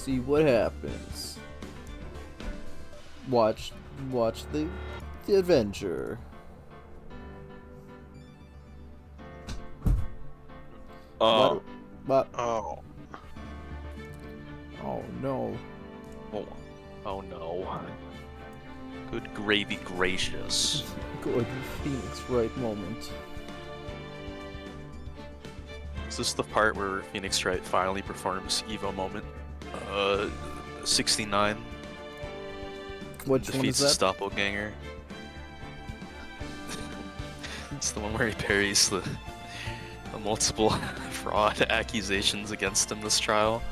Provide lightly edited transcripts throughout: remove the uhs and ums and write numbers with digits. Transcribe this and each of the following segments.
see what happens. Watch the adventure. Oh. What? Oh. Oh no. Oh no. Good gravy gracious. Good Phoenix Wright moment. Is this the part where Phoenix Wright finally performs Evo moment? 69. Which one is Defeats that? his doppelganger. It's the one where he parries the multiple fraud accusations against him this trial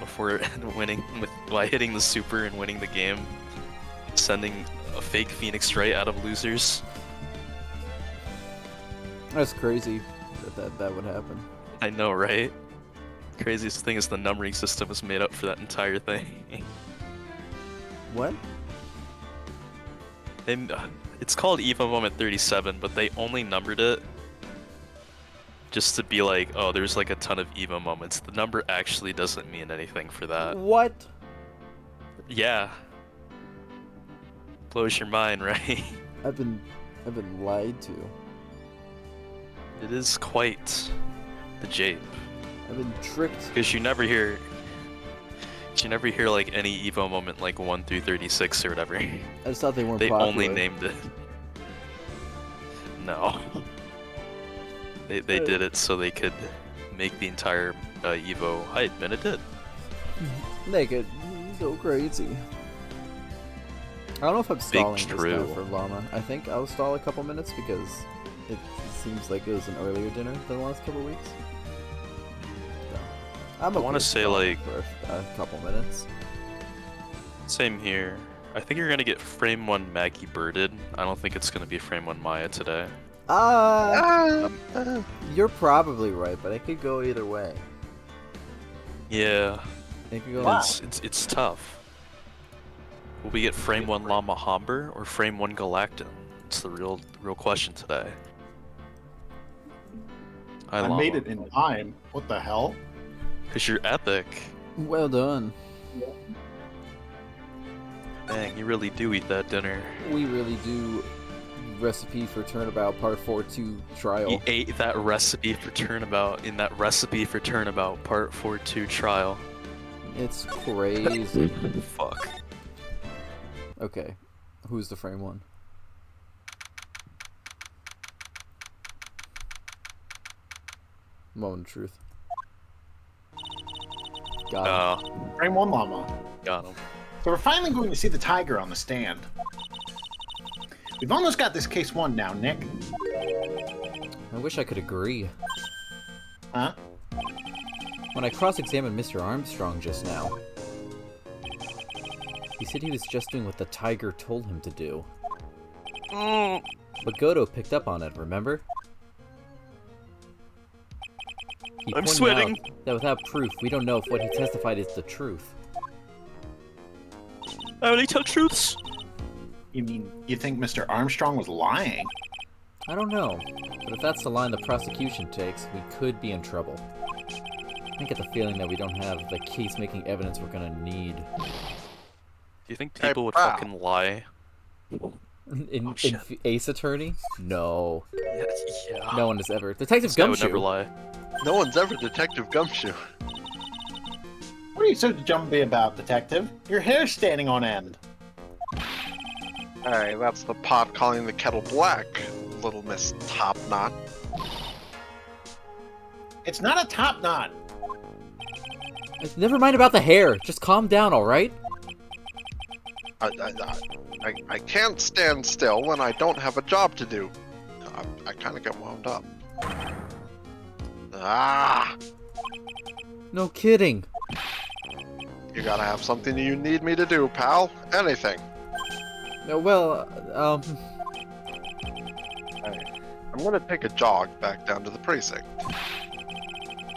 before winning by hitting the super and winning the game, sending a fake Phoenix Wright out of losers. That's crazy that would happen. I know, right? Craziest thing is the numbering system is made up for that entire thing. What? It's called Evo Moment 37, but they only numbered it just to be like, oh, there's like a ton of Evo moments. The number actually doesn't mean anything for that. What? Yeah. Blows your mind, right? I've been lied to. It is quite the jape. I've been tricked. Because you never hear like any Evo moment like 1 through 36 or whatever. I just thought they weren't They popular. only named it. No. They did it so they could make the entire Evo hype, and it did. They could go crazy. I don't know if I'm stalling this now true. for Llama. I think I'll stall a couple minutes because it seems like it was an earlier dinner than the last couple weeks. So, I'm I wanna say, stalling like- for a couple minutes. Same here. I think you're gonna get frame 1 Maggie birded. I don't think it's gonna be frame 1 Maya today. You're probably right, but it could go either way. Yeah, It could go. Wow. it's tough. Will we get frame 1 Llama Homber or frame 1 Galactan? It's the real question today. I made it in time. What the hell? Because you're epic. Well done. Dang, you really do eat that dinner. We really do. Recipe for Turnabout Part 4-2 trial. You ate that recipe for Turnabout in that recipe for Turnabout Part 4-2 trial. It's crazy. Fuck. Okay, who's the frame one? Moment of truth. Got him. Frame 1 llama. Got him. So we're finally going to see the tiger on the stand. We've almost got this case won now, Nick. I wish I could agree. Huh? When I cross-examined Mr. Armstrong just now, he said he was just doing what the tiger told him to do. But Godo picked up on it, remember? He I'm pointed sweating. out that without proof, we don't know if what he testified is the truth. I only tell truths. You mean you think Mr. Armstrong was lying? I don't know, but if that's the line the prosecution takes, we could be in trouble. I get the feeling that we don't have the case-making evidence we're gonna need. Do you think people would wow. fucking lie? In Oh, shit. Ace Attorney? No. Yeah. No one has ever. Detective This guy would never Gumshoe! lie. No one's ever Detective Gumshoe. What are you so jumpy about, Detective? Your hair's standing on end. Hey, that's the pot calling the kettle black, little Miss Top Knot. It's not a top knot. Never mind about the hair. Just calm down, alright? I can't stand still when I don't have a job to do. I kind of get wound up. Ah! No kidding. You gotta have something you need me to do, pal. Anything. Well, I'm gonna take a jog back down to the precinct.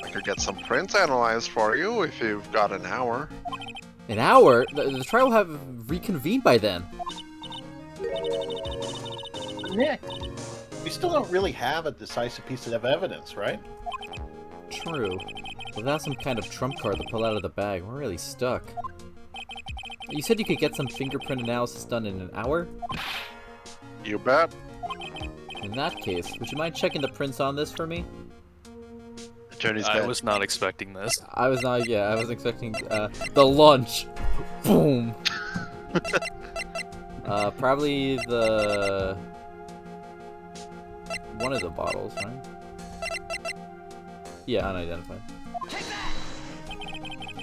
I could get some prints analyzed for you if you've got an hour. an hour? The trial will have reconvened by then. Nick, we still don't really have a decisive piece of evidence, right? True. Without some kind of trump card to pull out of the bag, we're really stuck. You said you could get some fingerprint analysis done in an hour? You bet. In that case, would you mind checking the prints on this for me? Attorney's I bet. was not expecting this. I was not, yeah, I was expecting, the lunch. Boom. Probably the... one of the bottles, right? Yeah, unidentified.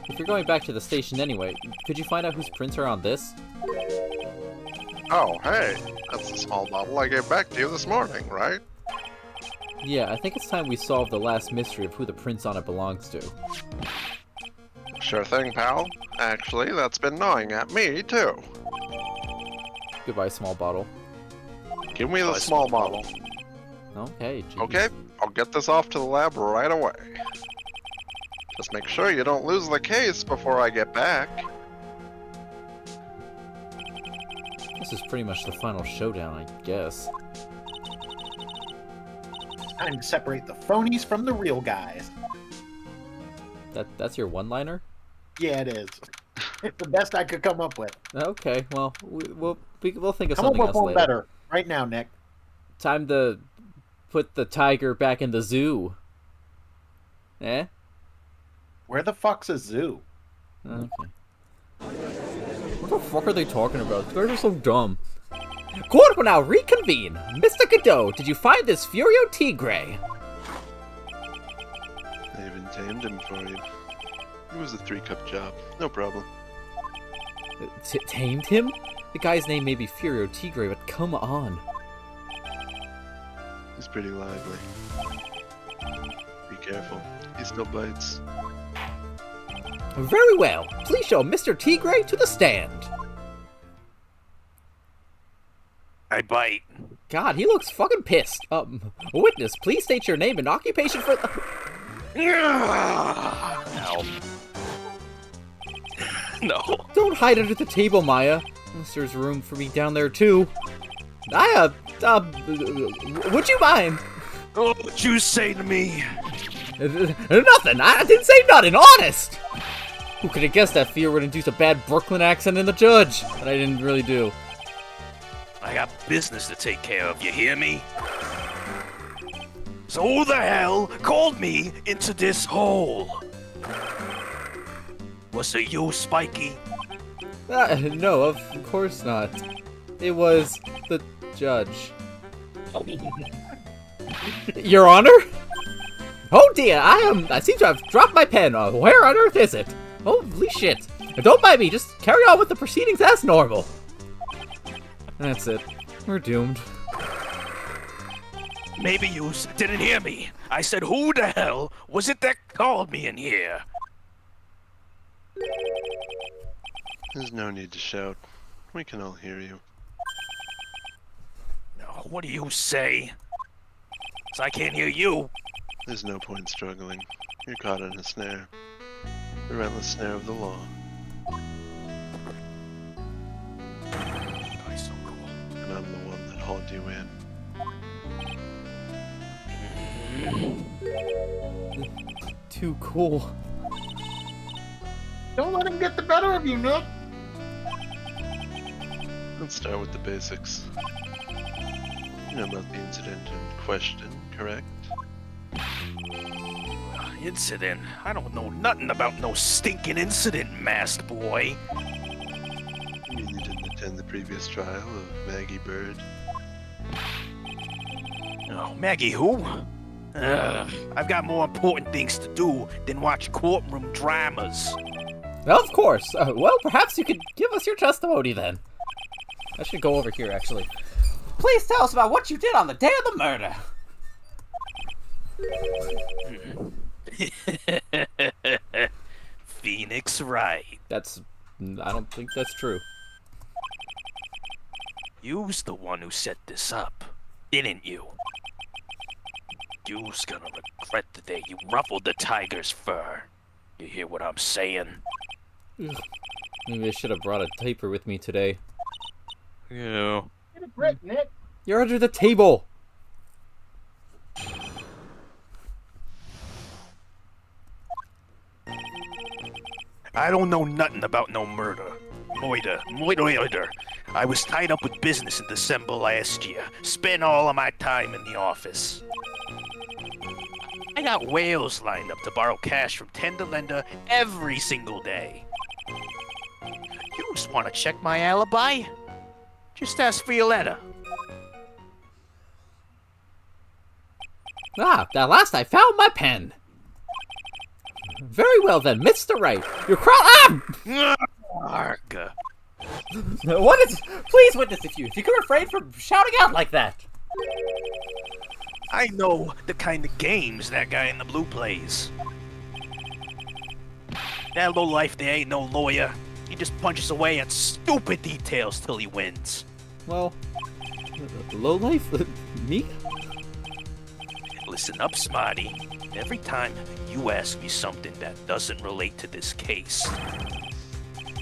If you're going back to the station anyway, could you find out whose prints are on this? Oh, hey. That's the small bottle I gave back to you this morning, right? Yeah, I think it's time we solve the last mystery of who the prints on it belongs to. Sure thing, pal. Actually, that's been gnawing at me, too. Goodbye, small bottle. Give me the Goodbye, small small bottle. Okay, geez. Okay, I'll get this off to the lab right away. Just make sure you don't lose the case before I get back. This is pretty much the final showdown, I guess. Time to separate the phonies from the real guys. That's your one-liner? Yeah, it is. It's the best I could come up with. Okay, well, we'll think of Come up something with else one later. better. Right now, Nick. Time to put the tiger back in the zoo. Eh? Where the fuck's a zoo? Okay. What the fuck are they talking about? They're just so dumb. Court will now reconvene. Mr. Godot, did you find this Furio Tigre? I even tamed him for you. It was a 3-cup job. No problem. Tamed him? The guy's name may be Furio Tigre, but come on. He's pretty lively. Be careful. He still bites. Very well. Please show Mr. Tigre to the stand. I bite. God, he looks fucking pissed. Witness, please state your name and occupation for... Ow. No. Don't hide under the table, Maya. Unless there's room for me down there, too. Would you mind? What would you say to me? Nothing. I didn't say nothing, honest. Who could have guessed that fear would induce a bad Brooklyn accent in the judge? But I didn't really do. I got business to take care of, you hear me? So who the hell called me into this hole? Was it you, Spiky? No, of course not. It was the judge. Your Honor? Oh dear, I seem to have dropped my pen. Where on earth is it? Holy shit. Don't mind me, just carry on with the proceedings as normal. That's it. We're doomed. Maybe you didn't hear me. I said who the hell was it that called me in here? There's no need to shout. We can all hear you. What do you say? 'Cause I can't hear you. There's no point struggling. You're caught in a snare. The relentless snare of the law. Oh, so cool. And I'm the one that hauled you in. Too cool. Don't let him get the better of you, Nick. Let's start with the basics. You know about the incident in question, correct? Incident? I don't know nothing about no stinking incident, masked boy. You mean you didn't attend the previous trial of Maggie Bird? Oh, Maggie who? I've got more important things to do than watch courtroom dramas. Of course. Well, perhaps you could give us your testimony then. I should go over here, actually. Please tell us about what you did on the day of the murder. Phoenix Wright. I don't think that's true. You's the one who set this up, didn't you? You's gonna regret the day you ruffled the tiger's fur. You hear what I'm saying? Maybe I should have brought a taper with me today. Yeah. Get a grip, Nick. You're under the table. I don't know nothing about no murder. Moiter. I was tied up with business in December last year. Spent all of my time in the office. I got whales lined up to borrow cash from tender lender every single day. You just want to check my alibi? Just ask for your letter. Ah, at last I found my pen. Very well then, Mr. Wright. You're Arg. What is... Please, witness, if you could refrain from shouting out like that. I know the kind of games that guy in the blue plays. That lowlife there ain't no lawyer. He just punches away at stupid details till he wins. Well, lowlife? Me? Listen up, Smarty. Every time you ask me something that doesn't relate to this case,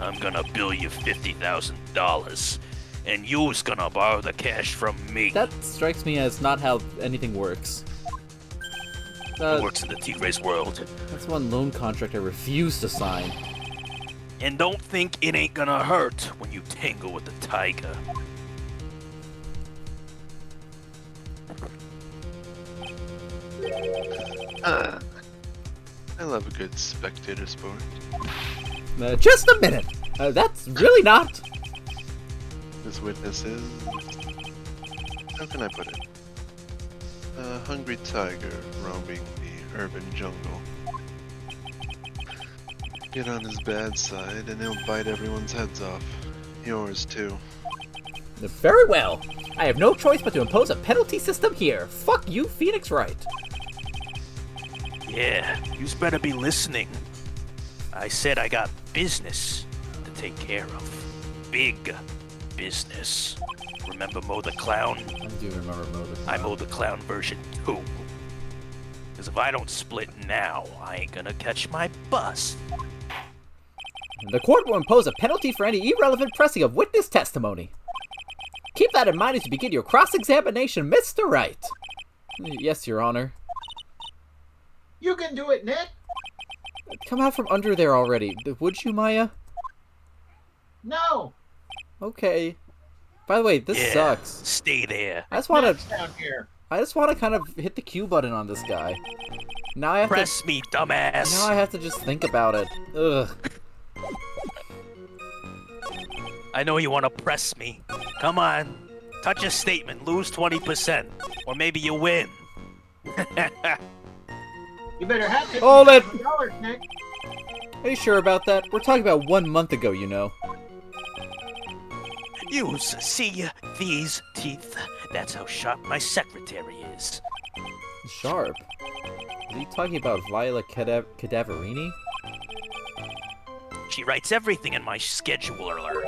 I'm gonna bill you $50,000, and you's gonna borrow the cash from me. That strikes me as not how anything works. It works in the Tigre's world. That's one loan contract I refuse to sign. And don't think it ain't gonna hurt when you tangle with the tiger. I love a good spectator sport. Just a minute. That's really not... This witness is... How can I put it? A hungry tiger roaming the urban jungle. Get on his bad side and he'll bite everyone's heads off. Yours too. Very well. I have no choice but to impose a penalty system here. Fuck you, Phoenix Wright. Yeah, you's better be listening. I said I got business to take care of. Big business. Remember Mo the Clown? I do remember Mo the Clown. I Mo the Clown version 2. Because if I don't split now, I ain't gonna catch my bus. The court will impose a penalty for any irrelevant pressing of witness testimony. Keep that in mind as you begin your cross-examination, Mr. Wright. Yes, Your Honor. You can do it, Nick. Come out from under there already. Would you, Maya? No. Okay. By the way, this Yeah, sucks. stay there. I just want Matt's to... down here. I just want to kind of hit the Q button on this guy. Now I have Press me, dumbass. Now I have to just think about it. Ugh. I know you want to press me. Come on. Touch a statement, lose 20%. Or maybe you win. You better have Hold it! $50,000, Nick. Are you sure about that? We're talking about 1 month ago, you know. You see these teeth? That's how sharp my secretary is. Sharp? Are you talking about Viola Cadaverini? She writes everything in my scheduler.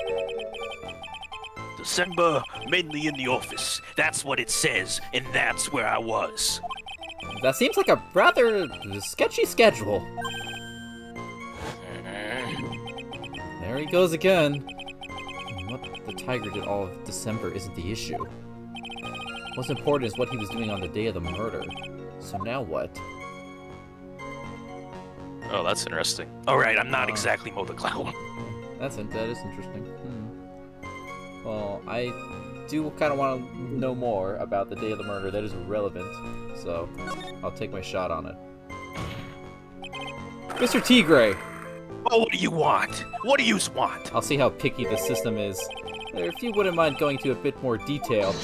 December, mainly in the office. That's what it says, and that's where I was. That seems like a rather sketchy schedule. There he goes again. What the tiger did all of December isn't the issue. What's important is what he was doing on the day of the murder. So now what? Oh, that's interesting. Alright, I'm not exactly Mo the Clown. That is interesting. Well, I do kind of want to know more about the day of the murder. That is relevant, so I'll take my shot on it. Mr. Tigre! Oh, what do you want? What do you want? I'll see how picky the system is. If you wouldn't mind going into a bit more detail.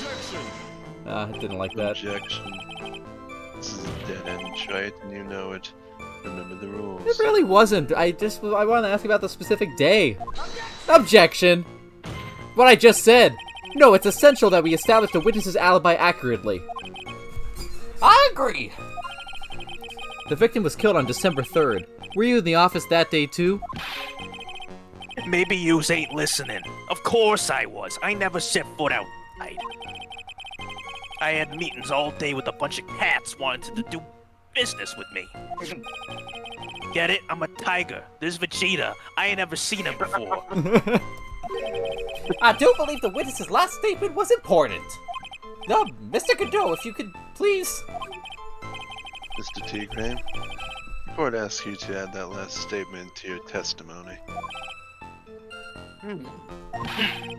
I didn't like that. Objection. This is a dead end fight, and you know it. Remember the rules. It really wasn't. I wanted to ask about the specific day. Objection! What I just said! No, it's essential that we establish the witness's alibi accurately. I agree! The victim was killed on December 3rd. Were you in the office that day too? Maybe yous ain't listening. Of course I was. I never set foot outside. I had meetings all day with a bunch of cats wanting to do business with me. Get it? I'm a tiger. There's Vegeta. I ain't ever seen him before. I do believe the witness's last statement was important. No, Mr. Godot, if you could please... Mr. Tigre, Court asks you to add that last statement to your testimony.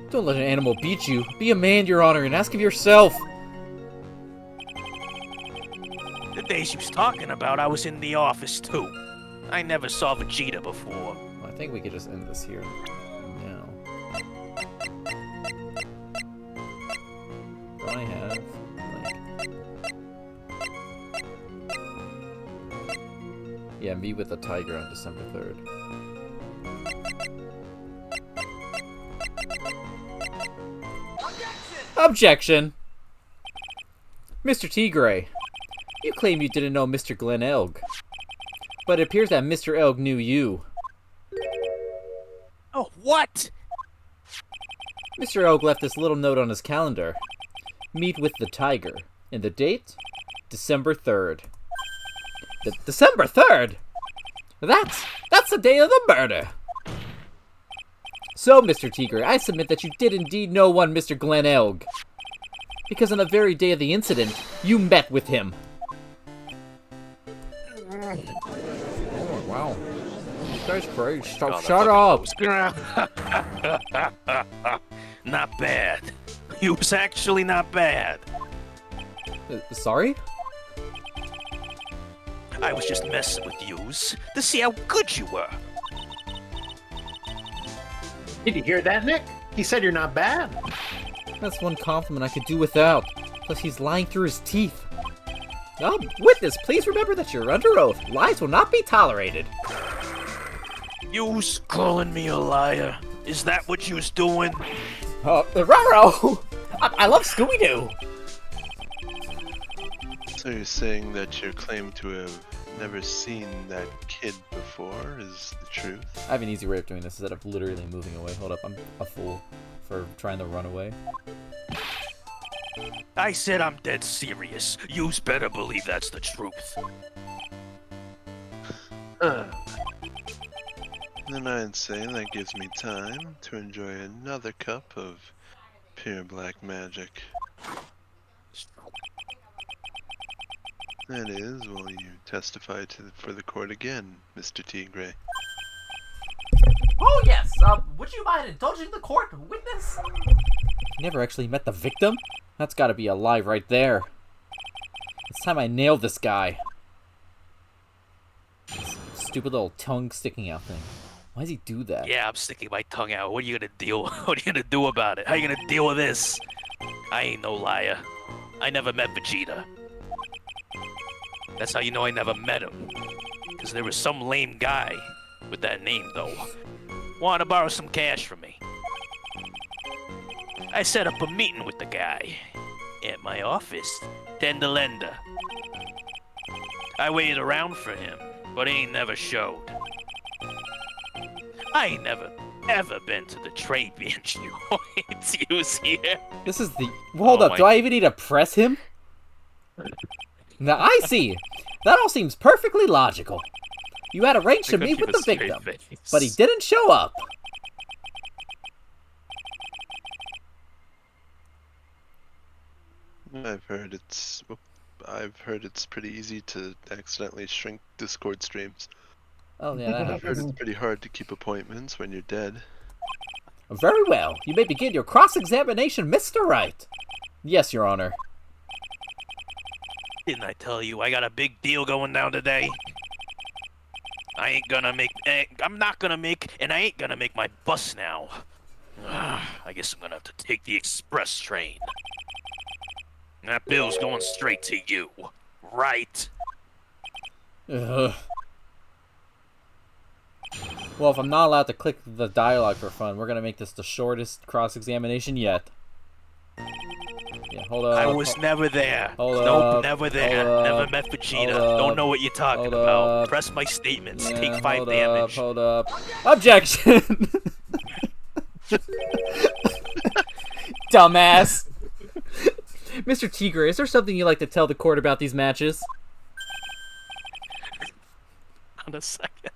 Don't let an animal beat you. Be a man, Your Honor, and ask of yourself. The days you was talking about, I was in the office too. I never saw Vegeta before. I think we could just end this here. Now. Don't I have, like... Yeah, meet with the tiger on December 3rd. Objection! Mr. Tigray, you claim you didn't know Mr. Glen Elg. But it appears that Mr. Elg knew you. Oh, what? Mr. Elg left this little note on his calendar. Meet with the tiger. And the date? December 3rd. December 3rd? That's the day of the murder! So, Mr. Tigray, I submit that you did indeed know one Mr. Glen Elg. Because on the very day of the incident, you met with him. Oh, wow. That's great. Shut up! Not bad. You was actually not bad. Sorry? I was just messing with yous to see how good you were. Did you hear that, Nick? He said you're not bad. That's one compliment I could do without. Plus, he's lying through his teeth. Witness, please remember that you're under oath. Lies will not be tolerated. Yous calling me a liar? Is that what you was doing? Roro! I love Scooby-Doo! So you're saying that your claim to have never seen that kid before is the truth? I have an easy way of doing this instead of literally moving away. Hold up, I'm a fool for trying to run away. I said I'm dead serious. Yous better believe that's the truth. Then I'd say that gives me time to enjoy another cup of pure black magic. That is, will you testify for the court again, Mr. Tigray? Oh, yes! Would you mind indulging the court, witness? You never actually met the victim? That's gotta be a lie right there. It's time I nailed this guy. This stupid little tongue sticking out thing. Why does he do that? Yeah, I'm sticking my tongue out. What are you gonna deal? What are you gonna do about it? How you gonna deal with this? I ain't no liar. I never met Vegeta. That's how you know I never met him. Because there was some lame guy with that name, though. Wanted to borrow some cash from me. I set up a meeting with the guy at my office, tender lender. I waited around for him, but he ain't never showed. I ain't never, ever been to the trade bench. You was here. This is the... Hold up, do I even need to press him? Now, I see. That all seems perfectly logical. You had arranged to meet with the victim, but he didn't show up. I've heard it's pretty easy to accidentally shrink Discord streams. Oh, yeah, that I've heard happens. it's pretty hard to keep appointments when you're dead. Very well. You may begin your cross-examination, Mr. Wright. Yes, Your Honor. Didn't I tell you I got a big deal going down today? I'm not gonna make, and I ain't gonna make my bus now. I guess I'm gonna have to take the express train. That bill's going straight to you, right? Ugh. Well, if I'm not allowed to click the dialogue for fun, we're gonna make this the shortest cross-examination yet. Yeah, hold up. I was never there. Hold Nope, up, never there. hold Never up, met Vegeta. hold Don't up, know what you're talking hold about. up. Press my statements. Yeah, Take 5 hold damage. Hold up. Objection! Dumbass! Mr. Tigray, is there something you'd like to tell the court about these matches? On a second.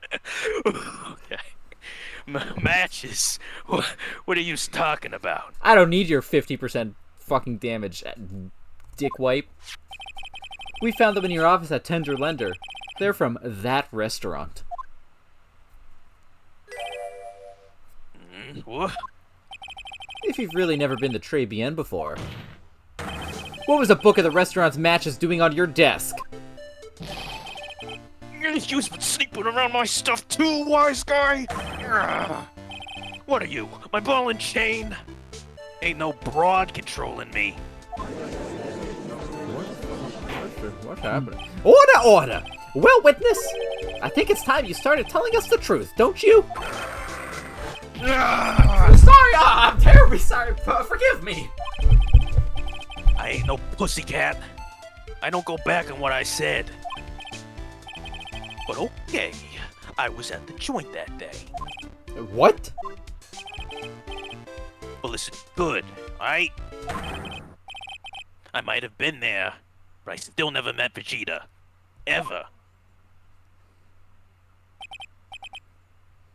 Okay. Matches? What are you talking about? I don't need your 50% fucking damage, dick wipe. We found them in your office at Tender Lender. They're from that restaurant. What? If you've really never been to Très Bien before. What was the book of the restaurant's matches doing on your desk? You've been sleeping around my stuff too, wise guy! What are you, my ball and chain? Ain't no broad controlling me. What's happening? Order, order! Well, witness, I think it's time you started telling us the truth, don't you? Sorry, I'm terribly sorry. Forgive me. I ain't no pussycat. I don't go back on what I said. But okay, I was at the joint that day. What? Well, listen, good, alright? I might have been there, but I still never met Vegeta. Ever.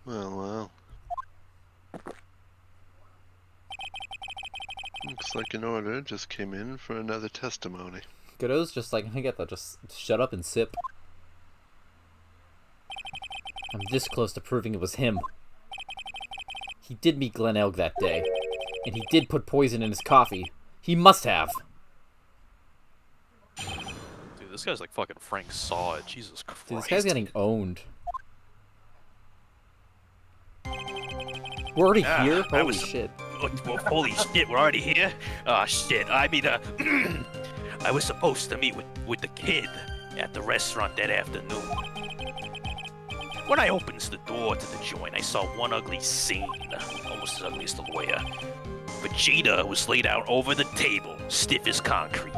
Well. Looks like an order just came in for another testimony. Godot's just like, I get that, just shut up and sip. I'm this close to proving it was him. He did meet Glen Elg that day, and he did put poison in his coffee. He must have. Dude, this guy's like fucking Frank Saw it. Jesus Christ. Dude, this guy's getting owned. We're already here? Holy shit. Well, holy shit, we're already here? Ah, shit. I mean, I was supposed to meet with the kid at the restaurant that afternoon. When I opens the door to the joint, I saw one ugly scene, almost as ugly as the lawyer. Vegeta was laid out over the table, stiff as concrete.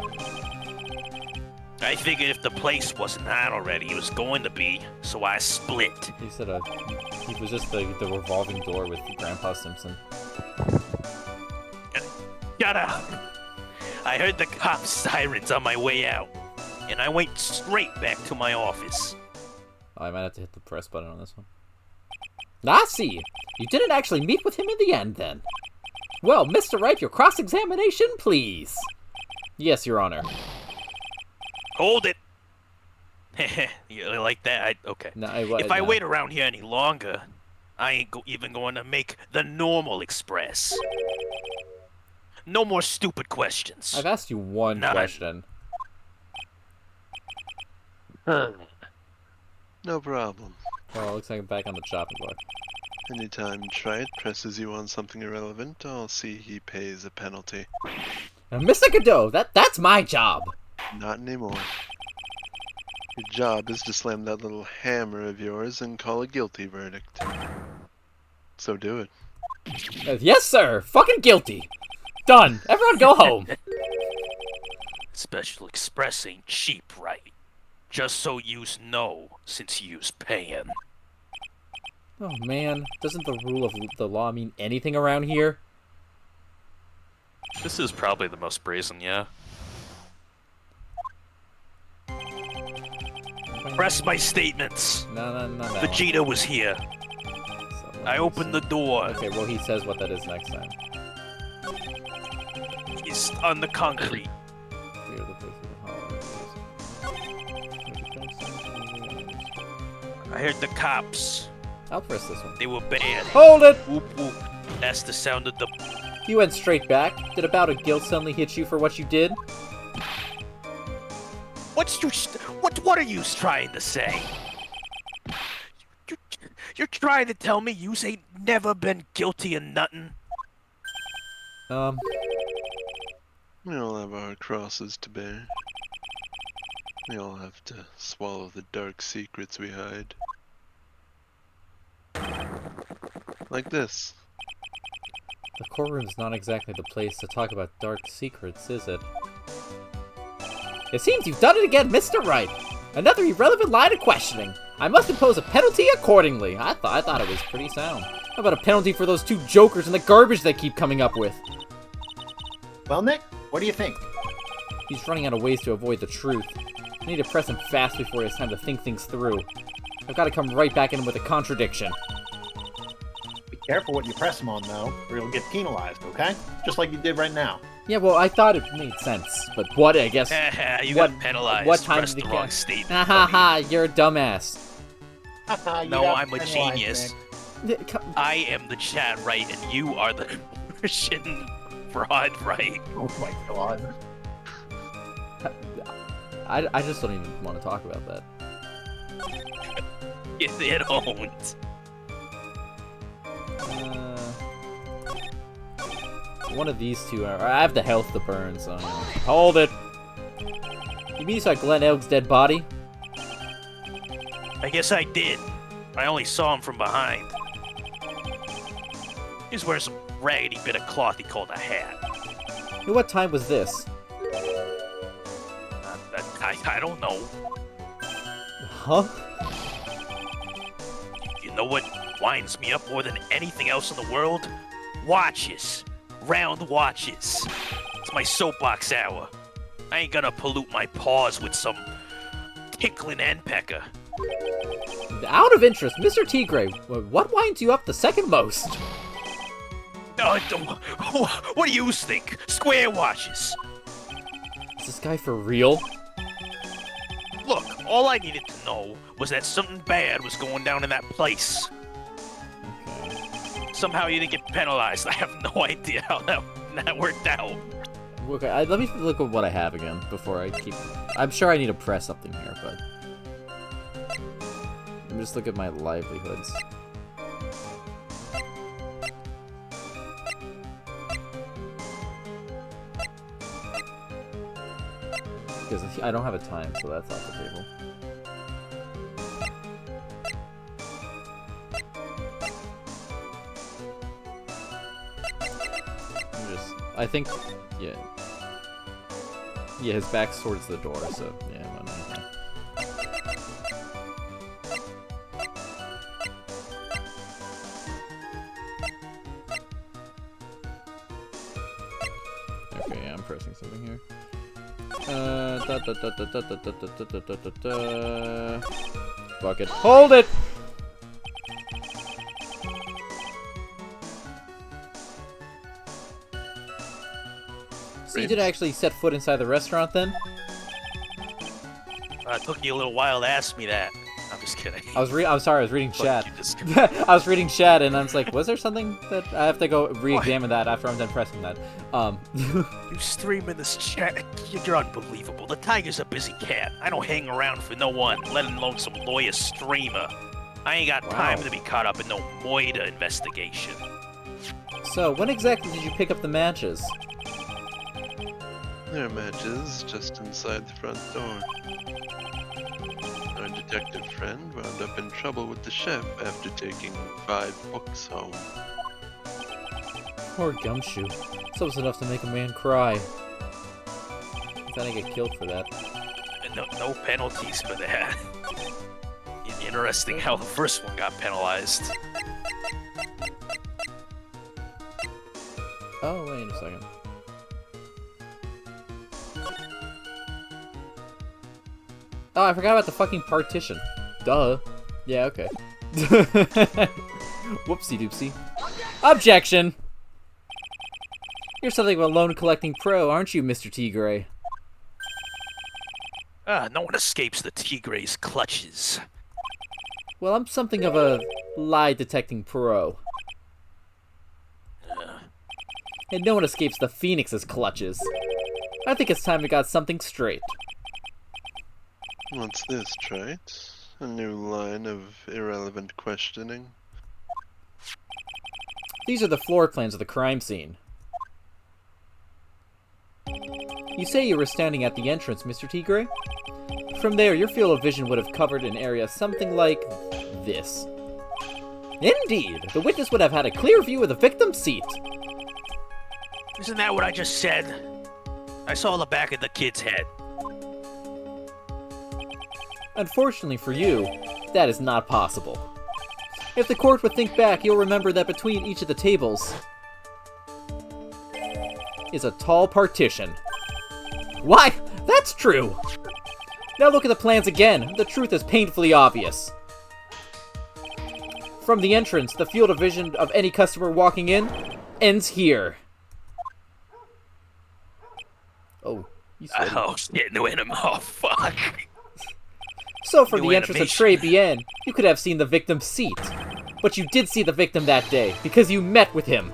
I figured if the place wasn't hot already, it was going to be, so I split. He said he was just the revolving door with Grandpa Simpson. Shut up! I heard the cop sirens on my way out, and I went straight back to my office. I might have to hit the press button on this one. I see. You didn't actually meet with him in the end, then. Well, Mr. Ripe, your cross-examination, please. Yes, Your Honor. Hold it! You like that? Okay. No, if I wait around here any longer, I ain't even going to make the normal express. No more stupid questions. I've asked you one question. No problem. Well, it looks like I'm back on the chopping block. Anytime Trite presses you on something irrelevant, I'll see he pays a penalty. Now, Mr. Godot, that's my job. Not anymore. Your job is to slam that little hammer of yours and call a guilty verdict. So do it. Yes, sir. Fucking guilty. Done. Everyone go home. Special Express ain't cheap, right? Just so yous know, since yous payin'. Oh, man. Doesn't the rule of the law mean anything around here? This is probably the most brazen, yeah. Press my statements. No. Vegeta was here. So, I opened the door. Okay, well, he says what that is next time. He's on the concrete. I heard the cops. I'll press this one. They were bad. Hold it! Whoop whoop. That's the sound of the... You went straight back. Did a bout of guilt suddenly hit you for what you did? What are you trying to say? You're trying to tell me you ain't never been guilty of nothing? We all have our crosses to bear. We all have to swallow the dark secrets we hide. Like this. The courtroom's not exactly the place to talk about dark secrets, is it? It seems you've done it again, Mr. Wright! Another irrelevant line of questioning. I must impose a penalty accordingly. I thought it was pretty sound. How about a penalty for those two jokers and the garbage they keep coming up with? Well, Nick, what do you think? He's running out of ways to avoid the truth. I need to press him fast before he has time to think things through. I've got to come right back in with a contradiction. Be careful what you press him on, though, or you'll get penalized, okay? Just like you did right now. Yeah, well, I thought it made sense, but what, I guess... You what- got penalized. what time Pressed did the it wrong get- state. Ha ha ha, you're a dumbass. No, I'm a genius. Yeah, co- I am the chat right, and you are the Russian fraud right. Oh my god. I just don't even want to talk about that. It owned. One of these two are... I have the health to burn, so... Hold it! You mean you saw Glenn Elg's dead body? I guess I did. I only saw him from behind. He's wearing some raggedy bit of cloth he called a hat. And what time was this? I don't know. Huh? You know what winds me up more than anything else in the world? Watches. Round watches. It's my soapbox hour. I ain't gonna pollute my paws with some tickling endpecker. Out of interest, Mr. Tigre, what winds you up the second most? What do you think? Square watches. Is this guy for real? Look, all I needed to know was that something bad was going down in that place. Okay. Somehow you didn't get penalized. I have no idea how that worked out. Okay, let me look at what I have again before I keep... I'm sure I need to press something here, but... Let me just look at my livelihoods. Because I don't have a time, so that's off the table. I think, yeah. Yeah, his back's towards the door, so yeah, I'm not anything. Okay, yeah, I'm pressing something here. Fuck it. Hold it! So you did actually set foot inside the restaurant then? It took you a little while to ask me that. I'm just kidding. I'm sorry, I was reading Fuck chat. you, just- I was reading chat and I was like, was there something that I have to go re-examine that after I'm done pressing that? You streaming this chat? You're unbelievable. The Tiger's a busy cat. I don't hang around for no one, let alone some lawyer streamer. I ain't got time to be caught up in no Moida investigation. So, when exactly did you pick up the matches? There are matches just inside the front door. Our detective friend wound up in trouble with the chef after taking 5 books home. Poor Gumshoe. So was enough to make a man cry. Then I get killed for that. No penalties for that. Interesting how the first one got penalized. Oh, wait a second. Oh, I forgot about the fucking partition. Duh. Yeah, okay. Whoopsie doopsie. Objection! You're something of a loan-collecting pro, aren't you, Mr. Tigre? No one escapes the Tigre's clutches. Well, I'm something of a lie-detecting pro. And no one escapes the Phoenix's clutches. I think it's time we got something straight. What's this, Trite? A new line of irrelevant questioning? These are the floor plans of the crime scene. You say you were standing at the entrance, Mr. Tigre? From there, your field of vision would have covered an area something like this. Indeed! The witness would have had a clear view of the victim's seat. Isn't that what I just said? I saw the back of the kid's head. Unfortunately for you, that is not possible. If the court would think back, you'll remember that between each of the tables is a tall partition. Why? That's true! Now look at the plans again. The truth is painfully obvious. From the entrance, the field of vision of any customer walking in ends here. Oh, he's ready. Oh shit, new enemy. Oh fuck. So from New the entrance of animation. Trey Bien, you could have seen the victim's seat. But you did see the victim that day, because you met with him.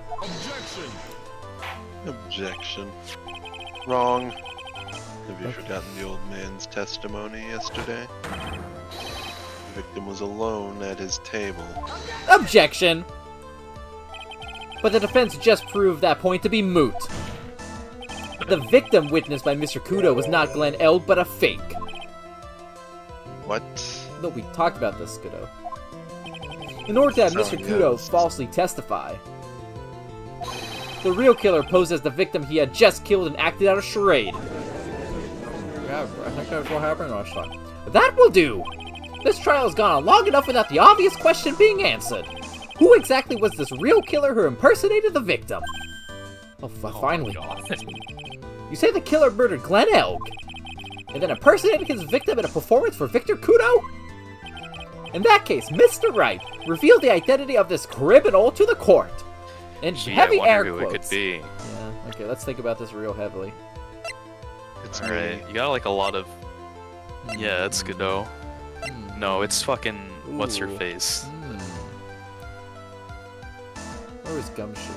Objection. Wrong. Have you forgotten the old man's testimony yesterday? The victim was alone at his table. Objection! But the defense just proved that point to be moot. The victim witnessed by Mr. Kudo was not Glenn Elg, but a fake. What? No, we talked about this, Kudo. In order to have Mr. Kudo yes. falsely testify, the real killer posed as the victim he had just killed and acted out a charade. Yeah, I think that's what happened last time. That will do! This trial has gone on long enough without the obvious question being answered. Who exactly was this real killer who impersonated the victim? Oh, finally. You say the killer murdered Glenn Elg, and then impersonated his victim in a performance for Victor Kudo? In that case, Mr. Wright revealed the identity of this criminal to the court. In Gee, heavy I wonder air who quotes. it could be. Yeah, okay, let's think about this real heavily. It's Alright, me. you got like a lot of... Yeah, it's Godot. Hmm. No, it's fucking... What's her Ooh. face? Hmm. Where was Gumshoe?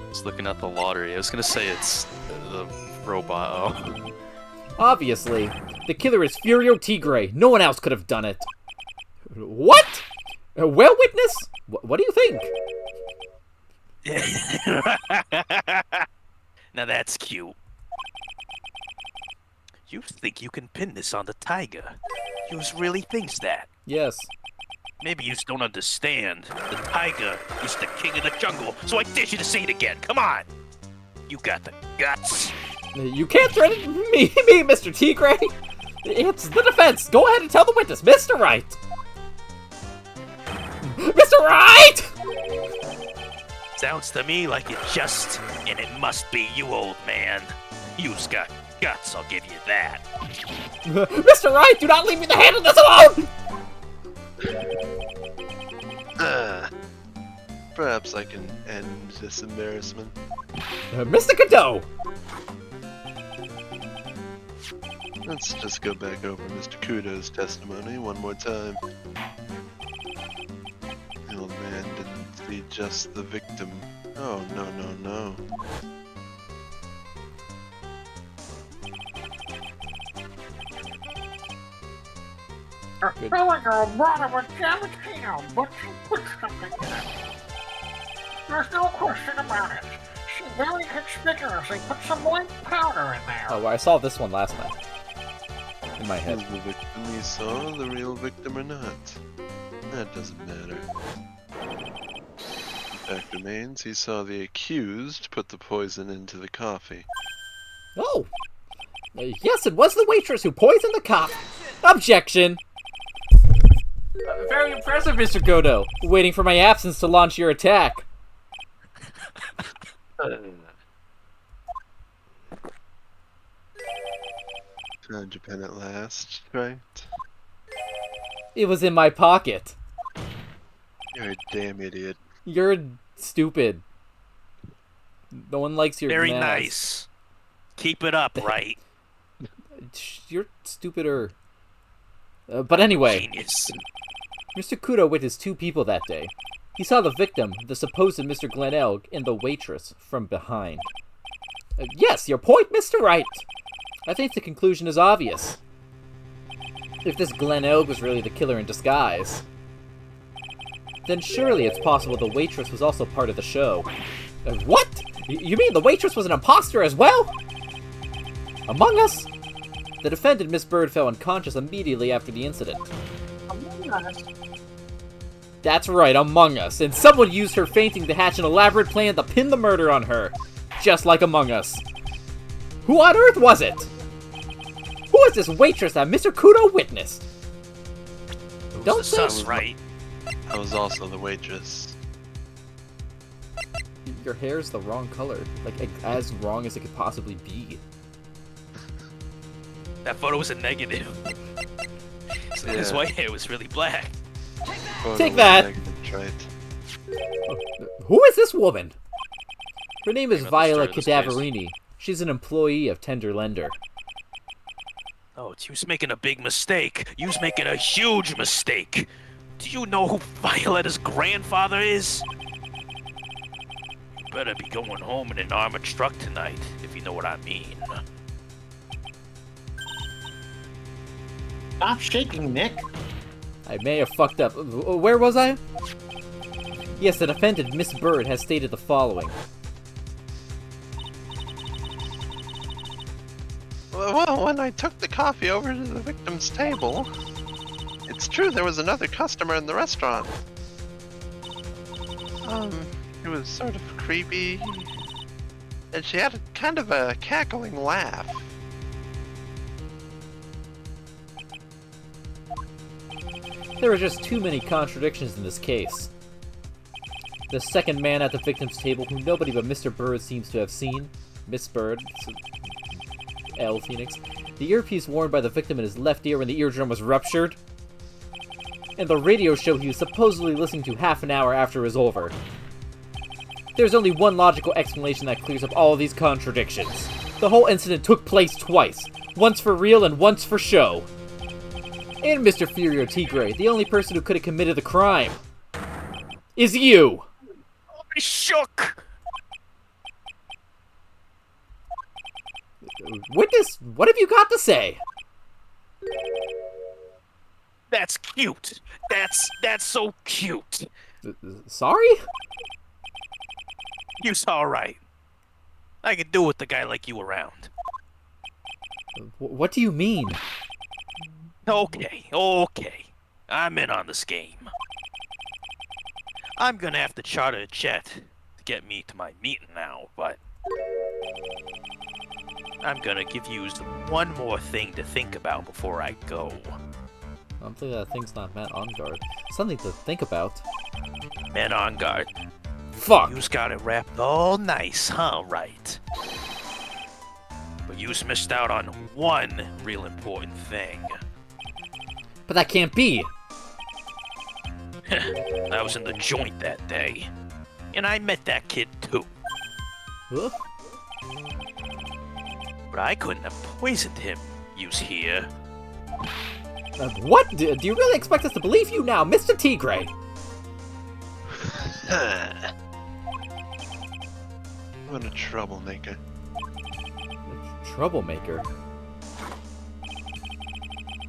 Just looking at the lottery. I was gonna say it's the robot. Oh. Obviously, the killer is Furio Tigre. No one else could have done it. What? A well witness? What do you think? Now that's cute. You think you can pin this on the tiger? You really thinks that. Yes. Maybe you just don't understand. The tiger is the king of the jungle, so I dare you to see it again. Come on! You got the guts. You can't threaten me, Mr. Tigre. It's the defense. Go ahead and tell the witness, Mr. Wright. Mr. Wright! Sounds to me like it just, and it must be you, old man. You's got guts, I'll give you that. Mr. Wright, do not leave me the hand of this alone! Perhaps I can end this embarrassment. Mr. Godot! Let's just go back over Mr. Kudo's testimony one more time. The old man didn't see just the victim. Oh, no. Good. Filling her bottom with damaged ham, but she put something in it. There's no question about it. She very conspicuously put some white powder in there. Oh, well, I saw this one last night. In my head. Was the victim he saw the real victim or not? That doesn't matter. The fact remains he saw the accused put the poison into the coffee. Oh! Yes, it was the waitress who poisoned the cop. Objection! Very impressive, Mr. Godot. Waiting for my absence to launch your attack. Found your pen at last, right? It was in my pocket. You're a damn idiot. You're stupid. No one likes your Very manners. nice. Keep it up, right? You're stupider. But anyway, Genius. Mr. Kudo witnessed two people that day. He saw the victim, the supposed Mr. Glenn Elg, and the waitress from behind. Yes, your point, Mr. Wright. I think the conclusion is obvious. If this Glenn Elg was really the killer in disguise, then surely it's possible the waitress was also part of the show. What? You mean the waitress was an imposter as well? Among Us? The defendant, Miss Bird, fell unconscious immediately after the incident. Among Us. That's right, Among Us, and someone used her fainting to hatch an elaborate plan to pin the murder on her, just like Among Us. Who on earth was it? Who was this waitress that Mr. Kudo witnessed? Don't say Sounds right. I was also the waitress. your hair's the wrong color, like as wrong as it could possibly be. That photo was a negative. His Yeah. white hair was really black. Photo Take was that. negative, right? Who is this woman? Her name is Came at the start Viola of this case. Cadaverini. She's an employee of Tender Lender. Oh, you's making a big mistake. You's making a huge mistake. Do you know who Violetta's grandfather is? You better be going home in an armored truck tonight, if you know what I mean. Stop shaking, Nick. I may have fucked up. Where was I? Yes, the defendant, Miss Bird, has stated the following. Well, when I took the coffee over to the victim's table, it's true there was another customer in the restaurant. It was sort of creepy, and she had kind of a cackling laugh. There are just too many contradictions in this case. The second man at the victim's table, whom nobody but Mr. Bird seems to have seen, Miss Bird, L. Phoenix, the earpiece worn by the victim in his left ear when the eardrum was ruptured, and the radio show he was supposedly listening to half an hour after it was over. There's only one logical explanation that clears up all of these contradictions. The whole incident took place twice, once for real and once for show. And Mr. Furio Tigre, the only person who could have committed the crime, is you! I shook! Witness, what have you got to say? That's cute. That's so cute. Sorry? You's alright. I could do with a guy like you around. What do you mean? Okay. I'm in on this game. I'm gonna have to charter a jet to get me to my meeting now, but I'm gonna give you one more thing to think about before I go. I don't think that thing's not Matt on guard. Something to think about. Men on guard. Fuck! You's got it wrapped all nice, huh? Right. But you's missed out on one real important thing. But that can't be! I was in the joint that day, and I met that kid too. Huh? But I couldn't have poisoned him, you's here. What? Do you really expect us to believe you now, Mr. Tigre? What a troublemaker. Troublemaker?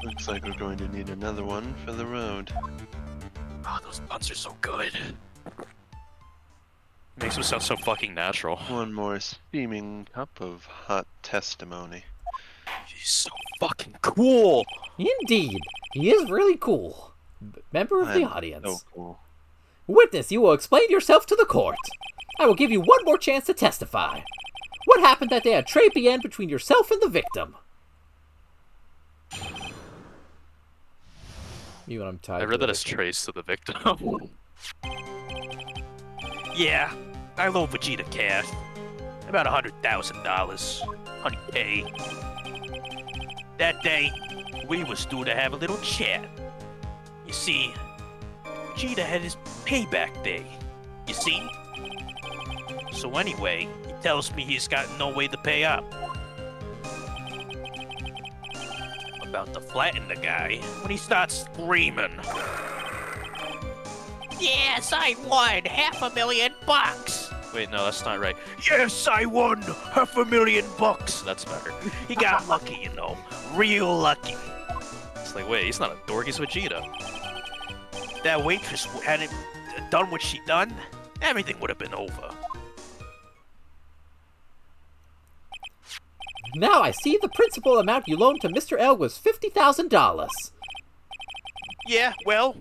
Looks like we're going to need another one for the road. Oh, those puns are so good. Makes him sound so fucking natural. One more steaming cup of hot testimony. He's so fucking cool. Indeed. He is really cool. Member of the I'm audience. So cool. Witness, you will explain yourself to the court. I will give you one more chance to testify. What happened that day at Très Bien between yourself and the victim? You and I'm tied. I read that as trace to the victim. Yeah, I loan Vegeta cash. About $100,000. 100K. That day, we was due to have a little chat. You see, Vegeta had his payback day. You see? So anyway, he tells me he's got no way to pay up. About to flatten the guy when he starts screaming. Yes, I won $500,000. Wait, no, that's not right. Yes, I won $500,000. That's better. He got lucky, you know. Real lucky. It's like, wait, he's not a dork, he's Vegeta. That waitress hadn't done what she done, everything would have been over. Now I see the principal amount you loaned to Mr. L was $50,000. Yeah, well,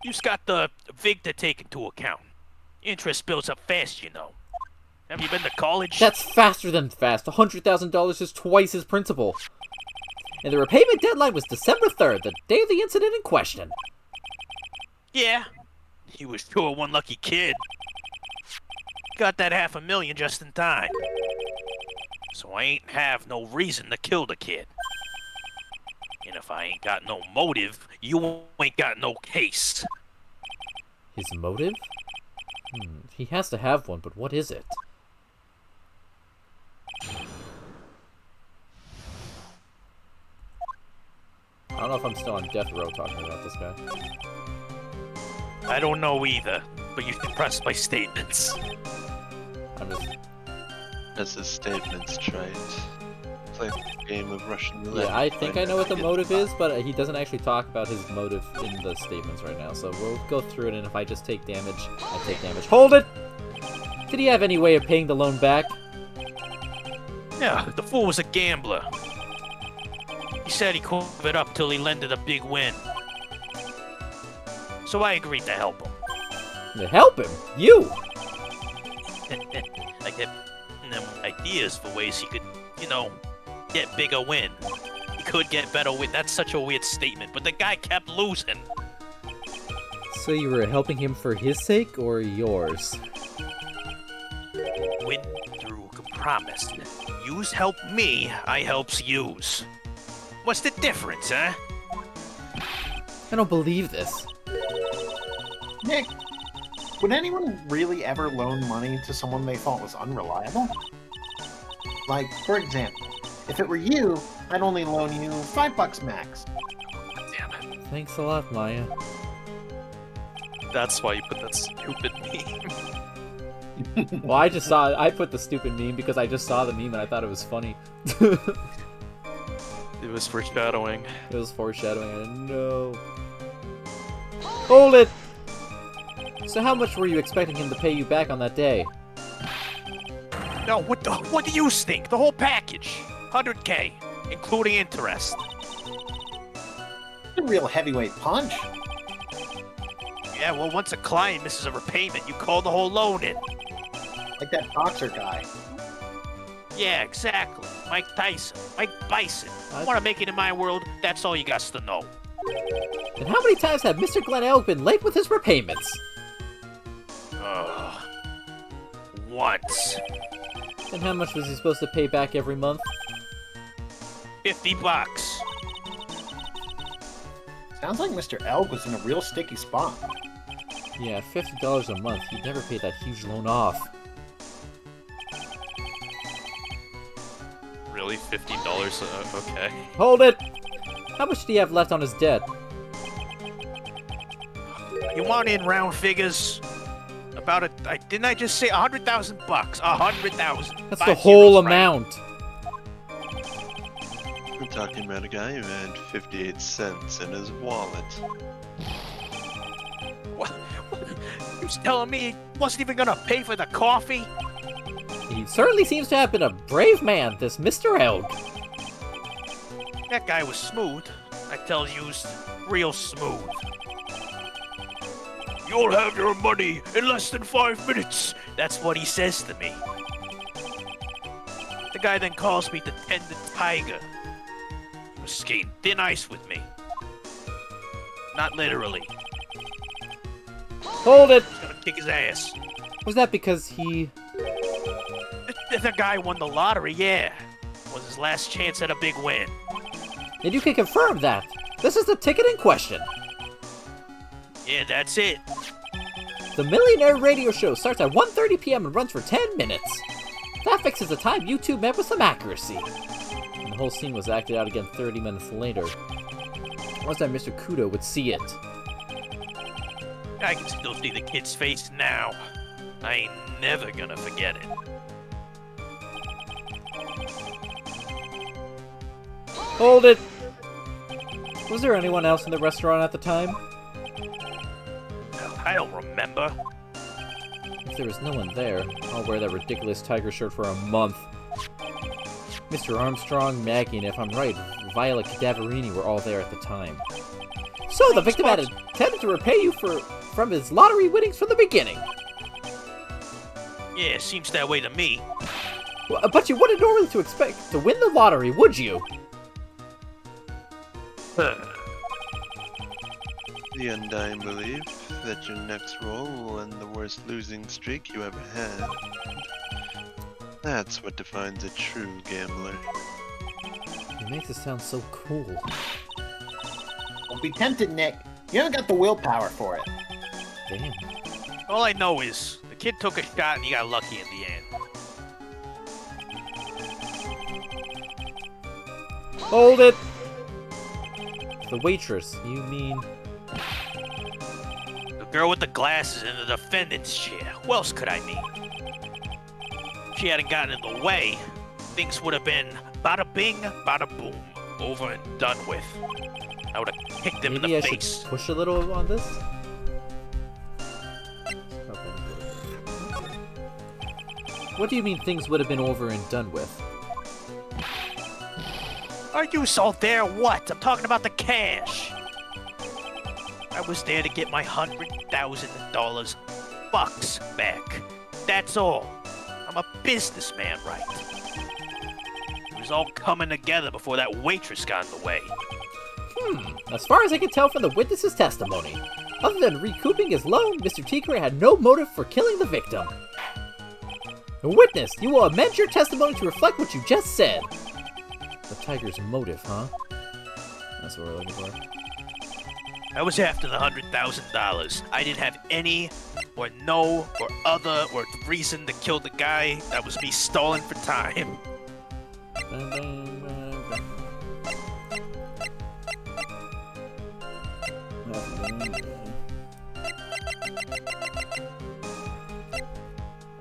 you've got the VIG to take into account. Interest builds up fast, you know. Have you been to college? That's faster than fast. $100,000 is twice his principal. And the repayment deadline was December 3rd, the day of the incident in question. Yeah, he was sure one lucky kid. Got that $500,000 just in time. So I ain't have no reason to kill the kid. And if I ain't got no motive, you ain't got no case. His motive? He has to have one, but what is it? don't know if I'm still on death row talking about this guy. I don't know either, but you can trust my statements. I'm just... As his statements tried. Play a game of Russian roulette. Yeah, I think I Find know what the out motive is, but he doesn't actually talk about his motive in the statements right now. So we'll go through it, and if I just take damage, I take damage. Hold it! Did he have any way of paying the loan back? Yeah, the fool was a gambler. He said he couldn't give it up till he landed a big win. So I agreed to help him. To help him? You! I kept them ideas for ways he could, you know, get bigger win. He could get better win. That's such a weird statement, but the guy kept losing. So you were helping him for his sake, or yours? Win through promise. Yous help me, I helps yous. What's the difference, huh? I don't believe this. Nick, would anyone really ever loan money to someone they thought was unreliable? Like, for example, if it were you, I'd only loan you $5 max. Damn it. Thanks a lot, Maya. That's why you put that stupid meme. Well, I put the stupid meme because I just saw the meme and I thought it was funny. It was foreshadowing. It was foreshadowing, I didn't know. Hold it! So how much were you expecting him to pay you back on that day? No, what do you think? The whole package. 100K, including interest. A real heavyweight punch. Yeah, well, once a client misses a repayment, you call the whole loan in. Like that boxer guy. Yeah, exactly. Mike Tyson. Mike Bison. Want to make it in my world? That's all you got to know. And how many times have Mr. Glen Elk been late with his repayments? Once. And how much was he supposed to pay back every month? $50. Sounds like Mr. Elk was in a real sticky spot. Yeah, $50 a month. He'd never pay that huge loan off. Really? $15? Okay. Hold it! How much do you have left on his debt? You want in round figures? About didn't I just say $100,000? 100,000. That's the whole amount. We're talking about a guy who had 58 cents in his wallet. What? You telling me he wasn't even gonna pay for the coffee? He certainly seems to have been a brave man, this Mr. Elk. That guy was smooth. I tell you, real smooth. You'll have your money in less than 5 minutes. That's what he says to me. The guy then calls me the tender tiger. He was skating thin ice with me. Not literally. Hold it! He's gonna kick his ass. Was that because he... The guy won the lottery, yeah. Was his last chance at a big win. And you can confirm that. This is the ticket in question. Yeah, that's it. The Millionaire Radio Show starts at 1:30 p.m. and runs for 10 minutes. That fixes the time YouTube met with some accuracy. And the whole scene was acted out again 30 minutes later. Once that Mr. Kudo would see it. I can still see the kid's face now. I ain't never gonna forget it. Hold it! Was there anyone else in the restaurant at the time? I don't remember. If there was no one there, I'll wear that ridiculous tiger shirt for a month. Mr. Armstrong, Maggie, and if I'm right, Violet Cadaverini were all there at the time. So the victim had intended to repay you from his lottery winnings from the beginning. Yeah, seems that way to me. But you wouldn't normally to expect to win the lottery, would you? The Undying belief that your next roll will end the worst losing streak you ever had. That's what defines a true gambler. It makes it sound so cool. Don't be tempted, Nick. You haven't got the willpower for it. Damn. All I know is the kid took a shot and he got lucky in the end. Hold it! The waitress, you mean... The girl with the glasses in the defendant's chair. Who else could I mean? If she hadn't gotten in the way, things would have been bada bing, bada boom. Over and done with. I would have kicked him in Maybe the I face. should push a little on this? What do you mean things would have been over and done with? Are you so there what? I'm talking about the cash. I was there to get my $100,000 bucks back. That's all. I'm a businessman, right? It was all coming together before that waitress got in the way. As far as I can tell from the witness's testimony, other than recouping his loan, Mr. Tigre had no motive for killing the victim. Witness, you will amend your testimony to reflect what you just said. The tiger's motive, huh? That's what we're looking for. I was after the $100,000. I didn't have any or no or other or reason to kill the guy. That was me stalling for time.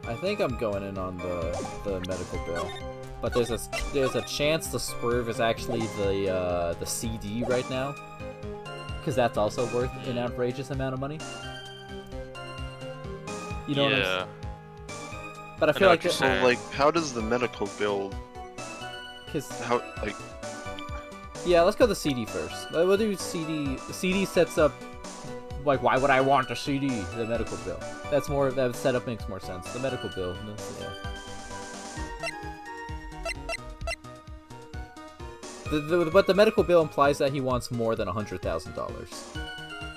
I think I'm going in on the medical bill, but there's a chance the swerve is actually the CD right now, because that's also worth an outrageous amount of money. You know what I'm saying? But I feel like what you're So, like, how does the medical bill? How, like, yeah, let's go the CD first. We'll do CD. The CD sets up, like, why would I want a CD? The medical bill. That's more. That setup makes more sense. The medical bill. Yeah. But the medical bill implies that he wants more than $100,000.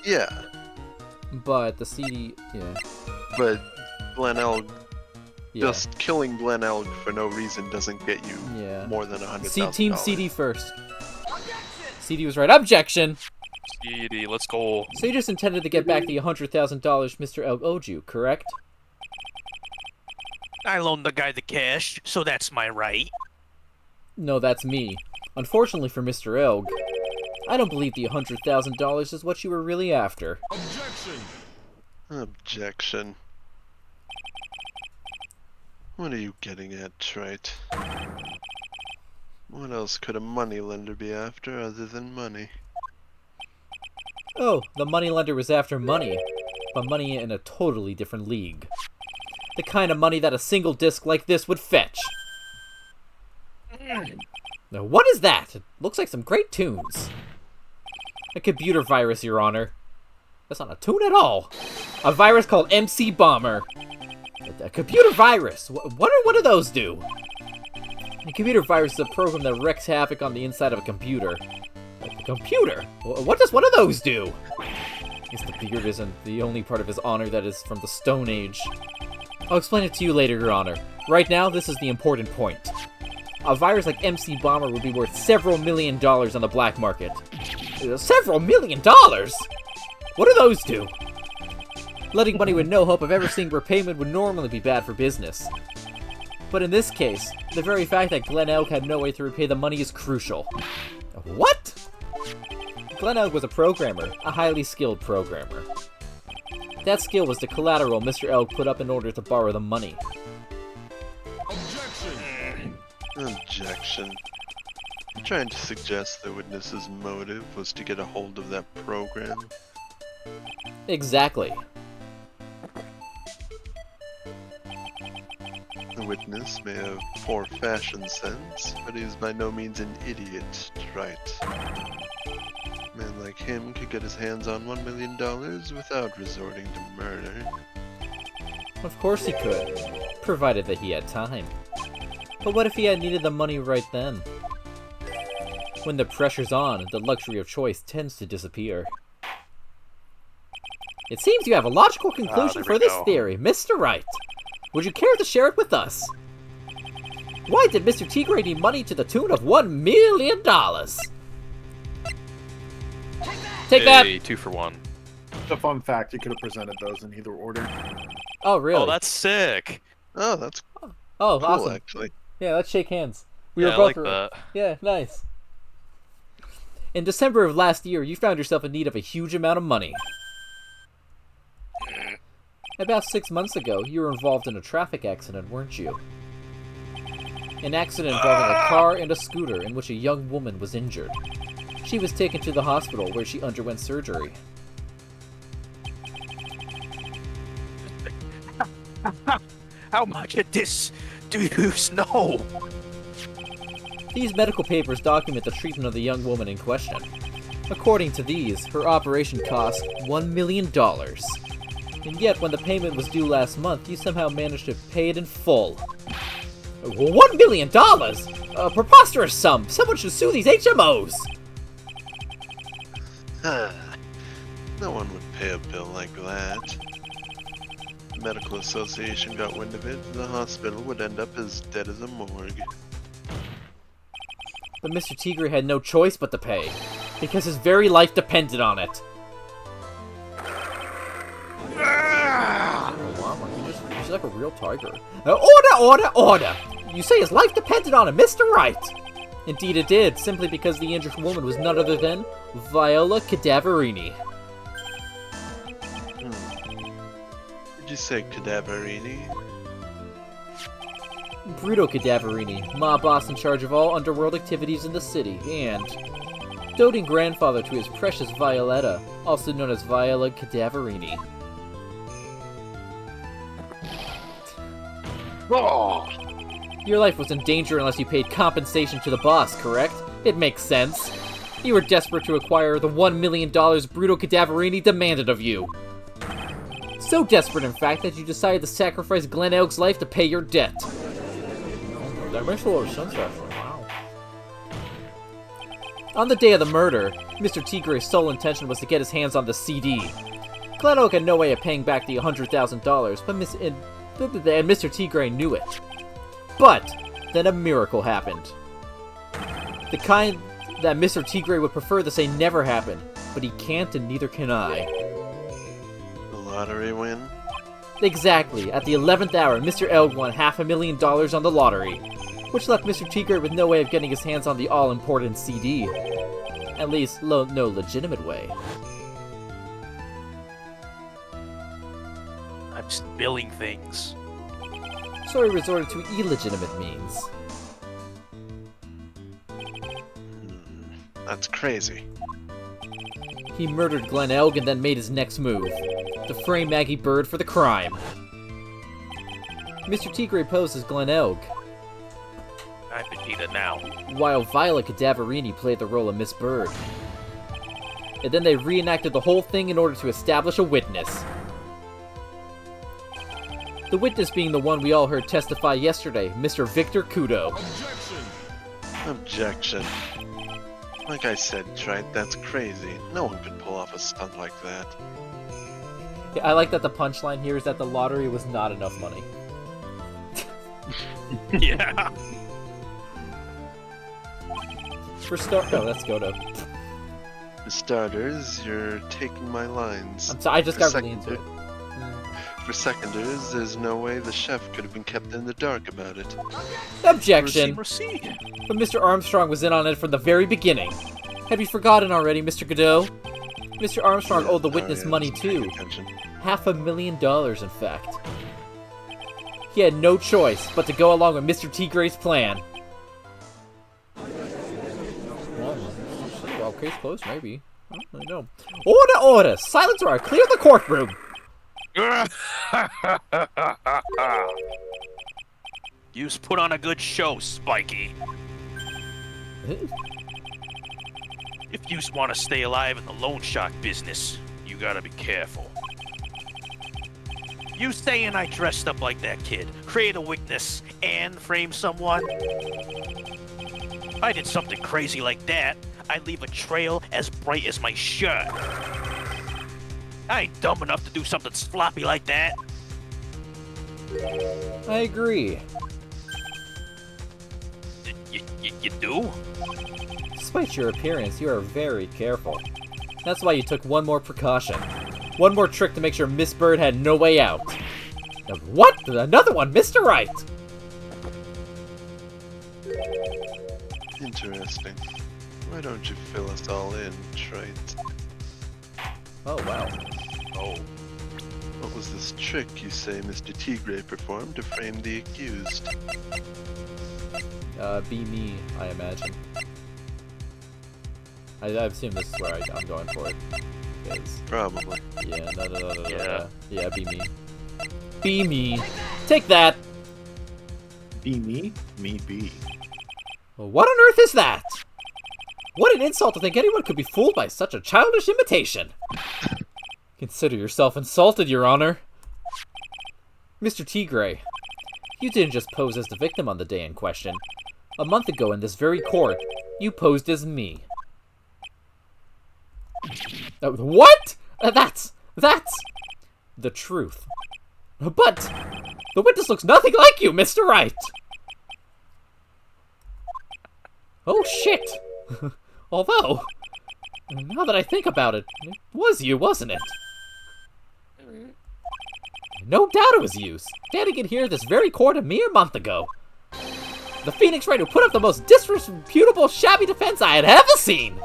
yeah, But the CD, yeah. but Glen Elg, Yeah. just killing Glen Elg for no reason doesn't get you Yeah. more than $100,000. Team CD first. CD was right. Objection! CD, let's go. So you just intended to get back the $100,000 Mr. Elg owed you, correct? I loaned the guy the cash, so that's my right. No, that's me. Unfortunately for Mr. Elg, I don't believe the $100,000 is what you were really after. Objection. What are you getting at, Trite? What else could a moneylender be after other than money? Oh, the moneylender was after money, but money in a totally different league. The kind of money that a single disc like this would fetch. Now, what is that? It looks like some great tunes. A computer virus, Your Honor. That's not a tune at all. A virus called MC Bomber. A computer virus. What do those do? A computer virus is a program that wreaks havoc on the inside of a computer. A computer? What does one of those do? I guess the beard isn't the only part of his honor that is from the Stone Age. I'll explain it to you later, Your Honor. Right now, this is the important point. A virus like MC Bomber would be worth several $1 million on the black market. Several $1 million? What do those do? Letting money with no hope of ever seeing repayment would normally be bad for business. But in this case, the very fact that Glen Elg had no way to repay the money is crucial. What? Glen Elg was a programmer, a highly skilled programmer. That skill was the collateral Mr. Elg put up in order to borrow the money. Objection. I'm trying to suggest the witness's motive was to get a hold of that program. Exactly. The witness may have poor fashion sense, but he is by no means an idiot, right? A man like him could get his hands on $1 million without resorting to murder. Of course he could, provided that he had time. But what if he had needed the money right then? When the pressure's on, the luxury of choice tends to disappear. It seems you have a logical conclusion there for we this go. theory, Mr. Wright. Would you care to share it with us? Why did Mr. Tigre need money to the tune of $1 million? Take that! Hey, 2 for 1. It's a fun fact. You could have presented those in either order. Oh, really? Oh, that's sick. Oh, that's Oh, cool, awesome. actually. Yeah, let's shake hands. We Yeah, were I both like that. Yeah, nice. In December of last year, you found yourself in need of a huge amount of money. About 6 months ago, you were involved in a traffic accident, weren't you? An accident involving a car and a scooter in which a young woman was injured. She was taken to the hospital where she underwent surgery. How much of this do you know? These medical papers document the treatment of the young woman in question. According to these, her operation cost $1 million. And yet, when the payment was due last month, you somehow managed to pay it in full. $1 million? A preposterous sum! Someone should sue these HMOs! No one would pay a bill like that. The medical association got wind of it, the hospital would end up as dead as a morgue. But Mr. Tigre had no choice but to pay, because his very life depended on it. He's like a real tiger. Order! You say his life depended on it, Mr. Right! Indeed it did, simply because the injured woman was none other than Viola Cadaverini. Did you say Cadaverini? Bruto Cadaverini, mob boss in charge of all underworld activities in the city, and doting grandfather to his precious Violetta, also known as Viola Cadaverini. Oh, Your life was in danger unless you paid compensation to the boss, correct? It makes sense. You were desperate to acquire the $1 million Bruto Cadaverini demanded of you. So desperate, in fact, that you decided to sacrifice Glen Elk's life to pay your debt. That makes a lot of sense, actually. Wow. On the day of the murder, Mr. Tigre's sole intention was to get his hands on the CD. Glen Elk had no way of paying back the $100,000, but Mr. Tigre knew it. But then a miracle happened. The kind that Mr. Tigre would prefer to say never happened, but he can't and neither can I. The lottery win? Exactly. At the 11th hour, Mr. Elg won $500,000 on the lottery, which left Mr. Tigre with no way of getting his hands on the all-important CD. At least, no legitimate way. I'm spilling things. So he resorted to illegitimate means. That's crazy. He murdered Glen Elg and then made his next move, to frame Maggie Bird for the crime. Mr. Tigre posed as Glen Elg, I'm Vegeta now. while Viola Cadaverini played the role of Miss Bird. And then they reenacted the whole thing in order to establish a witness. The witness being the one we all heard testify yesterday, Mr. Victor Kudo. Objection. Like I said, Trite, that's crazy. No one could pull off a stunt like that. I like that the punchline here is that the lottery was not enough money. Yeah. For let's go to. For starters, you're taking my lines. I'm sorry, I just got really into it. For seconders, there's no way the chef could have been kept in the dark about it. Objection! Proceed. But Mr. Armstrong was in on it from the very beginning. Have you forgotten already, Mr. Godot? Mr. Armstrong owed the witness Sorry, I money wasn't paying too. attention. $500,000, in fact. He had no choice but to go along with Mr. Tigre's plan. Well, case closed, maybe. I don't know. Order! Silence or I clear the courtroom! You've put on a good show, Spiky. If you want to stay alive in the loan shark business, you gotta be careful. You saying I dressed up like that kid, create a witness, and frame someone? If I did something crazy like that, I'd leave a trail as bright as my shirt. I ain't dumb enough to do something sloppy like that. I agree. You do? Despite your appearance, you are very careful. That's why you took one more precaution. One more trick to make sure Miss Bird had no way out. What? Another one, Mr. Right! Interesting. Why don't you fill us all in, Trite? Oh, wow. Oh. What was this trick you say Mr. Tigre performed to frame the accused? Be me, I imagine. I assume this is where I'm going for it. 'Cause- Probably. yeah, no. Yeah. Yeah, be me. Be me. Take that! Be me, me be. What on earth is that? What an insult to think anyone could be fooled by such a childish imitation! Consider yourself insulted, Your Honor. Mr. Tigre, you didn't just pose as the victim on the day in question. A month ago in this very court, you posed as me. What? That's the truth. But the witness looks nothing like you, Mr. Wright. Oh shit. Although, now that I think about it, it was you, wasn't it? No doubt it was you, standing in here this very court a mere month ago. The Phoenix Wright who put up the most disreputable, shabby defense I had ever seen.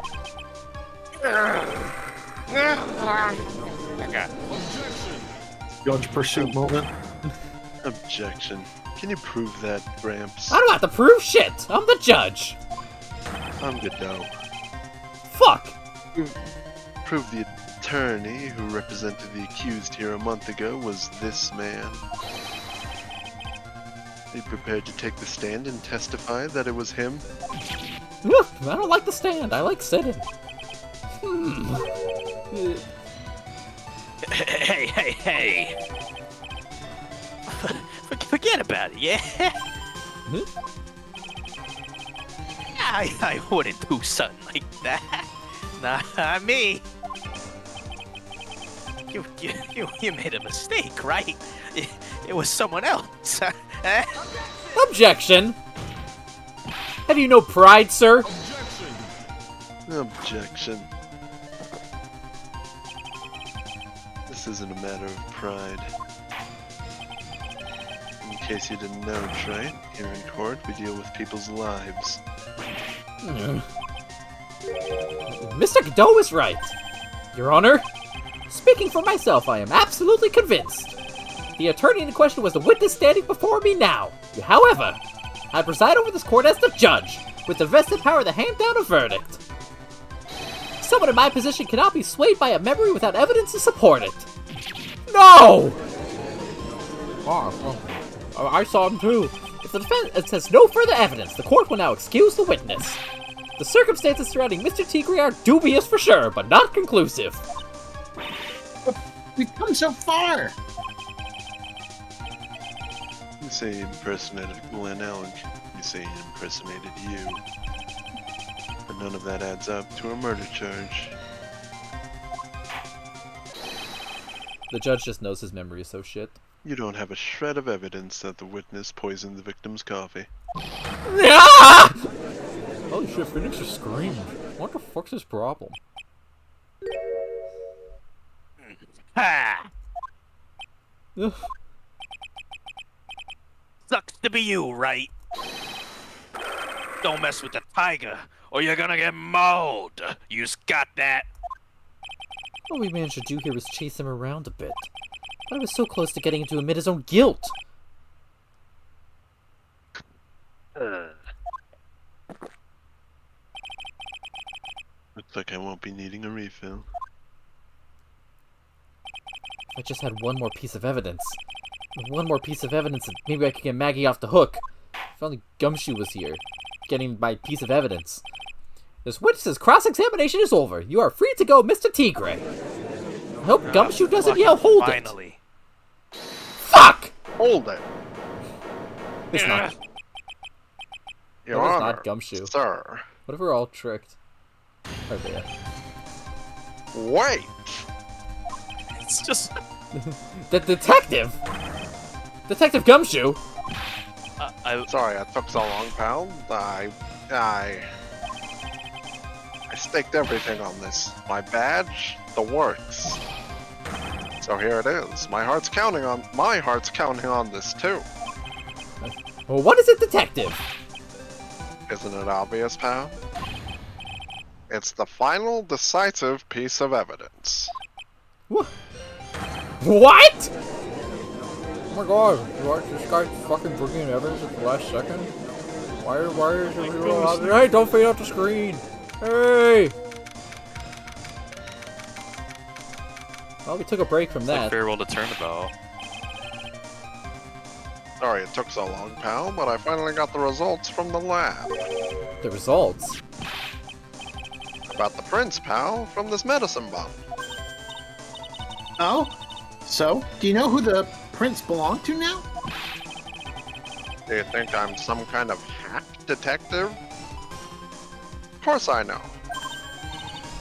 Judge pursuit moment. Objection. Can you prove that, Gramps? I don't have to prove shit. I'm the judge. I'm good now. Fuck. Prove the attorney who represented the accused here a month ago was this man. Are you prepared to take the stand and testify that it was him? Ugh, I don't like the stand. I like sitting. Hey. Forget about it, yeah? I wouldn't do something like that. Not me. You made a mistake, right? It was someone else. Objection. Have you no pride, sir? Objection. This isn't a matter of pride. In case you didn't know, Trite, here in court we deal with people's lives. Mr. Godot is right. Your Honor, speaking for myself, I am absolutely convinced. The attorney in question was the witness standing before me now. However, I preside over this court as the judge, with the vested power to hand down a verdict. Someone in my position cannot be swayed by a memory without evidence to support it. No! I saw him too. If the defense has no further evidence, the court will now excuse the witness. The circumstances surrounding Mr. Tigre are dubious for sure, but not conclusive. We've come so far. You say he impersonated Glenn Elk. You say he impersonated you. But none of that adds up to a murder charge. The judge just knows his memory is so shit. You don't have a shred of evidence that the witness poisoned the victim's coffee. Ah! Holy shit, Phoenix just screamed. What the fuck's his problem? Ha! Ugh. Sucks to be you, right? Don't mess with the tiger, or you're gonna get mauled. You got that? All we managed to do here was chase him around a bit. But I was so close to getting him to admit his own guilt. Looks like I won't be needing a refill. If I just had one more piece of evidence. One more piece of evidence, and maybe I could get Maggie off the hook. If only Gumshoe was here, getting my piece of evidence. This witness's cross-examination is over. You are free to go, Mr. Tigre. I hope Gumshoe doesn't yell, hold Finally. it. Fuck! Hold it! It's not. Your That was Honor, not Gumshoe. Sir. What if we're all tricked? Right there. Wait! It's just... The detective! Detective Gumshoe! Sorry, I took so long, pal. I staked everything on this. My badge, the works. So here it is. My heart's counting on this too. Well, what is it, detective? Isn't it obvious, pal? It's the final decisive piece of evidence. What? Oh my god, what, this guy's fucking bringing evidence at the last second? Why is it real out there? Hey, don't fade out the screen! Hey! Well, we took a break from It's like that. farewell to Turnabout. Sorry it took so long, pal, but I finally got the results from the lab. The results? About the prince, pal, from this medicine bottle. Oh? So, do you know who the prince belonged to now? Do you think I'm some kind of hack detective? Of course I know.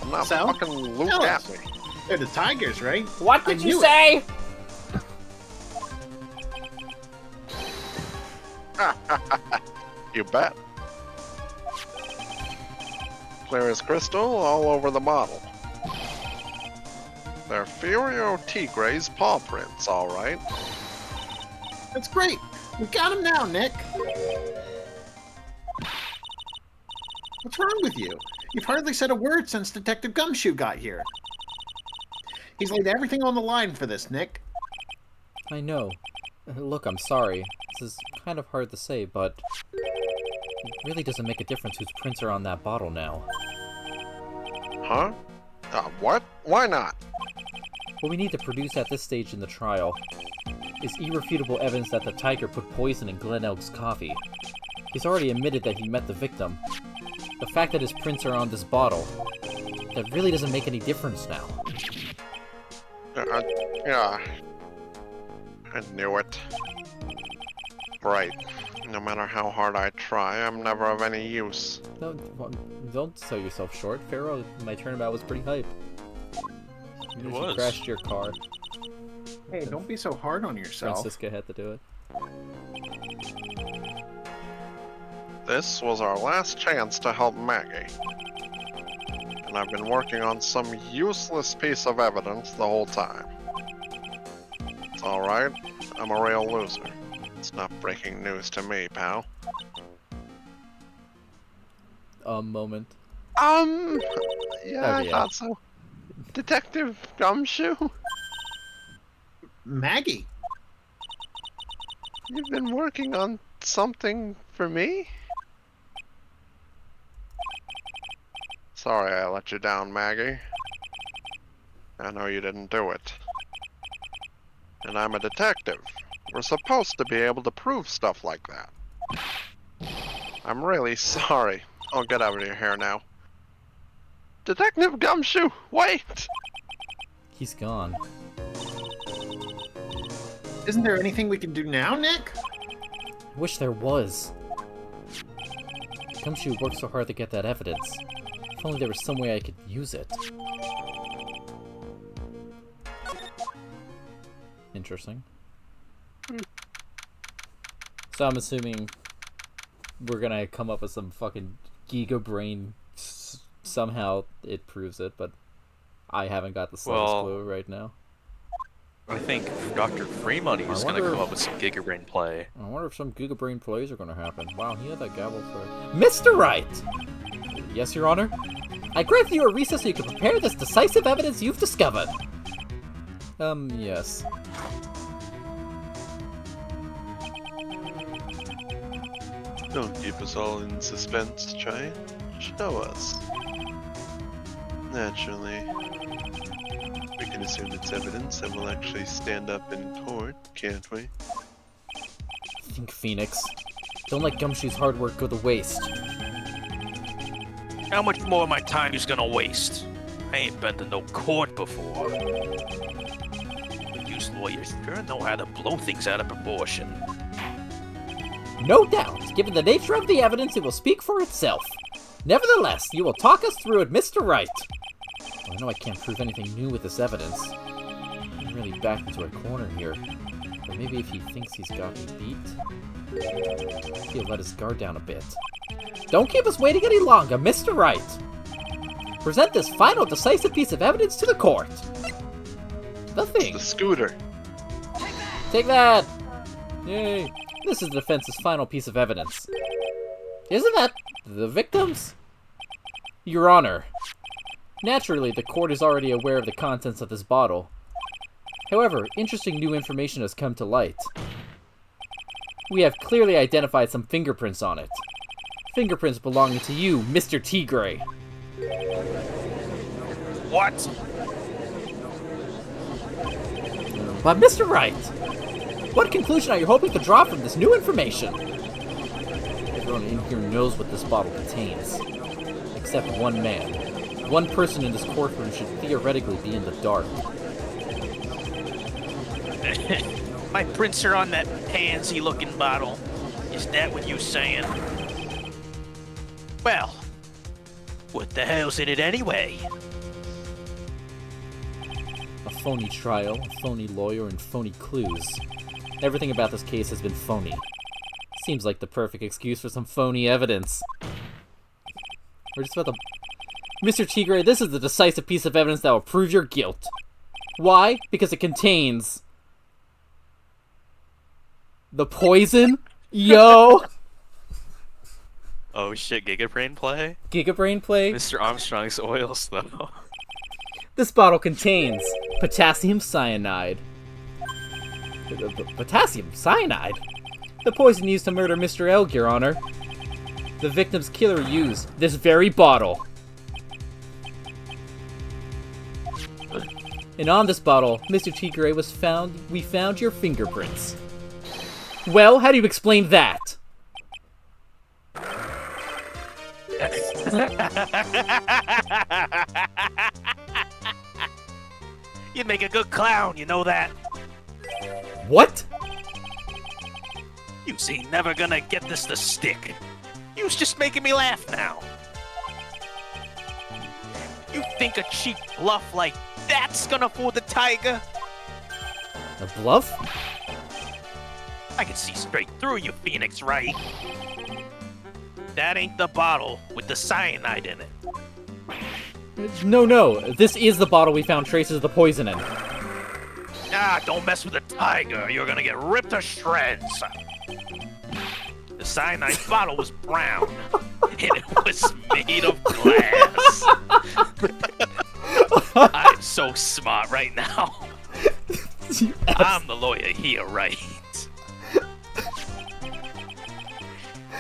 I'm not So? fucking Luke Tell us. Gaffney. They're the tigers, right? What I did you knew it. say? You bet. Clear as crystal all over the bottle. They're Furio Tigre's paw prints, alright. That's great. We got him now, Nick. What's wrong with you? You've hardly said a word since Detective Gumshoe got here. He's laid everything on the line for this, Nick. I know. Look, I'm sorry. This is kind of hard to say, but it really doesn't make a difference whose prints are on that bottle now. Huh? What? Why not? What we need to produce at this stage in the trial is irrefutable evidence that the tiger put poison in Glen Elk's coffee. He's already admitted that he met the victim. The fact that his prints are on this bottle, that really doesn't make any difference now. Yeah. I knew it. Right. No matter how hard I try, I'm never of any use. Don't sell yourself short. Pharaoh, my turnabout was pretty hype. You was. crashed your car. Hey, don't be so hard on yourself. Francisca had to do it. This was our last chance to help Maggie. And I've been working on some useless piece of evidence the whole time. It's alright, I'm a real loser. It's not breaking news to me, pal. Moment. Yeah, Oh, I yeah. thought so. Detective Gumshoe? Maggie. You've been working on something for me? Sorry I let you down, Maggie. I know you didn't do it. And I'm a detective. We're supposed to be able to prove stuff like that. I'm really sorry. I'll get out of your hair now. Detective Gumshoe, wait! He's gone. Isn't there anything we can do now, Nick? I wish there was. Gumshoe worked so hard to get that evidence. If only there was some way I could use it. Interesting. So I'm assuming we're gonna come up with some fucking Giga Brain. Somehow it proves it, but I haven't got the slightest Well, clue right now. I think Dr. Freemoney is going to wonder come if- up with some Gigabrain play. I wonder if some Giga Brain plays are gonna happen. Wow, he had that gavel for Mr. Wright! Yes, Your Honor? I grant you a recess so you can prepare this decisive evidence you've discovered. Yes. Don't keep us all in suspense, Try. Show us. Naturally. We can assume it's evidence that will actually stand up in court, can't we? Think, Phoenix. Don't let Gumshoe's hard work go to waste. How much more of my time is gonna waste? I ain't been to no court before. But you lawyers sure know how to blow things out of proportion. No doubt, given the nature of the evidence, it will speak for itself. Nevertheless, you will talk us through it, Mr. Wright. Well, I know I can't prove anything new with this evidence. I'm really backed into a corner here. Or maybe if he thinks he's got me beat, he'll let his guard down a bit. Don't keep us waiting any longer, Mr. Wright. Present this final decisive piece of evidence to the court. The thing. The scooter. Take that! Yay! This is the defense's final piece of evidence. Isn't that the victims? Your Honor, Naturally, the court is already aware of the contents of this bottle. However, interesting new information has come to light. We have clearly identified some fingerprints on it. Fingerprints belonging to you, Mr. Tigre. What? But Mr. Wright, what conclusion are you hoping to draw from this new information? Everyone in here knows what this bottle contains. Except one man. One person in this courtroom should theoretically be in the dark. My prints are on that pansy-looking bottle. Is that what you saying? Well, what the hell's in it anyway? A phony trial, a phony lawyer, and phony clues. Everything about this case has been phony. Seems like the perfect excuse for some phony evidence. We're just about to... Mr. Tigre, this is the decisive piece of evidence that will prove your guilt. Why? Because it contains... the poison? Yo! Oh shit, Gigabrain play? Gigabrain play? Mr. Armstrong's oils, though. This bottle contains potassium cyanide. Potassium cyanide? The poison used to murder Mr. Elg, Your Honor. The victim's killer used this very bottle. And on this bottle, Mr. Tigre we found your fingerprints. Well, how do you explain that? You'd make a good clown, you know that? What? You see, never gonna get this to stick. You was just making me laugh now. You think a cheap bluff like that's gonna fool the tiger? A bluff? I can see straight through you, Phoenix, right? That ain't the bottle with the cyanide in it. No. This is the bottle we found traces of the poison in. Ah, don't mess with the tiger. You're gonna get ripped to shreds. The cyanide bottle was brown, and it was made of glass. I'm so smart right now. I'm the lawyer here, right?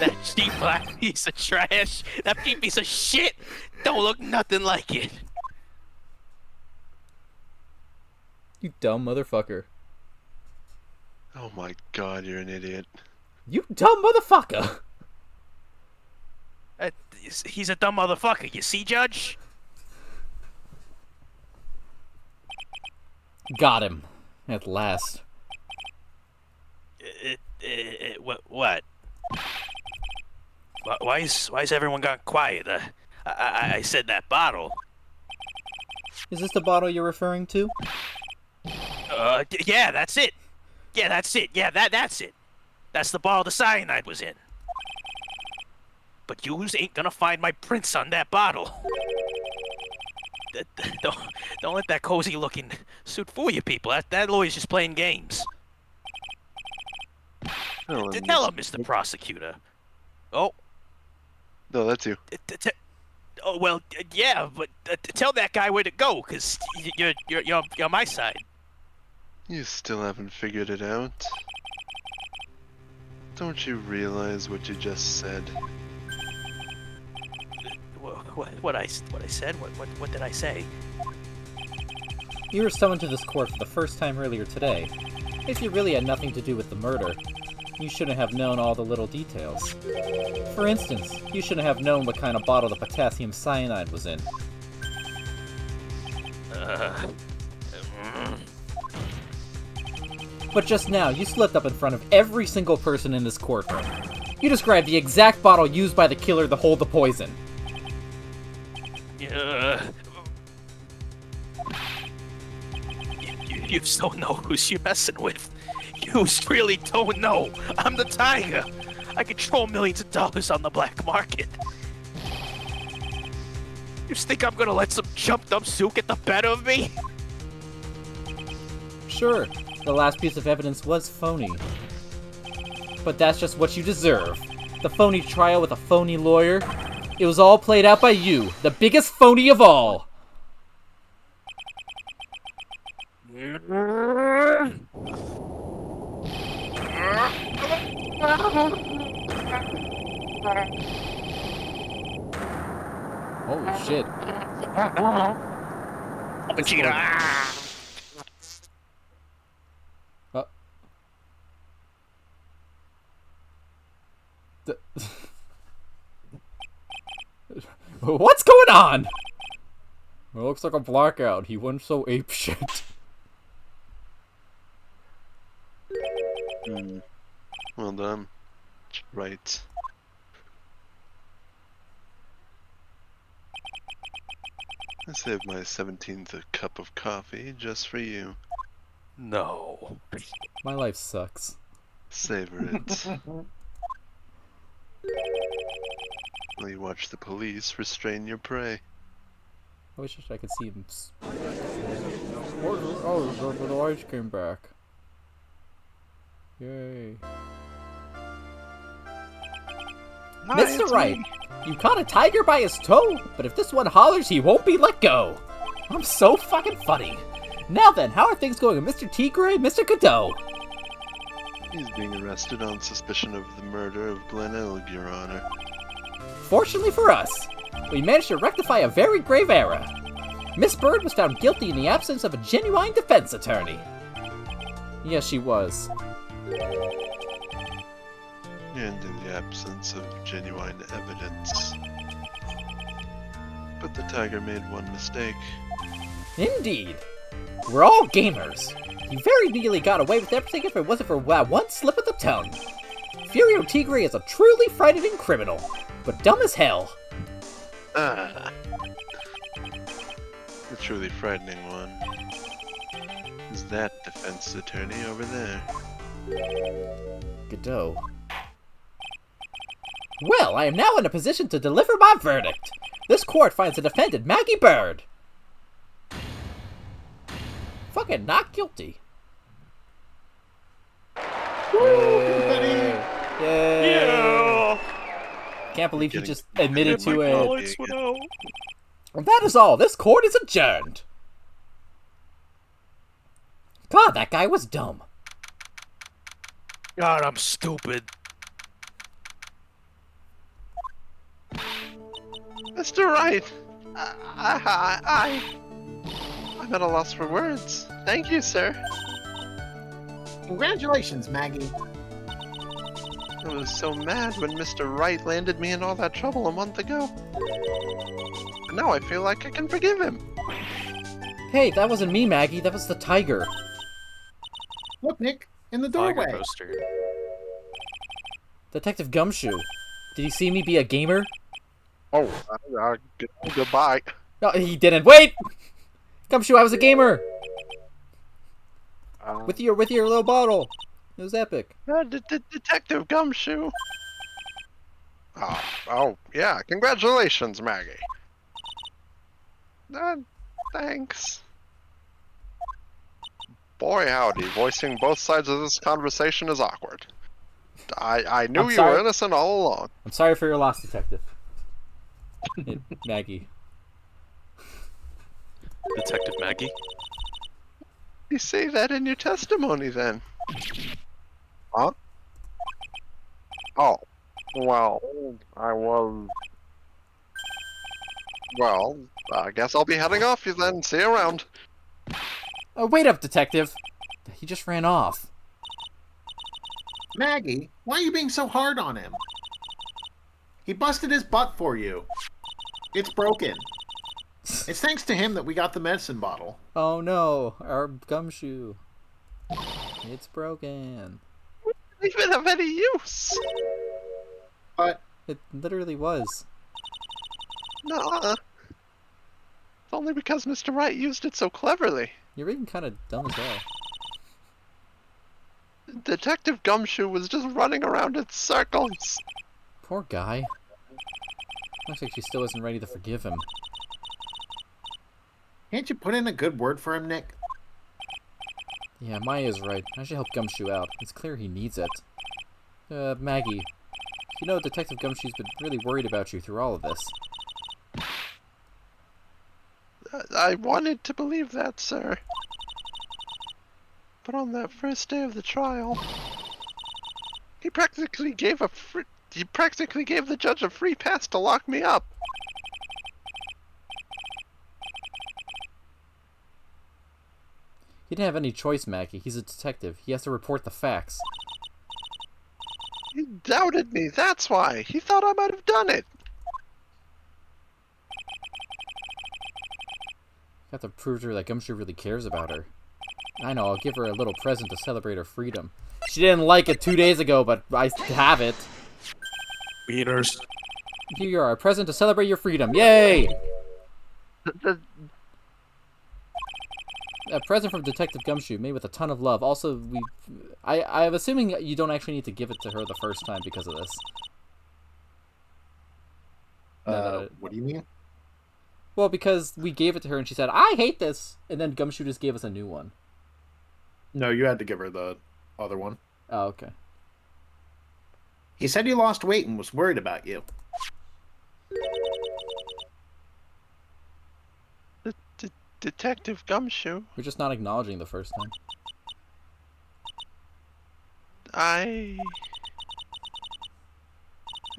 That cheap black piece of trash, that cheap piece of shit, don't look nothing like it. You dumb motherfucker. Oh my god, you're an idiot. You dumb motherfucker! He's a dumb motherfucker, you see, Judge? Got him. At last. What? Why is everyone gone quiet? I said that bottle. Is this the bottle you're referring to? Yeah, that's it. Yeah, that's it. Yeah, that's it. That's the bottle the cyanide was in. But yous ain't gonna find my prints on that bottle. Don't let that cozy-looking suit fool you, people. That lawyer's just playing games. Oh, Tell him, Mr. Prosecutor. Oh. No, that's you. Oh well, yeah, but tell that guy where to go, cause you're my side. You still haven't figured it out. Don't you realize what you just said? What I said? What did I say? You were summoned to this court for the first time earlier today. If you really had nothing to do with the murder, you shouldn't have known all the little details. For instance, you shouldn't have known what kind of bottle the potassium cyanide was in. But just now, you slipped up in front of every single person in this courtroom. You described the exact bottle used by the killer to hold the poison. You don't know who you're messing with. You really don't know. I'm the tiger. I control millions of dollars on the black market. You think I'm gonna let some jumped-up suit get the better of me? Sure, the last piece of evidence was phony. But that's just what you deserve. The phony trial with a phony lawyer. It was all played out by you, the biggest phony of all. Holy shit. Vegeta! Uh, th- What's going on? It looks like a blackout. He went so apeshit. Well done. Right. I saved my 17th cup of coffee just for you. No. My life sucks. Savor it. While you watch the police restrain your prey. I wish I could see him. Oh, the lights came back. Yay. Hi, Mr. it's Wright, me. you caught a tiger by his toe, but if this one hollers, he won't be let go. I'm so fucking funny. Now then, how are things going with Mr. Tigre, Mr. Godot? He's being arrested on suspicion of the murder of Glen Elg, Your Honor. Fortunately for us, we managed to rectify a very grave error. Miss Bird was found guilty in the absence of a genuine defense attorney. Yes, she was. And in the absence of genuine evidence. But the tiger made one mistake. Indeed. We're all gamers. He very nearly got away with everything if it wasn't for that one slip of the tongue. Furio Tigre is a truly frightening criminal, but dumb as hell. Ah. The truly frightening one is that defense attorney over there. Godot. Well, I am now in a position to deliver my verdict. This court finds the defendant Maggie Bird fucking not guilty. Yay! Yay! Yeah! Can't believe he Getting- just admitted to it. Alex would know. And that is all. This court is adjourned. God, that guy was dumb. God, I'm stupid. Mr. Wright! I'm at a loss for words. Thank you, sir. Congratulations, Maggie. I was so mad when Mr. Wright landed me in all that trouble a month ago. But now I feel like I can forgive him. Hey, that wasn't me, Maggie. That was the tiger. Look, Nick, in the Tiger doorway. poster. Detective Gumshoe. Did he see me be a gamer? Oh, goodbye. No, he didn't. Wait! Gumshoe, I was a gamer! With your little bottle. It was epic. Detective Gumshoe. Oh, yeah. Congratulations, Maggie. Thanks. Boy, howdy. Voicing both sides of this conversation is awkward. I knew I'm you sorry. were innocent all along. I'm sorry for your loss, Detective. Maggie. Detective Maggie? You say that in your testimony, then? Huh? Oh, well, I was... Well, I guess I'll be heading off you then. See you around. Oh, wait up, Detective. He just ran off. Maggie, why are you being so hard on him? He busted his butt for you. It's broken. It's thanks to him that we got the medicine bottle. Oh no, our Gumshoe. It's broken. Even of any use? But It literally was. Nuh-uh. It's only because Mr. Wright used it so cleverly. You're even kind of dumb as hell. Detective Gumshoe was just running around in circles. Poor guy. Looks like she still isn't ready to forgive him. can't you put in a good word for him, Nick? Yeah, Maya's right. I should help Gumshoe out. It's clear he needs it. Maggie. You know, Detective Gumshoe's been really worried about you through all of this. I wanted to believe that, sir. But on that first day of the trial, he practically gave the judge a free pass to lock me up. He didn't have any choice, Maggie. He's a detective. He has to report the facts. He doubted me, that's why. He thought I might have done it. Got to prove to her that Gumshoe really cares about her. I know, I'll give her a little present to celebrate her freedom. She didn't like it 2 days ago, but I have it. Wieners. Here you are, a present to celebrate your freedom. Yay! A present from Detective Gumshoe, made with a ton of love. Also, I'm assuming you don't actually need to give it to her the first time because of this. What do you mean? Well, because we gave it to her and she said, I hate this! And then Gumshoe just gave us a new one. No, you had to give her the other one. Oh, okay. He said you lost weight and was worried about you. Detective Gumshoe, We're just not acknowledging the first time. I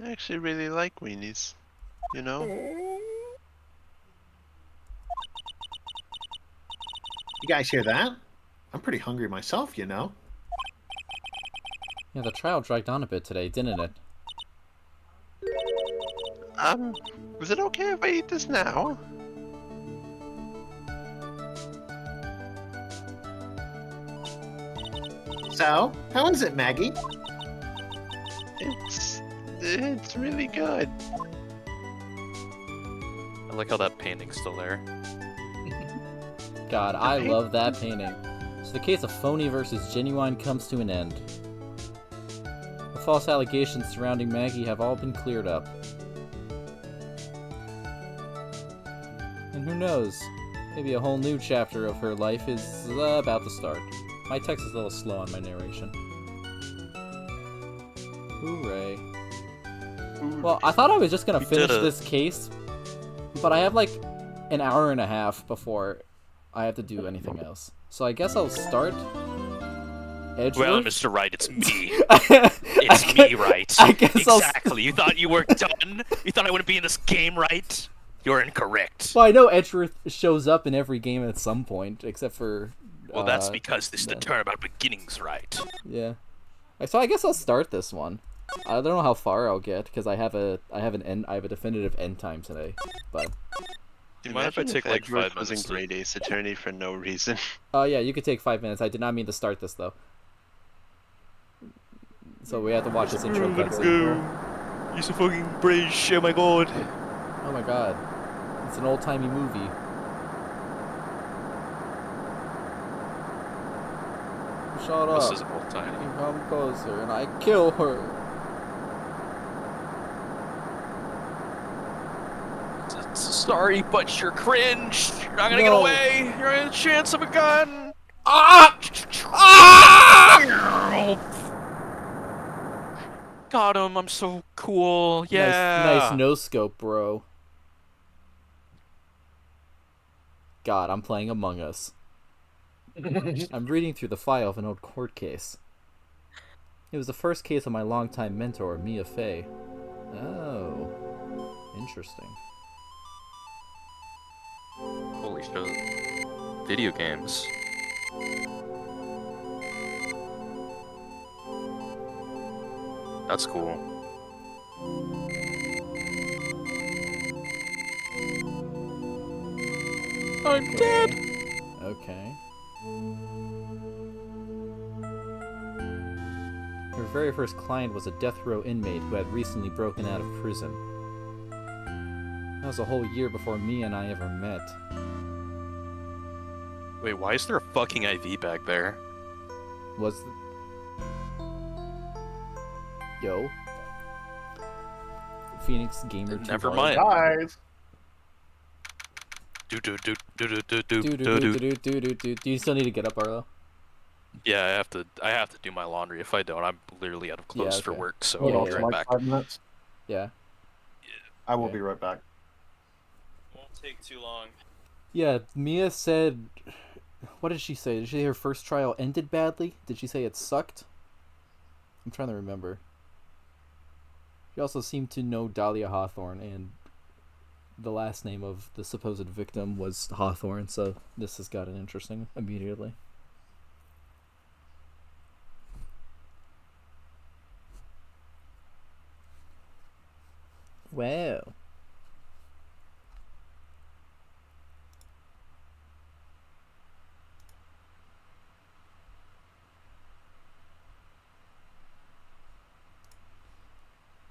actually really like weenies, you know? You guys hear that? I'm pretty hungry myself, you know. Yeah, the trial dragged on a bit today, didn't it? Is it okay if I eat this now? So, how is it, Maggie? It's really good. I like how that painting's still there. God, I love that painting. So the case of phony versus genuine comes to an end. The false allegations surrounding Maggie have all been cleared up. And who knows? Maybe a whole new chapter of her life is about to start. My text is a little slow on my narration. Hooray. Well, I thought I was just gonna finish this case, but I have like an hour and a half before I have to do anything else. So I guess I'll start. Edgeworth? Well, Mr. Wright, it's me. It's me, Wright. I guess exactly. You thought you were done? You thought I wouldn't be in this game, right? You're incorrect. Well, I know Edgeworth shows up in every game at some point, except for. Well, that's because this is the turnabout beginnings, right? Yeah. So I guess I'll start this one. I don't know how far I'll get because I have a definitive end time today, but. Do you mind if I take like 5 minutes? Was in Great Ace Attorney for no reason. Oh yeah, you could take 5 minutes. I did not mean to start this though. So we have to watch this intro cutscene. You're so fucking British. Oh my god. Oh my god, it's an old-timey movie. Shut up. This is old time. You come closer and I kill her. Sorry, but you're cringe. You're not gonna No. get away. You're in a chance of a gun. Ah! Ah! Got him. I'm so cool. Yeah. Nice no scope, bro. God, I'm playing Among Us. I'm reading through the file of an old court case. It was the first case of my longtime mentor, Mia Fey. Oh, interesting. Holy shit. Video games. That's cool. I'm dead. Okay. Her very first client was a death row inmate who had recently broken out of prison. That was a whole year before Mia and I ever met. Wait, why is there a fucking IV back there? Was... Yo. Phoenix Gamer 2. Never mind. Guys, Do you still need to get up, Arlo? Yeah, I have to do my laundry. If I don't, I'm literally out of clothes Yeah, for okay. work, so hold I'll on, be so right like back. 5 minutes. Yeah. I will Okay. be right back. Won't take too long. Yeah, Mia said What did she say? Did she say her first trial ended badly? Did she say it sucked? I'm trying to remember. She also seemed to know Dahlia Hawthorne, and the last name of the supposed victim was Hawthorne, so this has gotten interesting immediately. Wow.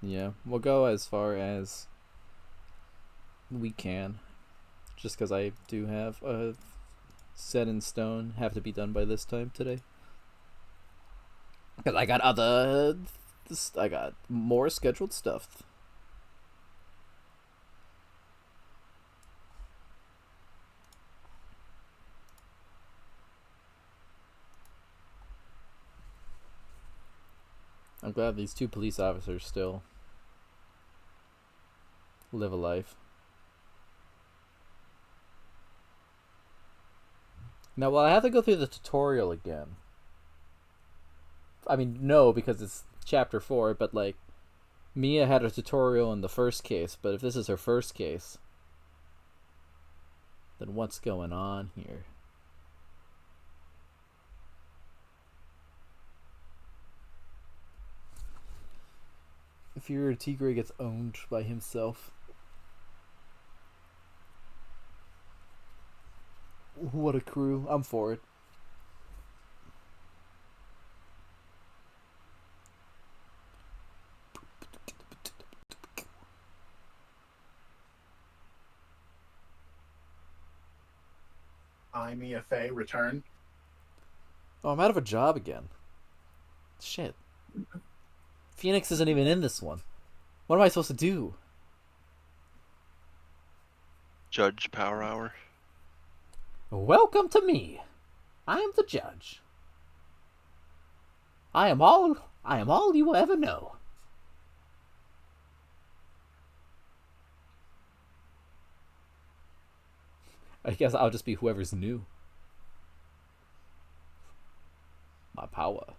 Yeah, we'll go as far as we can. Just because I do have a set in stone, have to be done by this time today. Because I got I got more scheduled stuff. I'm glad these two police officers still live a life. Now, will I have to go through the tutorial again? I mean, no, because it's chapter 4, but like, Mia had a tutorial in the first case, but if this is her first case, then what's going on here? If your Tigre gets owned by himself. What a crew. I'm for it. I, Mia Fey, return. Oh, I'm out of a job again. Shit. Phoenix isn't even in this one. What am I supposed to do? Judge Power Hour. Welcome to me. I am the judge. I am all you will ever know. I guess I'll just be whoever's new. My power.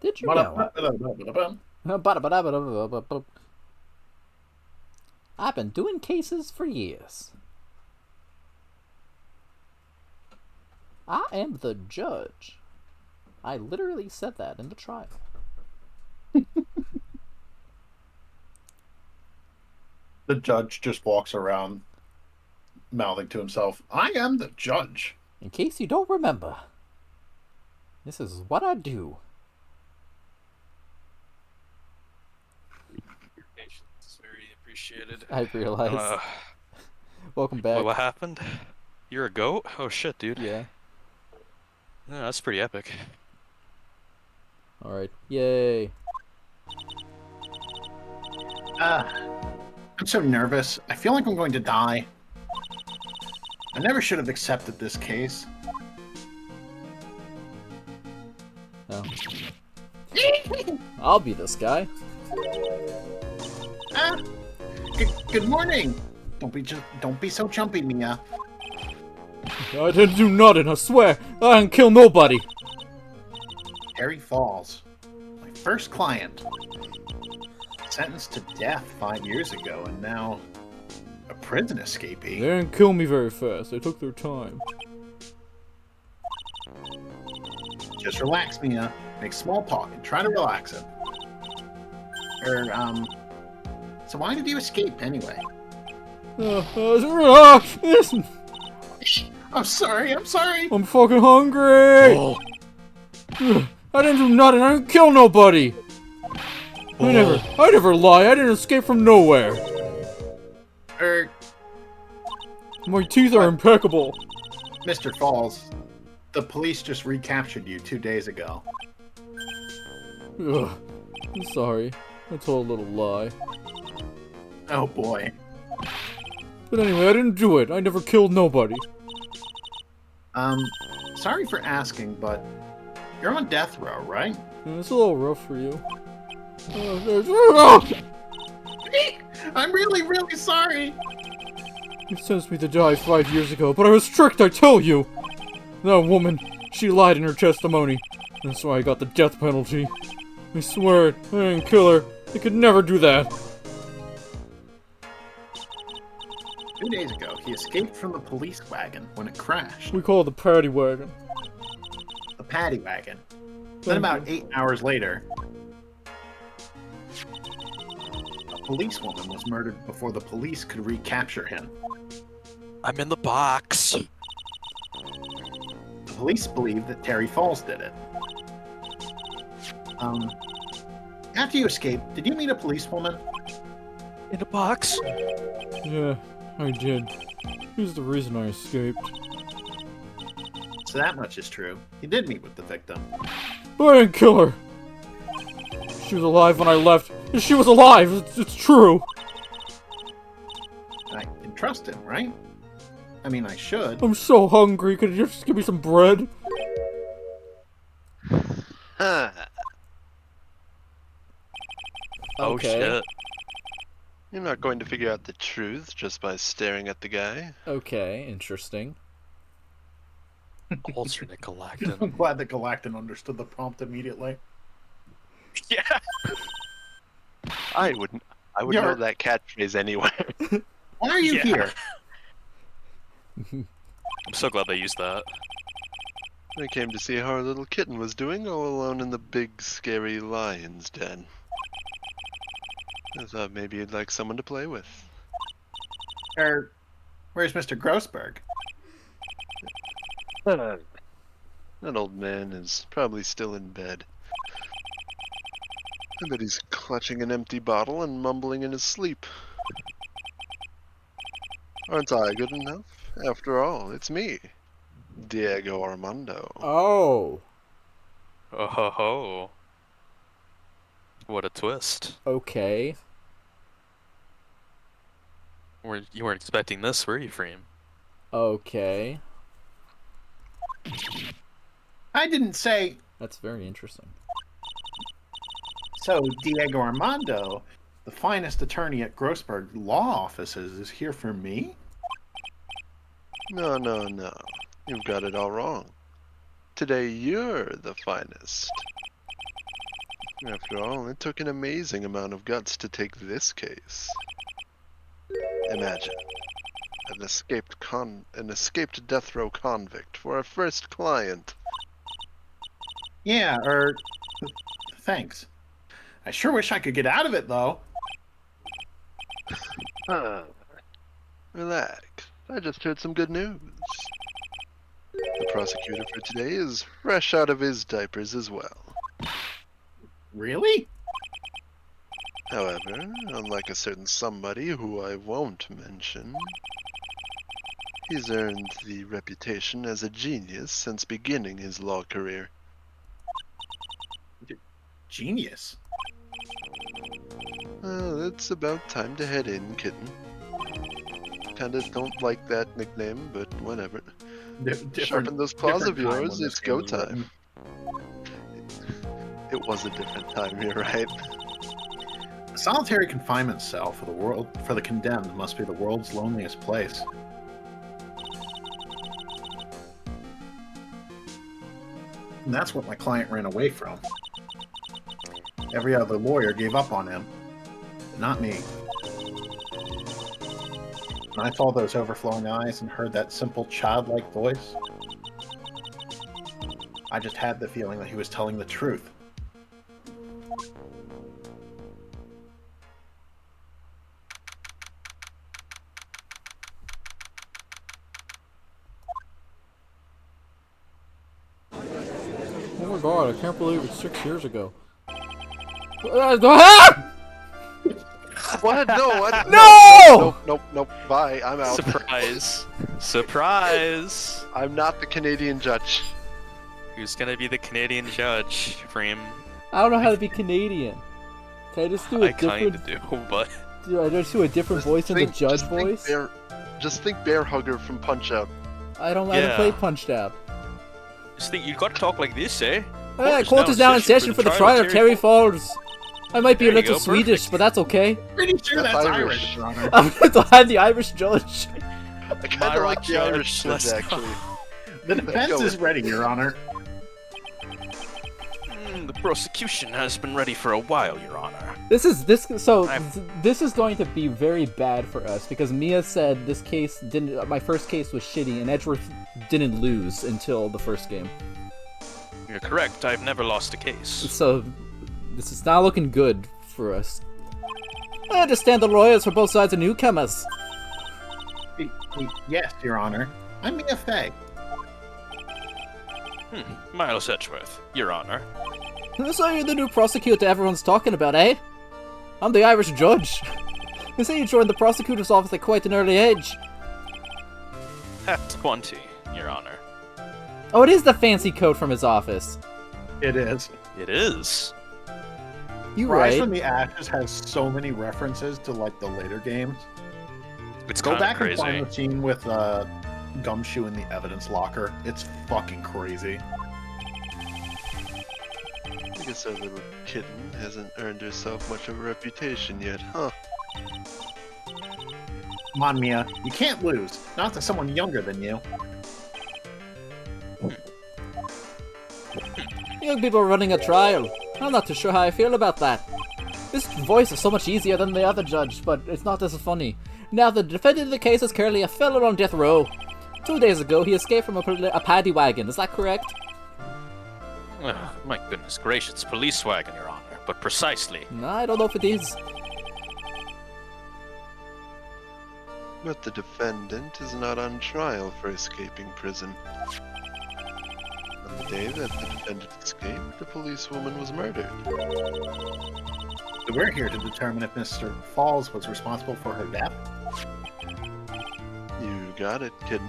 Did you know? I've been doing cases for years. I am the judge. I literally said that in the trial. The judge just walks around, mouthing to himself, I am the judge. In case you don't remember, this is what I do. Your patience is very appreciated. I realize. Welcome back. What happened? You're a goat? Oh shit, dude. Yeah. Yeah, that's pretty epic. Alright. Yay. I'm so nervous. I feel like I'm going to die. I never should have accepted this case. Oh. I'll be this guy. Good morning. Don't be so jumpy, Mia. I didn't do nothing, I swear. I didn't kill nobody. Harry Falls, my first client. Sentenced to death 5 years ago, and now a prison escapee. They didn't kill me very fast. They took their time. Just relax, Mia. Make small talk and try to relax it. So why did you escape anyway? I'm sorry. I'm fucking hungry! Oh. I didn't do nothing, I didn't kill nobody! I never lie, I didn't escape from nowhere! My teeth are impeccable! Mr. Falls, the police just recaptured you 2 days ago. Ugh, I'm sorry, I told a little lie. Oh boy. But anyway, I didn't do it. I never killed nobody. Sorry for asking, but you're on death row, right? It's a little rough for you. I'm really, really sorry. You sentenced me to die 5 years ago, but I was tricked, I tell you! That woman, she lied in her testimony. That's why I got the death penalty. I swear it, I didn't kill her. I could never do that. 2 days ago, he escaped from the police wagon when it crashed. We call it the paddy wagon. The paddy wagon. Then about 8 hours later, a policewoman was murdered before the police could recapture him. I'm in the box. The police believe that Terry Falls did it. After you escaped, did you meet a policewoman? In a box? Yeah, I did. Here's the reason I escaped. So that much is true. You did meet with the victim. But I didn't kill her! She was alive when I left. She was alive! It's true! I can trust him, right? I mean, I should. I'm so hungry. Could you just give me some bread? Huh. Oh shit. You're not going to figure out the truth just by staring at the guy. Okay, interesting. Alternate Galactin. I'm glad that Galactin understood the prompt immediately. Yeah. I would know that catchphrase anywhere. Why are you here? I'm so glad they used that. I came to see how our little kitten was doing all alone in the big, scary lion's den. I thought maybe you'd like someone to play with. Where's Mr. Grossberg? That old man is probably still in bed. I bet he's clutching an empty bottle and mumbling in his sleep. Aren't I good enough? After all, it's me, Diego Armando. Oh. Oh ho ho. What a twist. Okay. You weren't expecting this, were you, Freem? Okay. I didn't say. That's very interesting. So, Diego Armando, the finest attorney at Grossberg Law Offices, is here for me? No. You've got it all wrong. Today you're the finest. After all, it took an amazing amount of guts to take this case. Imagine an escaped death row convict for our first client. Yeah, thanks. I sure wish I could get out of it, though. Relax. I just heard some good news. The prosecutor for today is fresh out of his diapers as well. Really? However, unlike a certain somebody who I won't mention, he's earned the reputation as a genius since beginning his law career. Genius. Well, it's about time to head in, kitten. Kinda don't like that nickname, but whatever. Sharpen those claws of yours, it's go time. It was a different time, you're right. A solitary confinement cell for the condemned must be the world's loneliest place. And that's what my client ran away from. Every other lawyer gave up on him. Not me. When I saw those overflowing eyes and heard that simple childlike voice, I just had the feeling that he was telling the truth. Oh my god, I can't believe it's 6 years ago. Ah! What? No, what? No! Nope. Bye, I'm out. Surprise. Surprise! I'm not the Canadian judge. Who's gonna be the Canadian judge, Freem? I don't know how to be Canadian. Can I just do a I kinda different... do, but Do I just do a different voice than the judge voice? Just think Bear Hugger from Punch Out. I haven't played Punched Out. Just think you got to talk like this, eh? Court is now in session for the trial of Terry Falls. I might be a little Swedish, but that's okay. Pretty sure that's Irish, Your Honor. I'm going the Irish judge. I kind of like the Irish judge, actually. The defense is ready, Your Honor. The prosecution has been ready for a while, Your Honor. This is going to be very bad for us because Mia said this case didn't. My first case was shitty, and Edgeworth didn't lose until the first game. You're correct. I've never lost a case. So this is not looking good for us. I understand the lawyers for both sides are newcomers. Yes, Your Honor. I'm Mia Fey. Miles Edgeworth, Your Honor. So you're the new prosecutor everyone's talking about, eh? I'm the Irish judge. They say you joined the prosecutor's office at quite an early age. At 20, Your Honor. Oh, it is the fancy coat from his office. It is. It is. You Rise right. from the Ashes has so many references to like the later games. It's Go kind of back crazy. and find the scene with Gumshoe in the evidence locker. It's fucking crazy. I guess our little kitten hasn't earned herself much of a reputation yet, huh? Come on, Mia. You can't lose. Not to someone younger than you. Young people are running a trial. I'm not too sure how I feel about that. This voice is so much easier than the other judge, but it's not as funny. Now, the defendant in the case is currently a felon on death row. 2 days ago, he escaped from a paddy wagon. Is that correct? Oh, my goodness gracious, police wagon, Your Honor. But precisely. No, I don't know if it is. But the defendant is not on trial for escaping prison. On the day that the defendant escaped, the policewoman was murdered. We're here to determine if Mr. Falls was responsible for her death. You got it, kitten.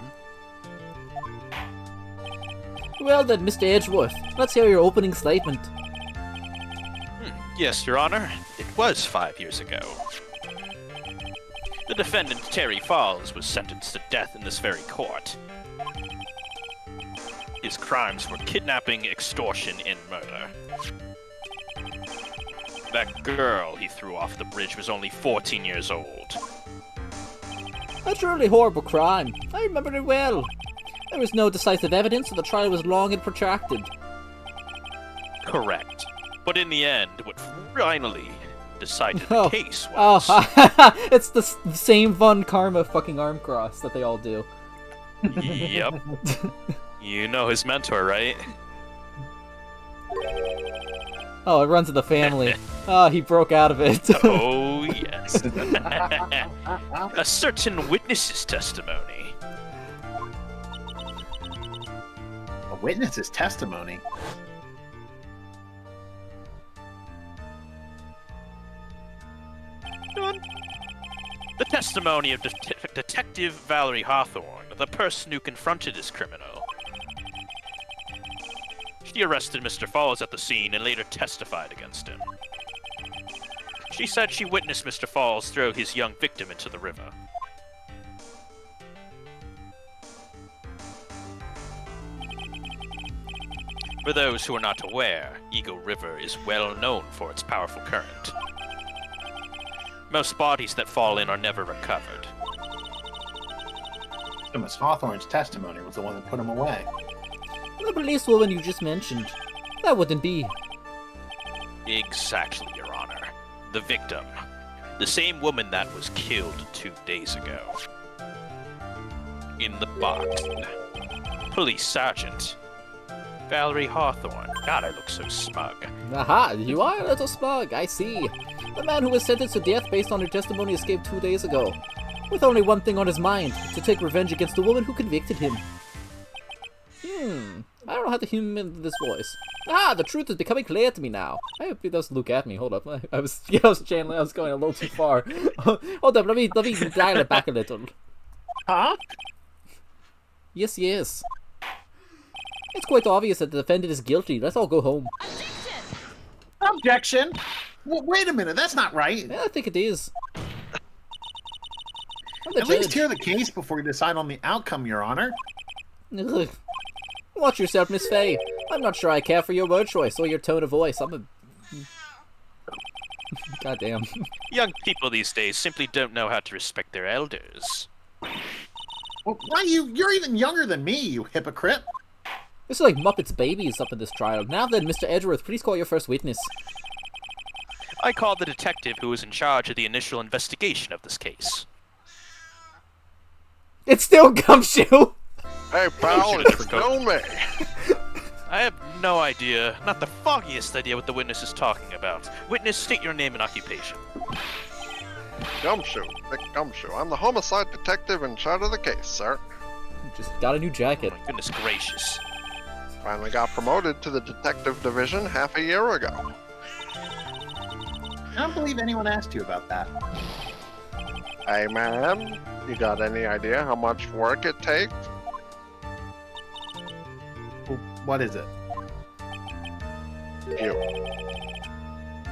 Well then, Mr. Edgeworth, let's hear your opening statement. Yes, Your Honor. It was 5 years ago. The defendant, Terry Falls, was sentenced to death in this very court. His crimes were kidnapping, extortion, and murder. That girl he threw off the bridge was only 14 years old. A truly horrible crime. I remember it well. There was no decisive evidence, so the trial was long and protracted. Correct. But in the end, what finally decided the case was... Oh, it's the same Von Karma fucking arm cross that they all do. Yep. You know his mentor, right? Oh, it runs in the family. Oh, he broke out of it. Oh, yes. A certain witness's testimony. A witness's testimony? The testimony of Detective Valerie Hawthorne, the person who confronted this criminal. She arrested Mr. Falls at the scene and later testified against him. She said she witnessed Mr. Falls throw his young victim into the river. For those who are not aware, Eagle River is well known for its powerful current. Most bodies that fall in are never recovered. So Miss Hawthorne's testimony was the one that put him away. The policewoman you just mentioned. That wouldn't be. Exactly, Your Honor. The victim. The same woman that was killed 2 days ago. In the box. Police Sergeant Valerie Hawthorne. God, I look so smug. Aha, you are a little smug, I see. The man who was sentenced to death based on her testimony escaped 2 days ago. With only one thing on his mind, to take revenge against the woman who convicted him. I don't know how to human this voice. Ah, the truth is becoming clear to me now. I hope he doesn't look at me. Hold up. I was channeling. I was going a little too far. Hold up. Let me dial it back a little. Huh? Yes. It's quite obvious that the defendant is guilty. Let's all go home. Objection! Wait a minute, that's not right. Yeah, I think it is. I'm the At least judge. hear the case before you decide on the outcome, Your Honor. Ugh. Watch yourself, Miss Faye. I'm not sure I care for your word choice or your tone of voice. I'm a... Goddamn. Young people these days simply don't know how to respect their elders. Well, why you're even younger than me, you hypocrite. This is like Muppets Babies up in this trial. Now then, Mr. Edgeworth, please call your first witness. I called the detective who was in charge of the initial investigation of this case. It's still Gumshoe! Hey, pal, it's still me. I have no idea, not the foggiest idea what the witness is talking about. Witness, state your name and occupation. Gumshoe, Vic Gumshoe. I'm the homicide detective in charge of the case, sir. Just got a new jacket. My goodness gracious. Finally got promoted to the detective division half a year ago. I don't believe anyone asked you about that. Hey, man, you got any idea how much work it takes? Well, what is it?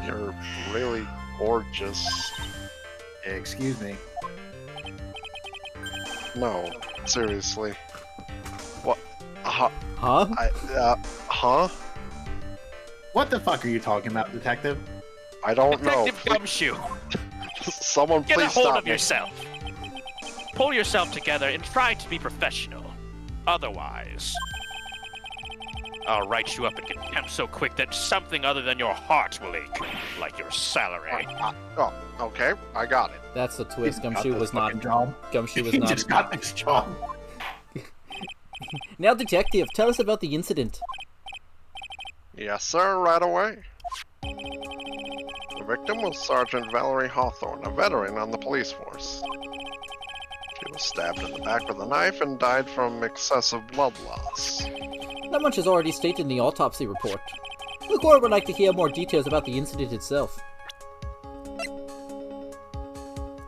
You're really gorgeous. Excuse me. No, seriously. What? Huh? Huh? What the fuck are you talking about, detective? I don't know. Detective Gumshoe, Someone get a please hold stop of me. yourself. Pull yourself together and try to be professional. Otherwise, I'll write you up in contempt so quick that something other than your heart will ache, like your salary. Oh, okay, I got it. That's the twist. Got Gumshoe this was not. fucking job. Gumshoe was He not. just got this job. Now, detective, tell us about the incident. Yes, sir, right away. The victim was Sergeant Valerie Hawthorne, a veteran on the police force. She was stabbed in the back with a knife and died from excessive blood loss. Not much is already stated in the autopsy report. The court would like to hear more details about the incident itself.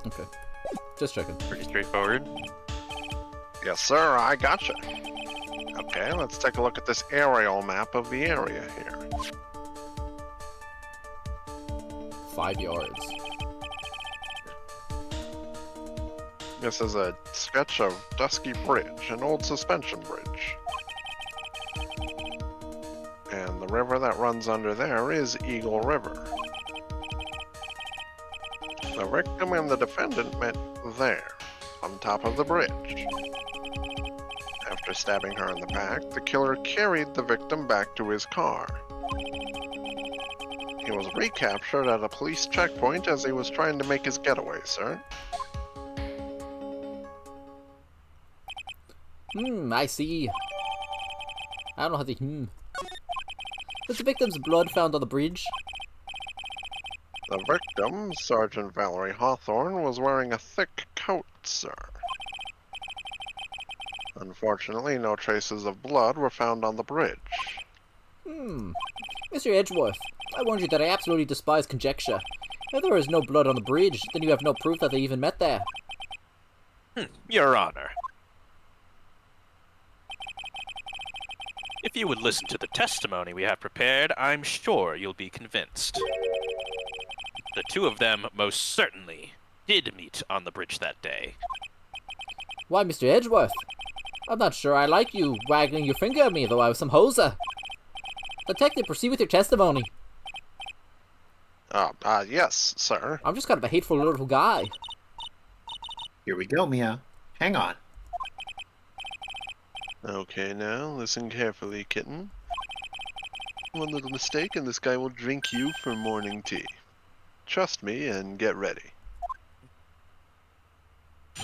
Okay. Just checking. Pretty straightforward. Yes, sir, I gotcha. Okay, let's take a look at this aerial map of the area here. 5 yards. This is a sketch of Dusky Bridge, an old suspension bridge. And the river that runs under there is Eagle River. The victim and the defendant met there, on top of the bridge. After stabbing her in the back, the killer carried the victim back to his car. He was recaptured at a police checkpoint as he was trying to make his getaway, sir. I see. I don't know how to. Was the victim's blood found on the bridge? The victim, Sergeant Valerie Hawthorne, was wearing a thick coat, sir. Unfortunately, no traces of blood were found on the bridge. Mr. Edgeworth, I warned you that I absolutely despise conjecture. If there is no blood on the bridge, then you have no proof that they even met there. Your Honor. If you would listen to the testimony we have prepared, I'm sure you'll be convinced. The two of them most certainly did meet on the bridge that day. Why, Mr. Edgeworth? I'm not sure I like you waggling your finger at me, though I was some hoser. Detective, proceed with your testimony. Yes, sir. I'm just kind of a hateful little guy. Here we go, Mia. Hang on. Okay, now, listen carefully, kitten. One little mistake and this guy will drink you for morning tea. Trust me and get ready.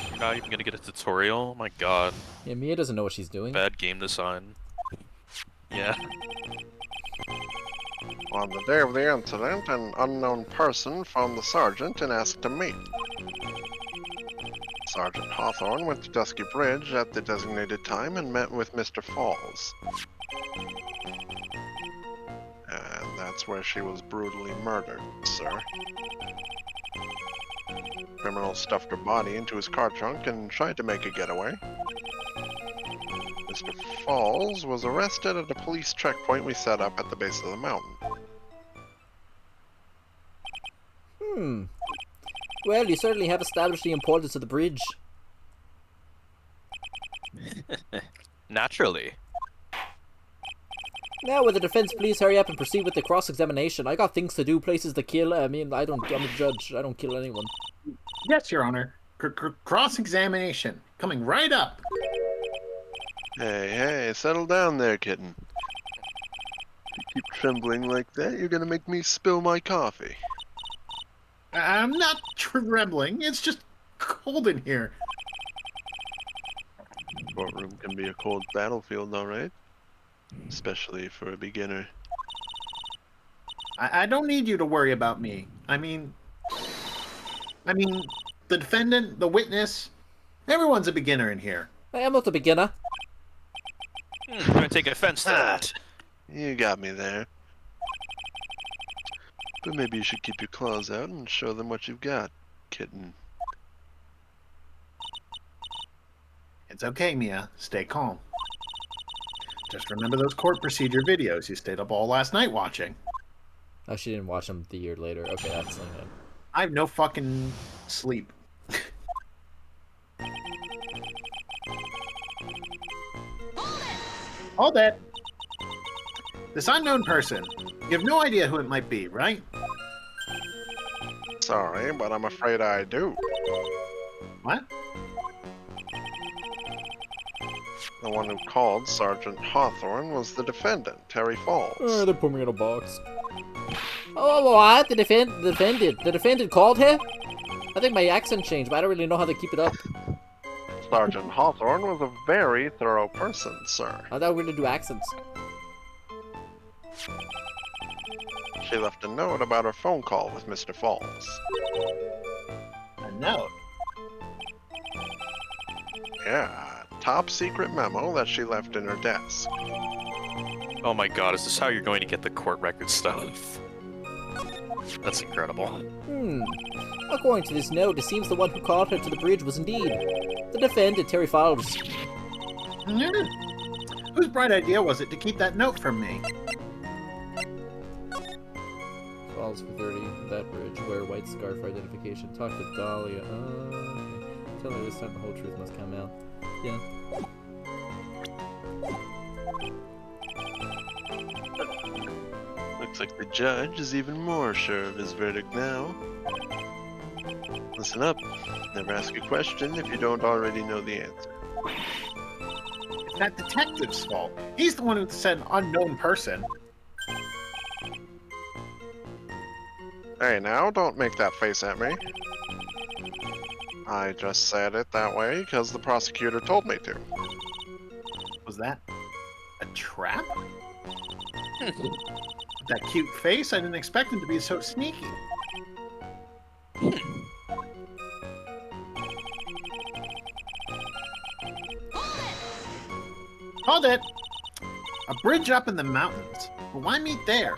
You're not even gonna get a tutorial? Oh my god. Yeah, Mia doesn't know what she's doing. Bad game design. Yeah. On the day of the incident, an unknown person found the sergeant and asked to meet. Sergeant Hawthorne went to Dusky Bridge at the designated time and met with Mr. Falls. And that's where she was brutally murdered, sir. Criminal stuffed her body into his car trunk and tried to make a getaway. Mr. Falls was arrested at a police checkpoint we set up at the base of the mountain. Well, you certainly have established the importance of the bridge. Naturally. Now, will the defense please hurry up and proceed with the cross-examination? I got things to do, places to kill. I mean, I'm a judge. I don't kill anyone. Yes, Your Honor. Cross-examination. Coming right up. Hey, settle down there, kitten. If you keep trembling like that, you're gonna make me spill my coffee. I'm not trembling. It's just cold in here. Courtroom can be a cold battlefield, alright? Especially for a beginner. I don't need you to worry about me. I mean, the defendant, the witness, everyone's a beginner in here. I am not a beginner. I'm gonna take offense to that. You got me there. But maybe you should keep your claws out and show them what you've got, kitten. It's okay, Mia. Stay calm. Just remember those court procedure videos you stayed up all last night watching. Oh, she didn't watch them the year later. Okay, that's not good. I have no fucking sleep. Hold it! This unknown person. You have no idea who it might be, right? Sorry, but I'm afraid I do. What? The one who called Sergeant Hawthorne was the defendant, Terry Falls. They put me in a box. Oh, what? The defendant called her? I think my accent changed, but I don't really know how to keep it up. Sergeant Hawthorne was a very thorough person, sir. I thought we were gonna do accents. She left a note about her phone call with Mr. Falls. A note. Yeah, top secret memo that she left in her desk. Oh my god, is this how you're going to get the court record stuff? That's incredible. According to this note, it seems the one who called her to the bridge was indeed the defendant, Terry Falls. Whose bright idea was it to keep that note from me? Falls for 30, that bridge, wear white scarf for identification, talk to Dahlia, okay. Tell her this time the whole truth must come out. Yeah. Looks like the judge is even more sure of his verdict now. Listen up. Never ask a question if you don't already know the answer. It's that detective's fault. He's the one who said unknown person. Hey now, don't make that face at me. I just said it that way because the prosecutor told me to. Was that a trap? That cute face, I didn't expect him to be so sneaky. Hold it! A bridge up in the mountains. But why meet there?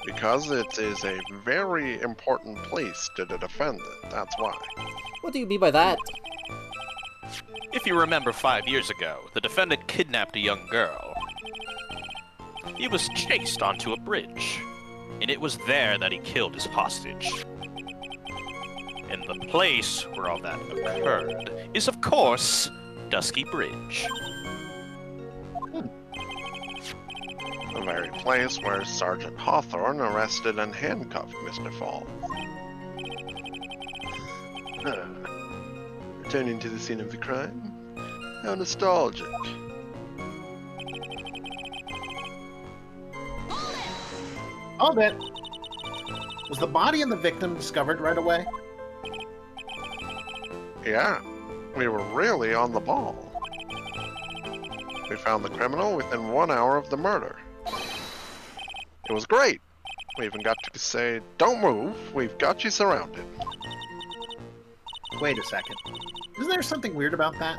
Because it is a very important place to the defendant, that's why. What do you mean by that? If you remember 5 years ago, the defendant kidnapped a young girl. He was chased onto a bridge, and it was there that he killed his hostage. And the place where all that occurred is, of course, Dusky Bridge. The very place where Sergeant Hawthorne arrested and handcuffed Mr. Falls. Returning to the scene of the crime? How nostalgic. Hold it! Was the body of the victim discovered right away? Yeah, we were really on the ball. We found the criminal within 1 hour of the murder. It was great. We even got to say, don't move, we've got you surrounded. Wait a second. Isn't there something weird about that?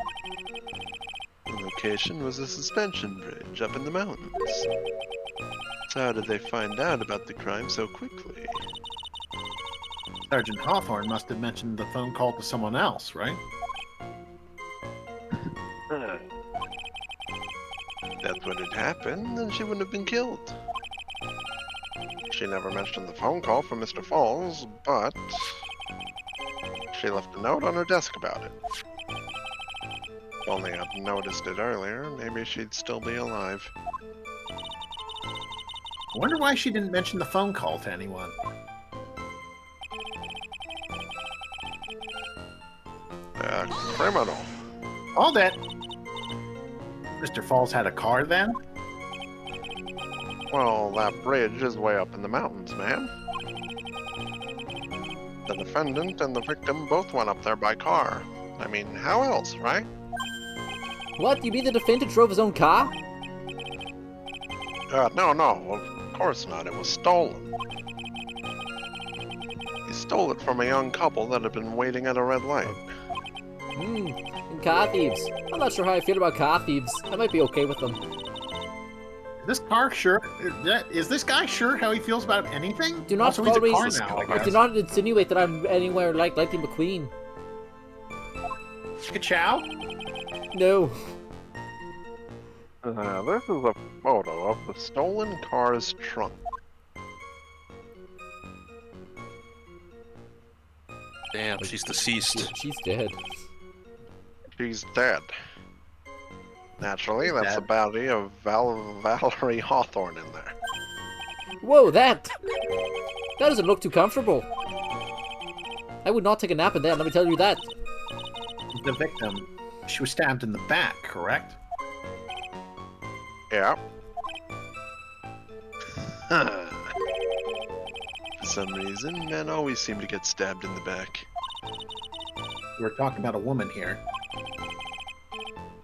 The location was a suspension bridge up in the mountains. So how did they find out about the crime so quickly? Sergeant Hawthorne must have mentioned the phone call to someone else, right? If that's what had happened, then she wouldn't have been killed. She never mentioned the phone call from Mr. Falls, but she left a note on her desk about it. Only I'd noticed it earlier, maybe she'd still be alive. I wonder why she didn't mention the phone call to anyone. Criminal. All that. Mr. Falls had a car then? Well, that bridge is way up in the mountains, ma'am. The defendant and the victim both went up there by car. I mean, how else, right? What? You mean the defendant drove his own car? No, of course not. It was stolen. He stole it from a young couple that had been waiting at a red light. And car thieves. I'm not sure how I feel about car thieves. I might be okay with them. This car sure? Is this guy sure how he feels about anything? Do not also, he's a car always- now, I Do guess. not insinuate that I'm anywhere like Lightning McQueen. Ka-chow? No. This is a photo of the stolen car's trunk. Damn, she's deceased. She's dead. She's dead. Naturally, that's the Dead. body of Valerie Hawthorne in there. Whoa, that doesn't look too comfortable. I would not take a nap in there, let me tell you that. The victim, she was stabbed in the back, correct? Yeah. For some reason, men always seem to get stabbed in the back. We're talking about a woman here.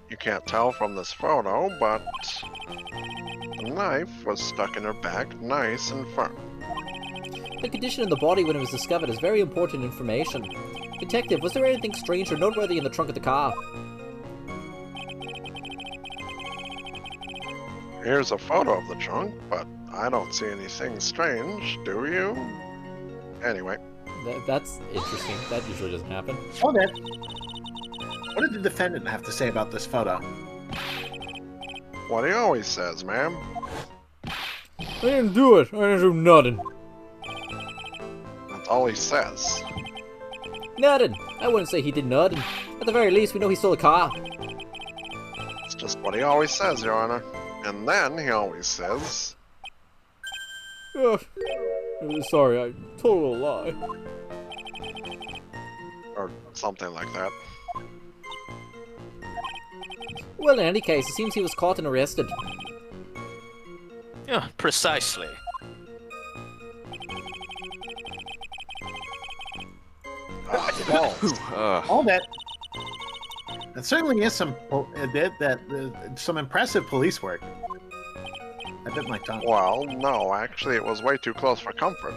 You can't tell from this photo, but the knife was stuck in her back nice and firm. The condition of the body when it was discovered is very important information. Detective, was there anything strange or noteworthy in the trunk of the car? Here's a photo of the trunk, but I don't see anything strange, do you? Anyway, That's interesting. That usually doesn't happen. Oh, that. What did the defendant have to say about this photo? what he always says, ma'am. I didn't do it. I didn't do nothing. That's all he says. Nothing. I wouldn't say he did nothing. At the very least, we know he stole a car. It's just what he always says, Your Honor. And then he always says, Sorry, I told a lie. or something like that. Well, in any case, it seems he was caught and arrested. Yeah, precisely. False. All that. That certainly is some some impressive police work. I bit my tongue. Well, no, actually it was way too close for comfort.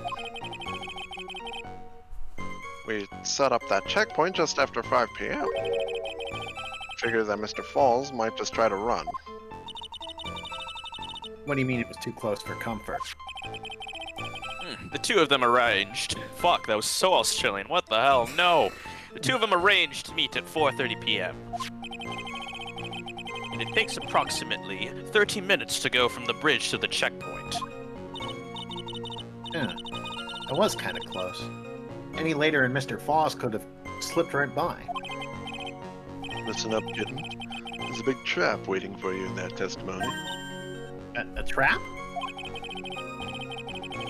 We set up that checkpoint just after 5 p.m. Figured that Mr. Falls might just try to run. What do you mean it was too close for comfort? The two of them arranged. Fuck, that was so Australian. What the hell? No. The two of them arranged to meet at 4:30 p.m. And it takes approximately 30 minutes to go from the bridge to the checkpoint. Yeah, it was kind of close. Any later and Mr. Foss could have slipped right by. Listen up, kitten. There's a big trap waiting for you in that testimony. A trap?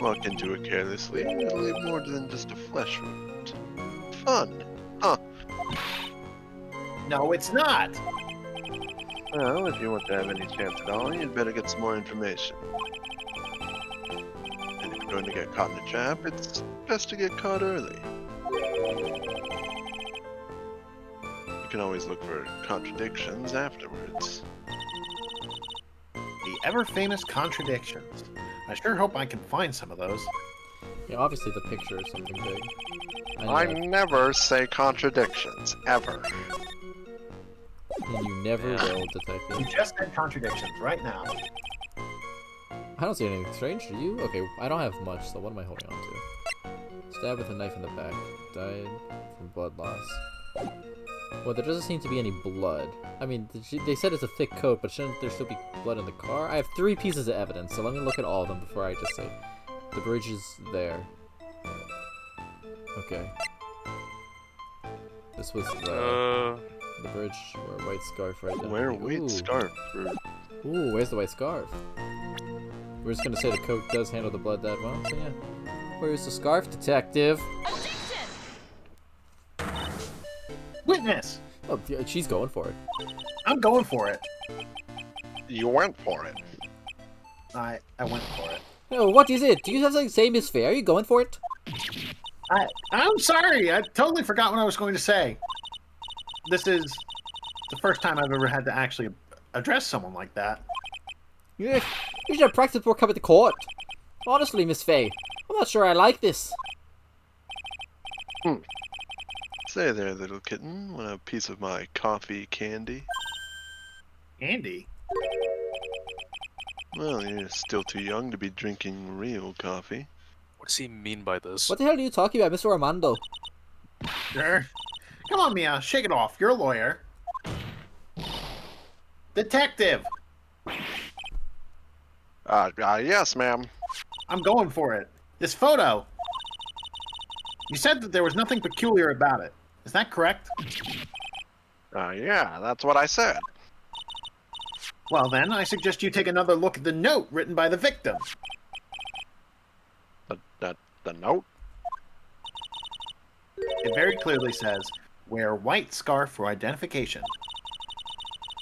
Walk into it carelessly and leave more than just a flesh wound. Fun, huh? No, it's not. Well, if you want to have any chance at all, you'd better get some more information. And if you're going to get caught in a trap, it's best to get caught early. You can always look for contradictions afterwards. The ever-famous contradictions. I sure hope I can find some of those. Yeah, obviously the picture is something big. I never say contradictions, ever. And you never will, You detective. just said contradictions right now. I don't see anything strange, do you? Okay, I don't have much, so what am I holding on to? Stabbed with a knife in the back. Died from blood loss. Well, there doesn't seem to be any blood. I mean, they said it's a thick coat, but shouldn't there still be blood in the car? I have 3 pieces of evidence, so let me look at all of them before I just say the bridge is there. Okay. This was the the bridge. Or a white scarf right there. Wear white scarf. Ooh, where's the white scarf? We're just gonna say the coat does handle the blood that well, so yeah. Where's the scarf, detective? Witness! Oh, yeah, she's going for it. I'm going for it. You went for it. I went for it. Oh, what is it? Do you have something to say, Miss Fair? Are you going for it? I'm sorry. I totally forgot what I was going to say. This is the first time I've ever had to actually address someone like that. Yeah, you should have practiced before coming to court. Honestly, Miss Faye, I'm not sure I like this. Say there, little kitten. Want a piece of my coffee candy? Andy? Well, you're still too young to be drinking real coffee. What does he mean by this? What the hell are you talking about, Mr. Armando? Sure. Come on, Mia. Shake it off. You're a lawyer. Detective! Yes, ma'am. I'm going for it. This photo. You said that there was nothing peculiar about it. Is that correct? Yeah, that's what I said. Well then, I suggest you take another look at the note written by the victim. The note? It very clearly says, wear white scarf for identification.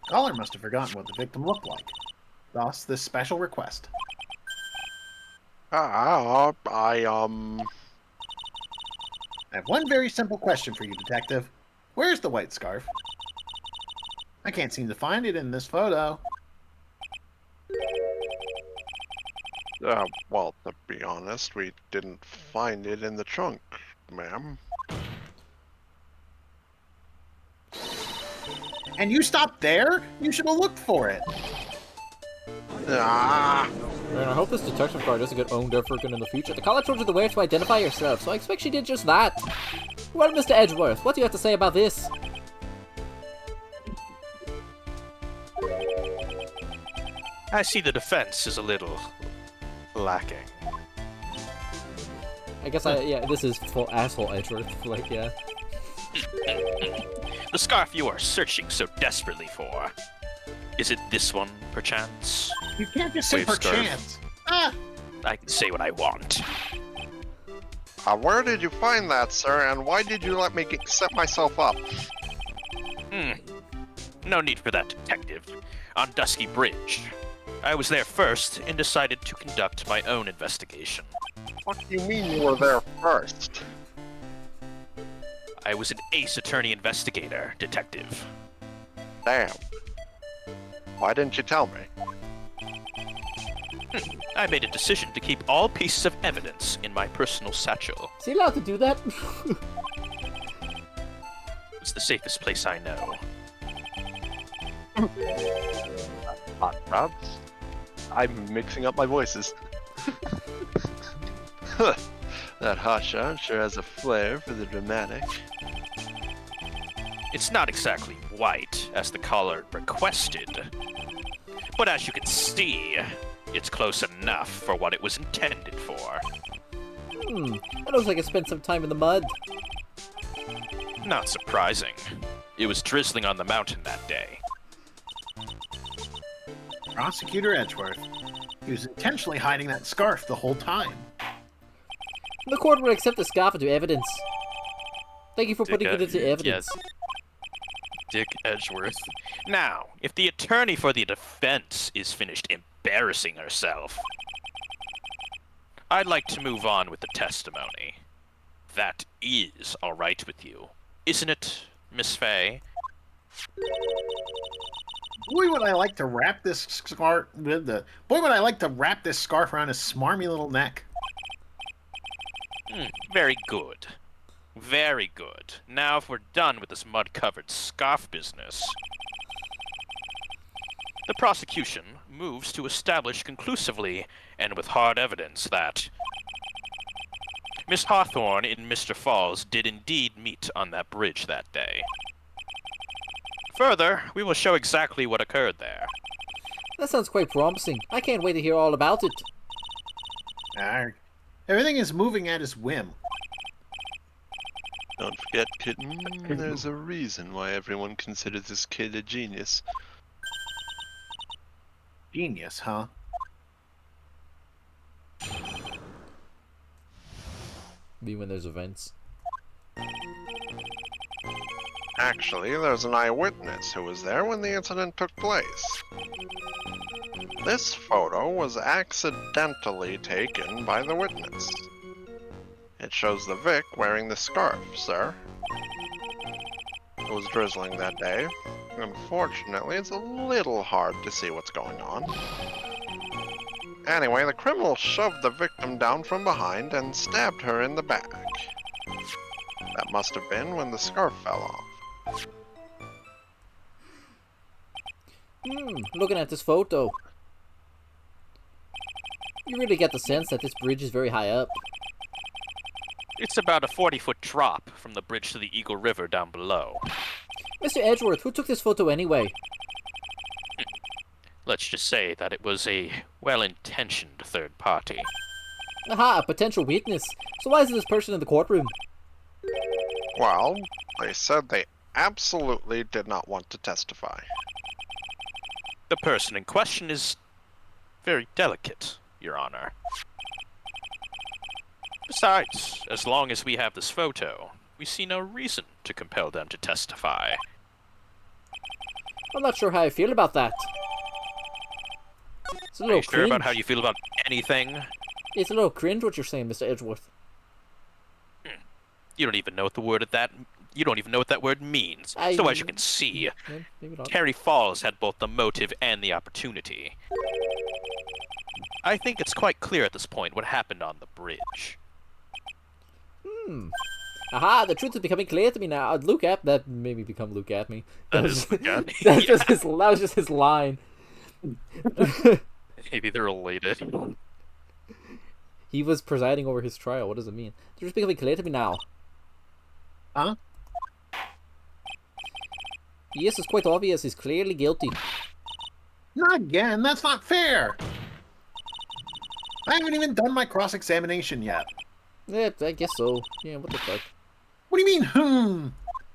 Caller must have forgotten what the victim looked like. Thus, this special request. I have one very simple question for you, Detective. Where's the white scarf? I can't seem to find it in this photo. Well, to be honest, we didn't find it in the trunk, ma'am. And you stopped there? You should have looked for it. Man, I hope this detection card doesn't get owned ever again in the future. The caller told you the way to identify yourself, so I expect she did just that. Well, Mr. Edgeworth, what do you have to say about this? I see the defense is a little lacking. I guess yeah, this is full asshole Edgeworth, like, yeah. The scarf you are searching so desperately for. Is it this one, perchance? You can't just say Wave scarf. perchance. Ah! I can say what I want. Where did you find that, sir, and why did you let me set myself up? No need for that, detective. On Dusky Bridge. I was there first and decided to conduct my own investigation. What do you mean you were there first? I was an ace attorney investigator, detective. Damn. Why didn't you tell me? I made a decision to keep all pieces of evidence in my personal satchel. Is he allowed to do that? It's the safest place I know. Hot Robs? I'm mixing up my voices. That hotshot sure has a flair for the dramatic. It's not exactly white, as the caller requested. But as you can see, it's close enough for what it was intended for. That looks like it spent some time in the mud. Not surprising. It was drizzling on the mountain that day. Prosecutor Edgeworth. He was intentionally hiding that scarf the whole time. The court will accept the scarf into evidence. Thank you for putting it into evidence. Yes. Dick Edgeworth. Now, if the attorney for the defense is finished embarrassing herself, I'd like to move on with the testimony. That is all right with you, isn't it, Miss Faye? Boy, would I like to wrap this scarf around his smarmy little neck. Very good. Very good. Now, if we're done with this mud-covered scarf business, the prosecution moves to establish conclusively and with hard evidence that Miss Hawthorne and Mr. Falls did indeed meet on that bridge that day. Further, we will show exactly what occurred there. That sounds quite promising. I can't wait to hear all about it. Arg. Everything is moving at his whim. Don't forget, kitten, there's a reason why everyone considers this kid a genius. Genius, huh? Me when there's events. Actually, there's an eyewitness who was there when the incident took place. This photo was accidentally taken by the witness. It shows the Vic wearing the scarf, sir. It was drizzling that day. Unfortunately, it's a little hard to see what's going on. Anyway, the criminal shoved the victim down from behind and stabbed her in the back. That must have been when the scarf fell off. Looking at this photo, you really get the sense that this bridge is very high up. It's about a 40-foot drop from the bridge to the Eagle River down below. Mr. Edgeworth, who took this photo anyway? Let's just say that it was a well-intentioned third party. Aha, a potential witness. So why is this person in the courtroom? Well, they said they absolutely did not want to testify. The person in question is very delicate, Your Honor. Besides, as long as we have this photo, we see no reason to compel them to testify. I'm not sure how I feel about that. It's a Are little you sure cringe. about how you feel about anything? It's a little cringe what you're saying, Mr. Edgeworth. You don't even know what the word of that. You don't even know what that word means. So as you can see, Yeah, maybe not. Terry Falls had both the motive and the opportunity. I think it's quite clear at this point what happened on the bridge. Aha, the truth is becoming clear to me now. Luke at that made me become Luke at me. That is Luke at me. That was just his line. Maybe they're related. He was presiding over his trial. What does it mean? The truth is becoming clear to me now. Huh? Yes, it's quite obvious. He's clearly guilty. Not again. That's not fair. I haven't even done my cross-examination yet. Yeah, I guess so. Yeah, what the fuck? What do you mean,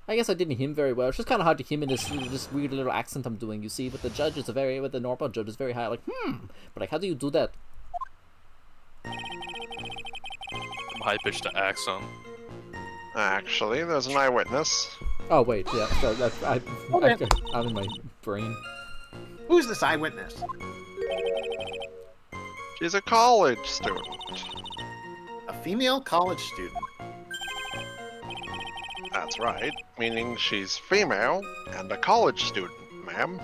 I guess I didn't him very well. It's just kind of hard to him in this weird little accent I'm doing, you see. But the judge is with the normal judge is very high, like, But like, how do you do that? From high pitch to accent. Actually, there's an eyewitness. Oh wait, yeah, I'm in my brain. Who's this eyewitness? She's a college student. A female college student. That's right, meaning she's female and a college student, ma'am.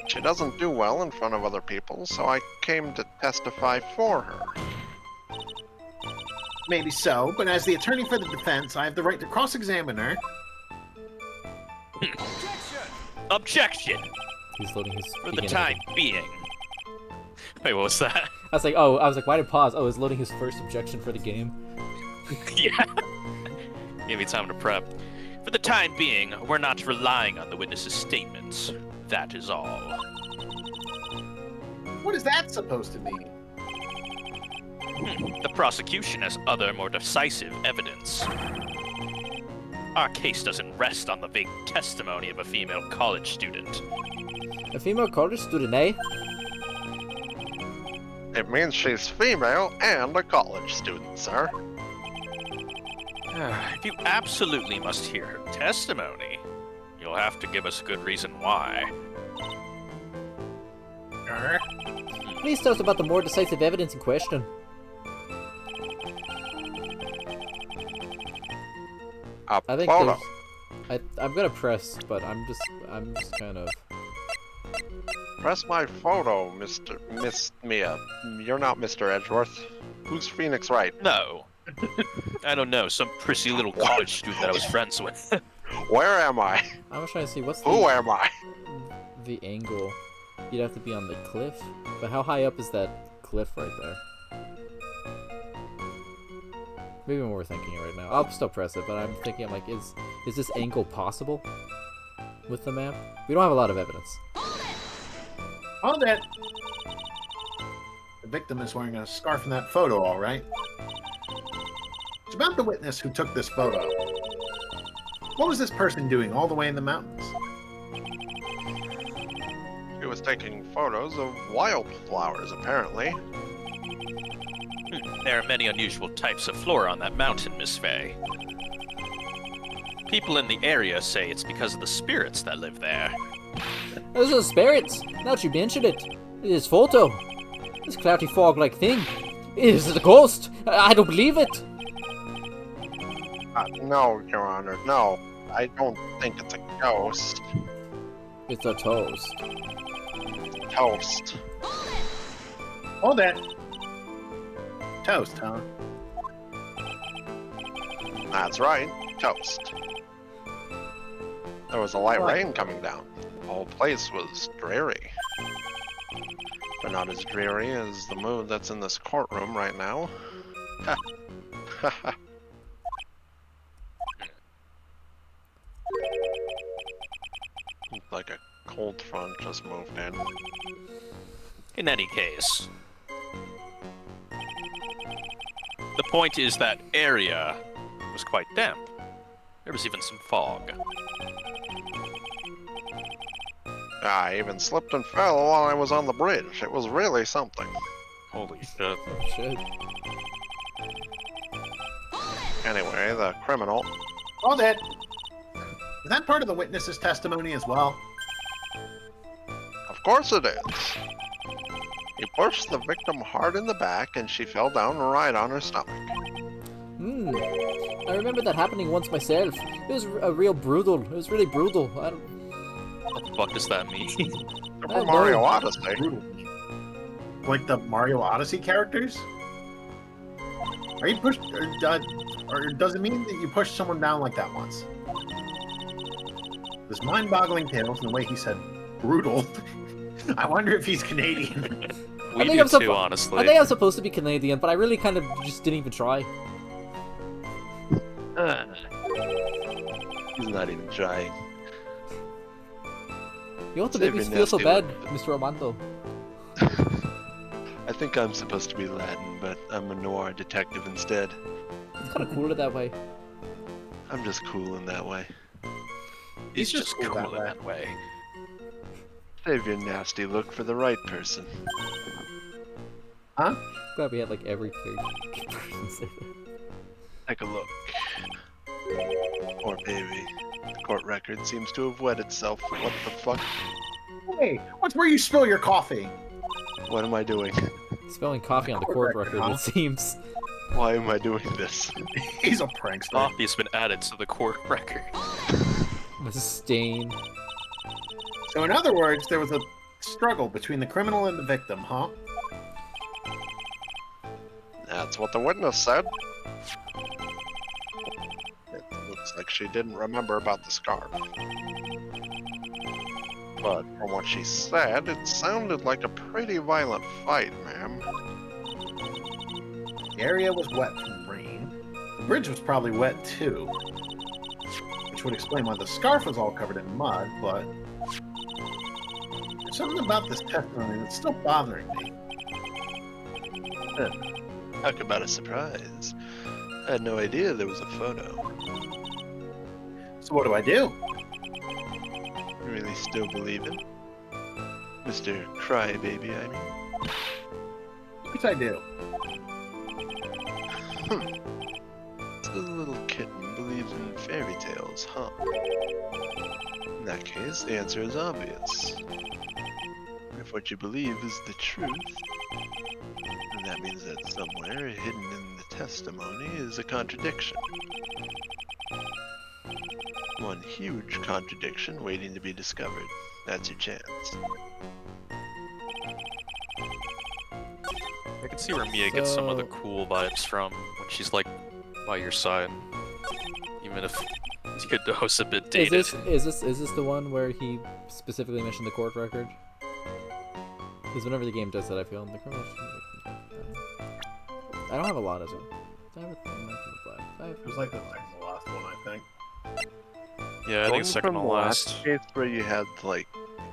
She doesn't do well in front of other people, so I came to testify for her. Maybe so, but as the attorney for the defense, I have the right to cross-examine her. Objection! He's loading his. For the time being. Wait, what was that? I was like, why did pause? Oh, he's loading his first objection for the game. Yeah. Give me time to prep. For the time being, we're not relying on the witness's statements. That is all. What is that supposed to mean? The prosecution has other, more decisive evidence. Our case doesn't rest on the vague testimony of a female college student. A female college student, eh? It means she's female and a college student, sir. If you absolutely must hear her testimony, you'll have to give us a good reason why. Please tell us about the more decisive evidence in question. A I think photo. I'm gonna press, but I'm just kind of. Press my photo, Miss Mia. You're not Mr. Edgeworth. Who's Phoenix Wright? No. I don't know, some prissy little college student that I was friends with. Where am I? I was trying to see what's Who am I? the angle. You'd have to be on the cliff, but how high up is that cliff right there? Maybe I'm overthinking it right now. I'll still press it, but I'm thinking, I'm like, is this angle possible with the map? We don't have a lot of evidence. Hold it! The victim is wearing a scarf in that photo, all right? It's about the witness who took this photo. What was this person doing all the way in the mountains? He was taking photos of wildflowers, apparently. There are many unusual types of flora on that mountain, Miss Fay. People in the area say it's because of the spirits that live there. Those are spirits. Now that you mention it. This photo. This cloudy fog-like thing. Is it a ghost? I don't believe it. No, Your Honor, no. I don't think it's a ghost. It's a toast. Toast. Hold it. Toast, huh? That's right, toast. There was a light rain coming down. The whole place was dreary. But not as dreary as the mood that's in this courtroom right now. Ha. Ha ha. Like a cold front just moved in. In any case, the point is that area was quite damp. There was even some fog. I even slipped and fell while I was on the bridge. It was really something. Holy shit. Oh, shit. Anyway, the criminal... Hold it. Is that part of the witness's testimony as well? Of course it is. He pushed the victim hard in the back and she fell down right on her stomach. I remember that happening once myself. It was a real brutal. It was really brutal. I don't... What the fuck does that mean? Super Mario Odyssey. Like the Mario Odyssey characters? Are you pushed, or does it mean that you pushed someone down like that once? This mind-boggling tales and the way he said brutal. I wonder if he's Canadian. We do too, honestly. I think I'm supposed to be Canadian, but I really kind of just didn't even try. He's not even trying. You want to make me feel so bad, Mr. Armando. I think I'm supposed to be Latin, but I'm a noir detective instead. It's kind of cooler that way. I'm just cool in that way. He's just cool in that way. Save your nasty look for the right person. Huh? Glad we had like every person say that. Take a look. Poor baby. The court record seems to have wet itself. What the fuck? Hey, what's where you spill your coffee? What am I doing? Spelling coffee on the court record, huh? it seems. Why am I doing this? He's a prankster. Coffee's been added to the court record. This is stain. So in other words, there was a struggle between the criminal and the victim, huh? That's what the witness said. It looks like she didn't remember about the scarf. But from what she said, it sounded like a pretty violent fight, ma'am. The area was wet from rain. The bridge was probably wet too. Which would explain why the scarf was all covered in mud, but... there's something about this testimony that's still bothering me. Talk about a surprise. I had no idea there was a photo. So what do I do? You really still believe it? Mr. Crybaby, I mean. Which I do. So the little kitten believes in fairy tales, huh? In that case, the answer is obvious. If what you believe is the truth, then that means that somewhere hidden in the testimony is a contradiction. One huge contradiction waiting to be discovered. That's your chance. I can see where Mia gets some of the cool vibes from when she's like by your side. Even if Theodo's a bit dated. Is this the one where he specifically mentioned the court record? Because whenever the game does that, I feel the criminal. I don't have a lot of them. It was like the last one, I think. Yeah, I think it's second to last. Case where you had like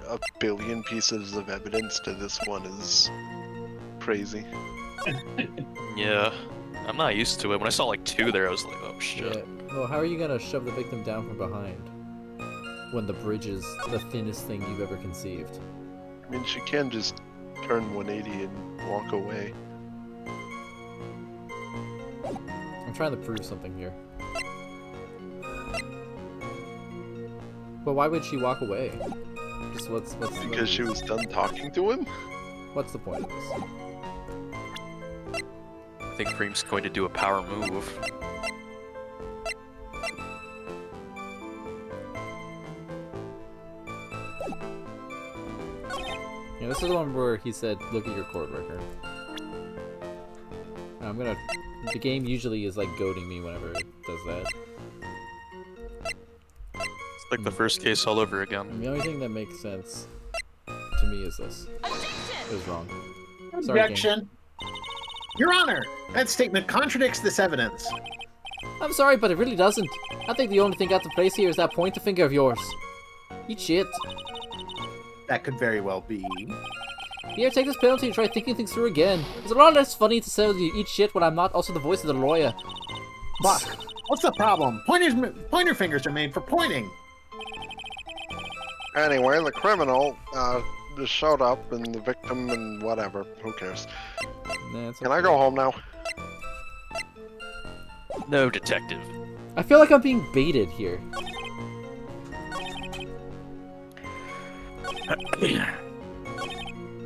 a billion pieces of evidence to this one is crazy. Yeah. I'm not used to it. When I saw like 2 there, I was like, oh shit. Yeah. Well, how are you gonna shove the victim down from behind when the bridge is the thinnest thing you've ever conceived? I mean, she can just turn 180 and walk away. I'm trying to prove something here. But why would she walk away? Just what's Because she was done talking to him? What's the point of this? I think Freems going to do a power move. Yeah, this is the one where he said, look at your court record. I'm gonna... The game usually is like goading me whenever it does that. It's like the first case all over again. And the only thing that makes sense to me is this. It was wrong. Sorry, game. Objection. Your Honor, that statement contradicts this evidence. I'm sorry, but it really doesn't. I think the only thing out of place here is that pointer finger of yours. Eat shit. That could very well be. Here, take this penalty and try thinking things through again. It's a lot less funny to say you eat shit when I'm not also the voice of the lawyer. Buck, what's the problem? Pointer fingers are made for pointing. Anyway, the criminal just showed up and the victim and whatever. Who cares? Nah, it's Can I okay. go home now? No, detective. I feel like I'm being baited here.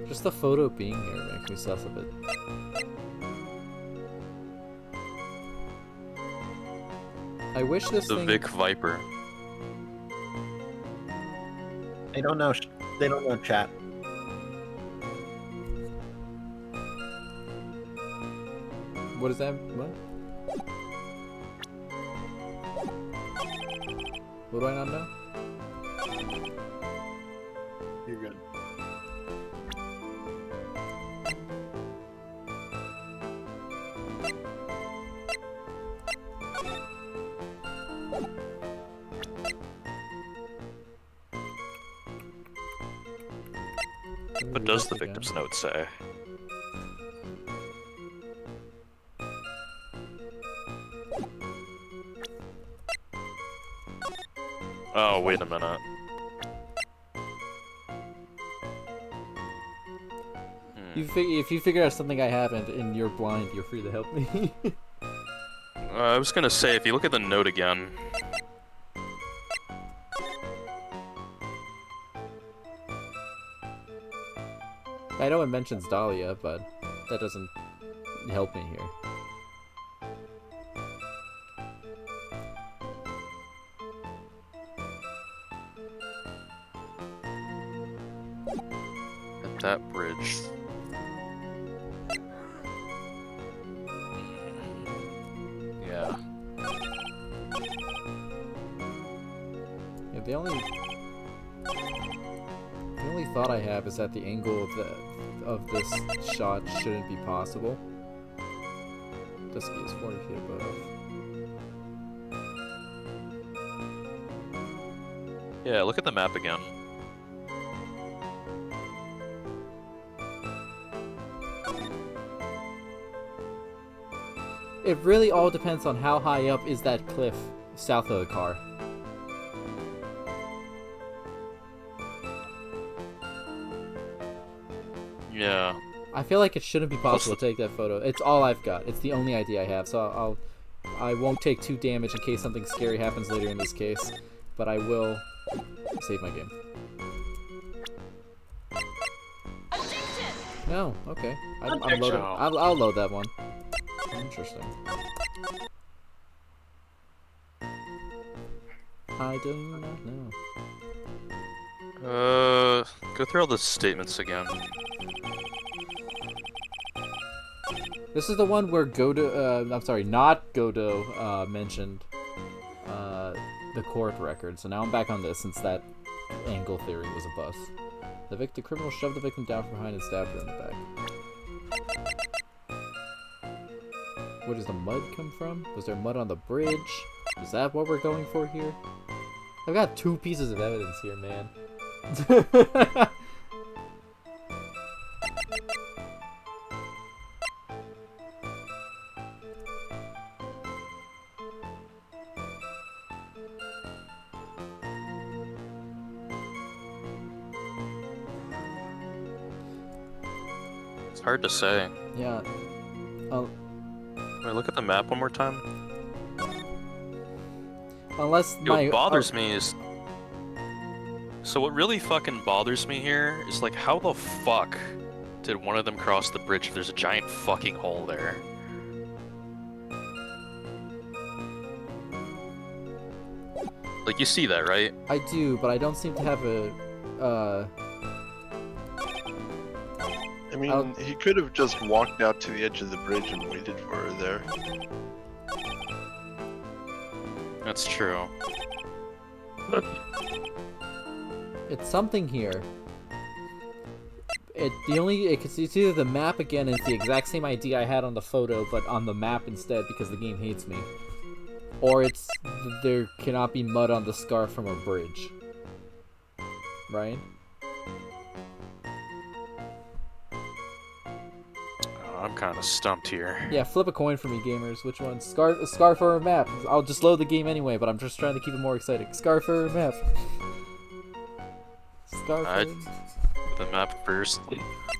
Just the photo being here makes me sus a bit. I wish this The thing... Vic Viper. They don't know. They don't know chat. What is that? What? What do I not know? You're good. What does the victim's note say? Oh, wait a minute. If you figure out something I haven't and you're blind, you're free to help me. I was gonna say, if you look at the note again... I know it mentions Dahlia, but that doesn't help me here. At that bridge. Yeah. Yeah, the only thought I have is that the angle of this shot shouldn't be possible. Dusky is 40 feet above. Yeah, look at the map again. It really all depends on how high up is that cliff south of the car. Yeah. I feel like it shouldn't be possible to take that photo. It's all I've got. It's the only idea I have, so I won't take 2 damage in case something scary happens later in this case, but I will save my game. No, okay. I'm loading. I'll load that one. Interesting. I do not know. Go through all the statements again. This is the one where I'm sorry, not Godot, mentioned the court record. So now I'm back on this since that angle theory was a bust. The criminal shoved the victim down from behind and stabbed her in the back. Where does the mud come from? Was there mud on the bridge? Is that what we're going for here? I've got 2 pieces of evidence here, man. It's hard to say. Yeah. Wait, look at the map one more time. Unless Yo, my what bothers me is... So what really fucking bothers me here is like, how the fuck did one of them cross the bridge if there's a giant fucking hole there? Like, you see that, right? I do, but I don't seem to have a. I mean, he could have just walked out to the edge of the bridge and waited for her there. That's true. It's something here. It's either the map again. It's the exact same ID I had on the photo, but on the map instead because the game hates me. Or it's there cannot be mud on the scarf from a bridge. Right? I'm kind of stumped here. Yeah, flip a coin for me, gamers. Which one? Scarf or a map? I'll just load the game anyway, but I'm just trying to keep it more exciting. Scarf or a map? Scarf or... The map first.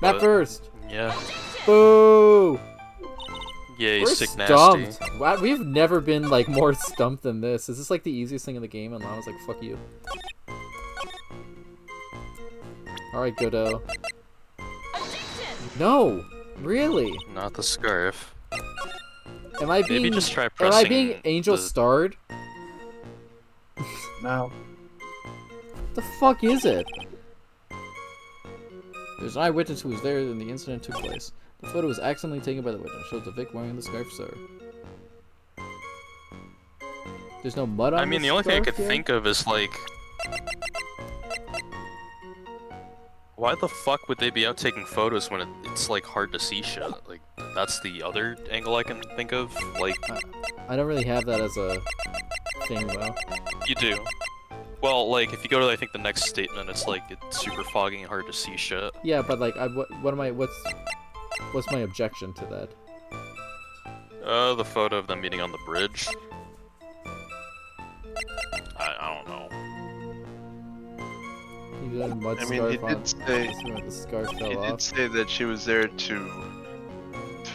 Map first! Yeah. Boo! Yay, We're sick stumped. nasty. Wow, we've never been like more stumped than this. Is this like the easiest thing in the game? And I was like, fuck you. Alright, Godot. No! Really? Not the scarf. Am I being... Maybe just try Am pressing I being angel starred? No. What the fuck is it? There's an eyewitness who was there when the incident took place. The photo was accidentally taken by the witness. Shows the Vic wearing the scarf, sir. There's no mud on I mean, the only thing I could think of is like... Why the fuck would they be out taking photos when it's like hard to see shit? Like, that's the other angle I can think of. Like, I don't really have that as a thing, though. you do. Well, like, if you go to, I think, the next statement, it's like, it's super foggy and hard to see shit. Yeah, but like, what's my objection to that? The photo of them meeting on the bridge. I don't know. You got a mud I mean, he scarf on. did say The scarf fell he off. did say that she was there to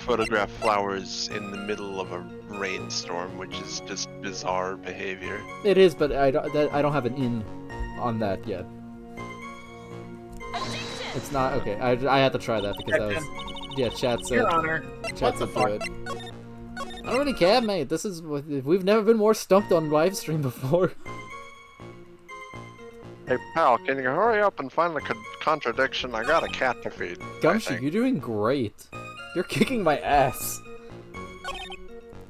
photograph flowers in the middle of a rainstorm, which is just bizarre behavior. It is, but I don't have an in on that yet. It's not okay. I had to try that because that was chat said. Your Honor. Chat What the said fuck? do it. I don't really care, mate. This is we've never been more stumped on live stream before. Hey pal, can you hurry up and find the contradiction? I got a cat to feed. Gumshoe, you're doing great. You're kicking my ass.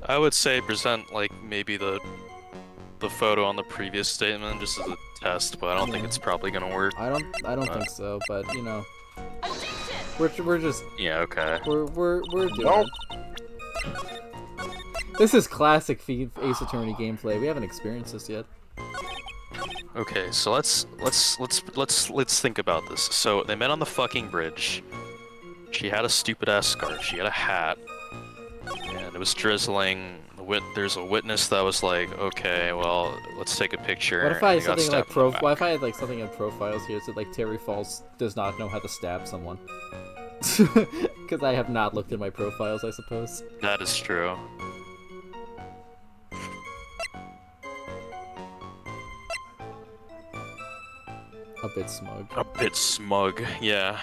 I would say present, like, maybe the photo on the previous statement just as a test, but I don't think it's probably gonna work. I don't think so, but you know, we're just Yeah, okay. we're doing it. This is classic Ace Attorney gameplay. We haven't experienced this yet. Okay, so let's think about this. So they met on the fucking bridge. She had a stupid ass scarf. She had a hat, and it was drizzling. There's a witness that was like, okay, well, let's take a picture. What if I and had he got something like stabbed in the What if back. I had like something in profiles here that like Terry Falls does not know how to stab someone? Because I have not looked at my profiles, I suppose. That is true. A bit smug. A bit smug, yeah.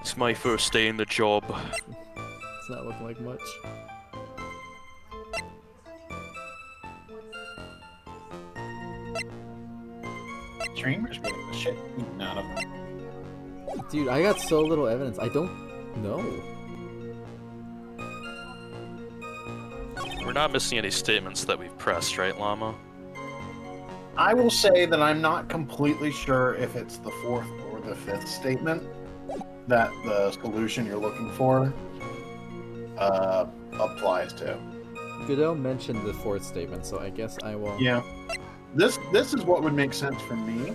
It's my first day in the job. It's not looking like much. Streamers getting the shit eaten out of them. Dude, I got so little evidence. I don't know. We're not missing any statements that we've pressed, right, Llama? I will say that I'm not completely sure if it's the fourth or the fifth statement that the solution you're looking for applies to. Godot mentioned the fourth statement, so I guess I will. Yeah. This is what would make sense for me,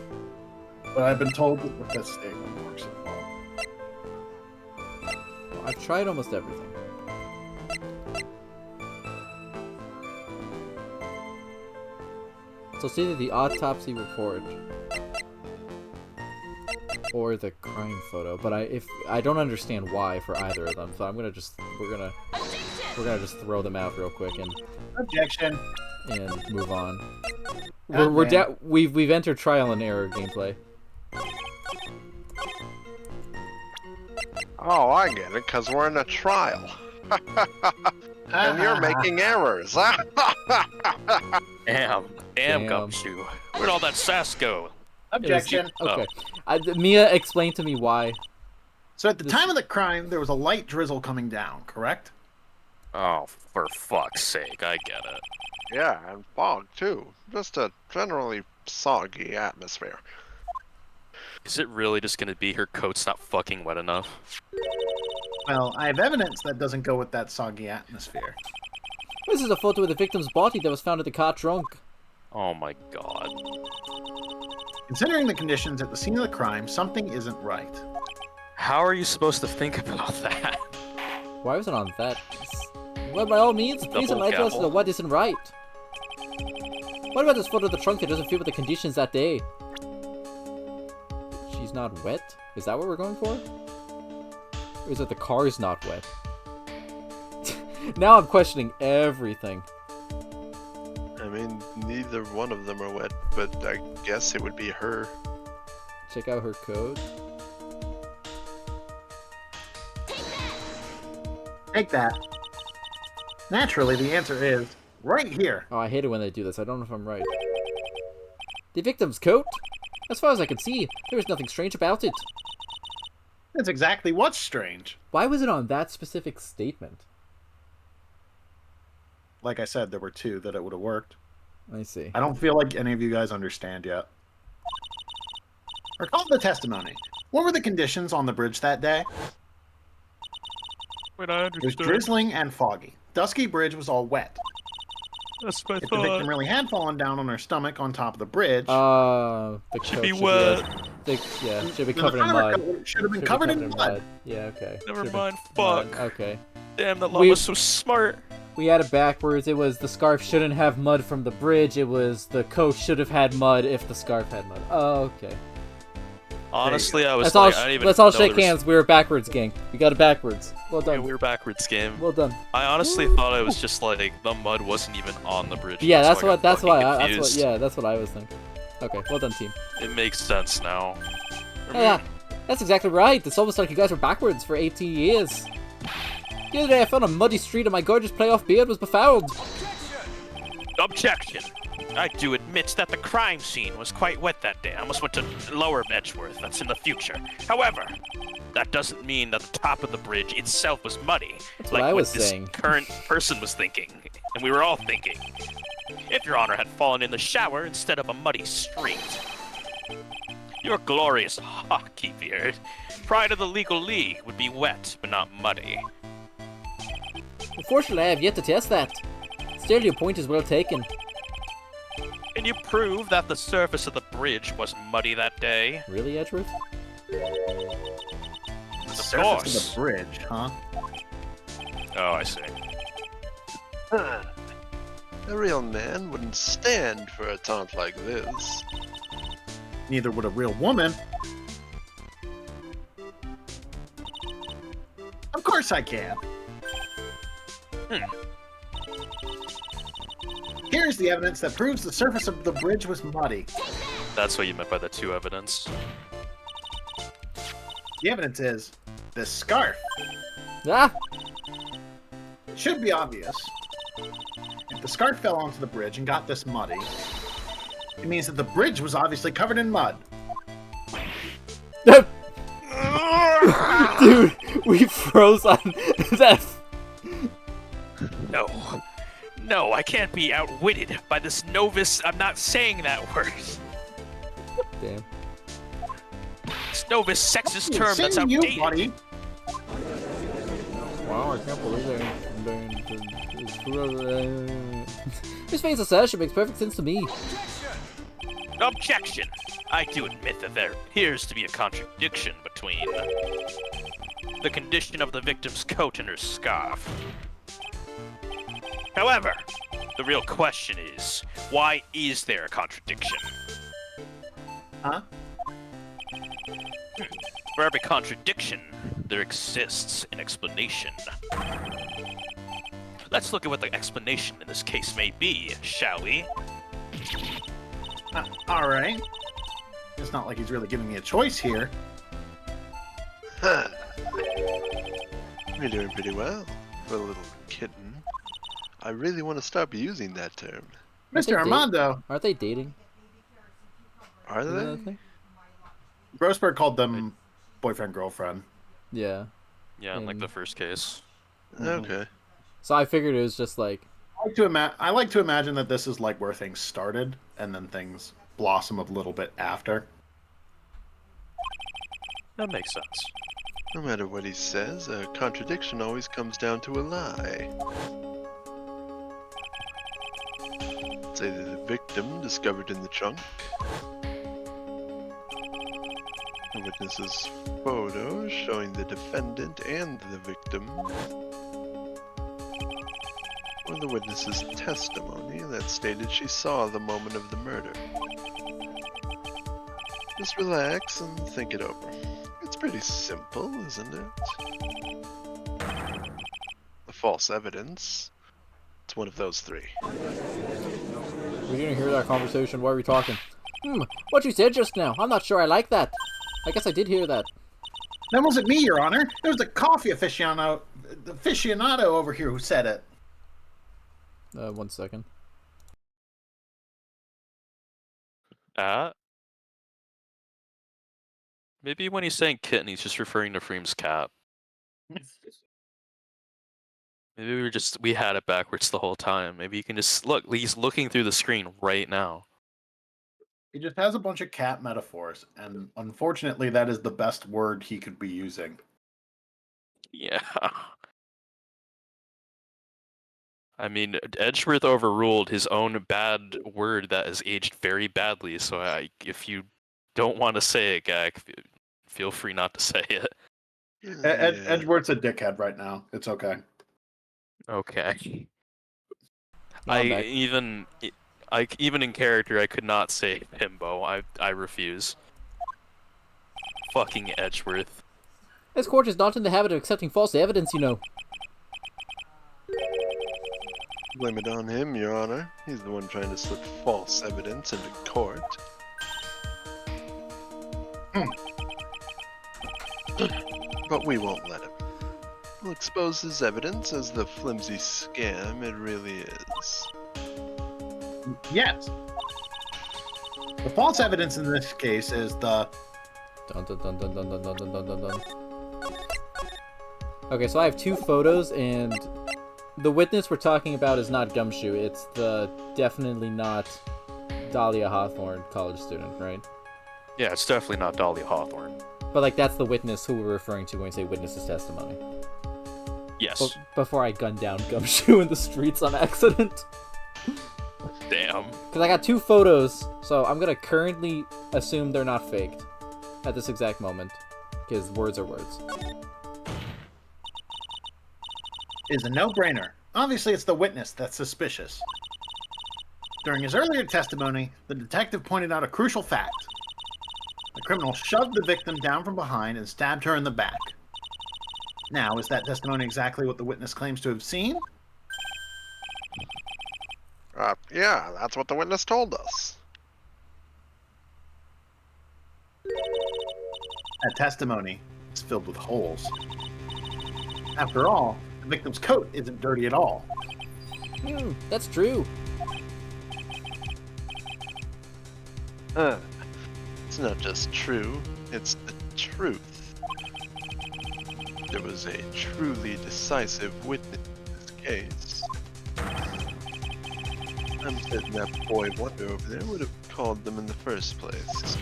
but I've been told that the fifth statement works as well. I've tried almost everything. So it's either the autopsy report or the crime photo, but I don't understand why for either of them, so we're gonna just throw them out real quick and Objection. move on. God We've entered trial and error gameplay. Oh, I get it, because we're in a trial. And you're making errors. Damn, Gumshoe. Where'd all that sass go? Objection. Okay. Mia, explain to me why. So at the time of the crime, there was a light drizzle coming down, correct? Oh, for fuck's sake, I get it. Yeah, and fog, too. Just a generally soggy atmosphere. Is it really just gonna be her coat's not fucking wet enough? Well, I have evidence that doesn't go with that soggy atmosphere. This is a photo of the victim's body that was found at the car trunk. Oh my god. Considering the conditions at the scene of the crime, something isn't right. How are you supposed to think about that? Why was it on that? Well, by all means, please Double enlighten us gavel. to what isn't right. What about this photo of the trunk that doesn't fit with the conditions that day? She's not wet? Is that what we're going for? Or is it the car's not wet? Now I'm questioning everything. I mean, neither one of them are wet, but I guess it would be her. Check out her coat. Take that. Naturally, the answer is right here. Oh, I hate it when they do this. I don't know if I'm right. The victim's coat? As far as I could see, there was nothing strange about it. That's exactly what's strange. Why was it on that specific statement? Like I said, there were two that it would have worked. I see. I don't feel like any of you guys understand yet. Recall the testimony. What were the conditions on the bridge that day? Wait, I It was drizzling and foggy. Dusky bridge was all wet. That's what I If the victim really had fallen down on her stomach on top of the bridge, The Should coat be wet. should be then covered the in front of her mud. coat should have been covered in mud. Yeah, okay. Never Should've been mind, mud. fuck. Okay. Damn, that We- llama's so smart. We had it backwards. It was the scarf shouldn't have mud from the bridge. It was the coat should have had mud if the scarf had mud. Oh, okay. Honestly, I was Let's like, all I didn't even let's all know shake there was- hands. We were backwards, gang. We got it backwards. Well Yeah, done. we were backwards game. Well done. I honestly thought it was just like the mud wasn't even on the bridge. Yeah, that's why I what. got That's why. fucking That's what. confused. Yeah, that's what I was thinking. Okay. Well done, team. It makes sense now. Yeah, that's exactly right. It's almost like you guys were backwards for 18 years. The other day, I found a muddy street and my gorgeous playoff beard was befouled. Objection. I do admit that the crime scene was quite wet that day. I almost went to Lower Edgeworth. That's in the future. However, that doesn't mean that the top of the bridge itself was muddy. That's like what I was this saying. current person was thinking. And we were all thinking. If Your Honor had fallen in the shower instead of a muddy street. Your glorious hockey beard, pride of the legal league, would be wet, but not muddy. Unfortunately, I have yet to test that. Still, your point is well taken. Can you prove that the surface of the bridge was muddy that day? Really, Edgeworth? The Of surface of course. the bridge, huh? Oh, I see. A real man wouldn't stand for a taunt like this. Neither would a real woman. Of course I can. Here's the evidence that proves the surface of the bridge was muddy. That's what you meant by the two evidence. The evidence is this scarf. Ah! It should be obvious. If the scarf fell onto the bridge and got this muddy, it means that the bridge was obviously covered in mud. Dude, we froze on that. No. No, I can't be outwitted by this novice. I'm not saying that word. Damn. This novice sexist term that's Same you, outdated. buddy. Wow, I can't believe it. This phase assertion makes perfect sense to me. Objection. I do admit that there appears to be a contradiction between the condition of the victim's coat and her scarf. However, the real question is, why is there a contradiction? Huh? For every contradiction, there exists an explanation. Let's look at what the explanation in this case may be, shall we? All right. It's not like he's really giving me a choice here. Huh. You're doing pretty well for a little kitten. I really want to stop using that term. Mr. Armando, Aren't they dating? Are Isn't that a they? thing? Grossberg called them boyfriend girlfriend. Yeah. Yeah, in like the first case. Okay. So I figured it was just like, I like to imagine that this is like where things started, and then things blossom a little bit after. That makes sense. No matter what he says, a contradiction always comes down to a lie. Say that the victim discovered in the trunk. The witness's photo showing the defendant and the victim. Or the witness's testimony that stated she saw the moment of the murder. Just relax and think it over. It's pretty simple, isn't it? The false evidence. It's one of those three. we didn't hear that conversation. Why are we talking? What you said just now. I'm not sure I like that. I guess I did hear that. That wasn't me, Your Honor. It was the coffee aficionado over here who said it. 1 second. Maybe when he's saying kitten, he's just referring to Freems' cat. Maybe we had it backwards the whole time. Maybe you can just look. He's looking through the screen right now. He just has a bunch of cat metaphors, and unfortunately, that is the best word he could be using. Yeah. I mean, Edgeworth overruled his own bad word that has aged very badly. So if you don't want to say it, Gag, feel free not to say it. Edgeworth's a dickhead right now. It's okay. Okay. I'm back. Even in character, I could not say himbo. I refuse. Fucking Edgeworth. This court is not in the habit of accepting false evidence, you know. Blame it on him, Your Honor. He's the one trying to slip false evidence into court. But we won't let him. We'll expose his evidence as the flimsy scam it really is. Yes. The false evidence in this case is the... Dun, dun, dun, dun, dun, dun, dun, dun, dun, dun. Okay, so I have 2 photos, and the witness we're talking about is not Gumshoe. It's the definitely not Dahlia Hawthorne college student, right? Yeah, it's definitely not Dahlia Hawthorne. But, like, that's the witness who we're referring to when we say witness's testimony. Yes. Before I gunned down Gumshoe in the streets on accident. Damn. Because I got 2 photos, so I'm going to currently assume they're not faked at this exact moment. Because words are words. Is a no-brainer. Obviously, it's the witness that's suspicious. During his earlier testimony, the detective pointed out a crucial fact. The criminal shoved the victim down from behind and stabbed her in the back. Now, is that testimony exactly what the witness claims to have seen? Yeah, that's what the witness told us. That testimony is filled with holes. After all, the victim's coat isn't dirty at all. That's true. It's not just true, it's the truth. There was a truly decisive witness in this case. I'm certain that boy Wonder over there would have called them in the first place.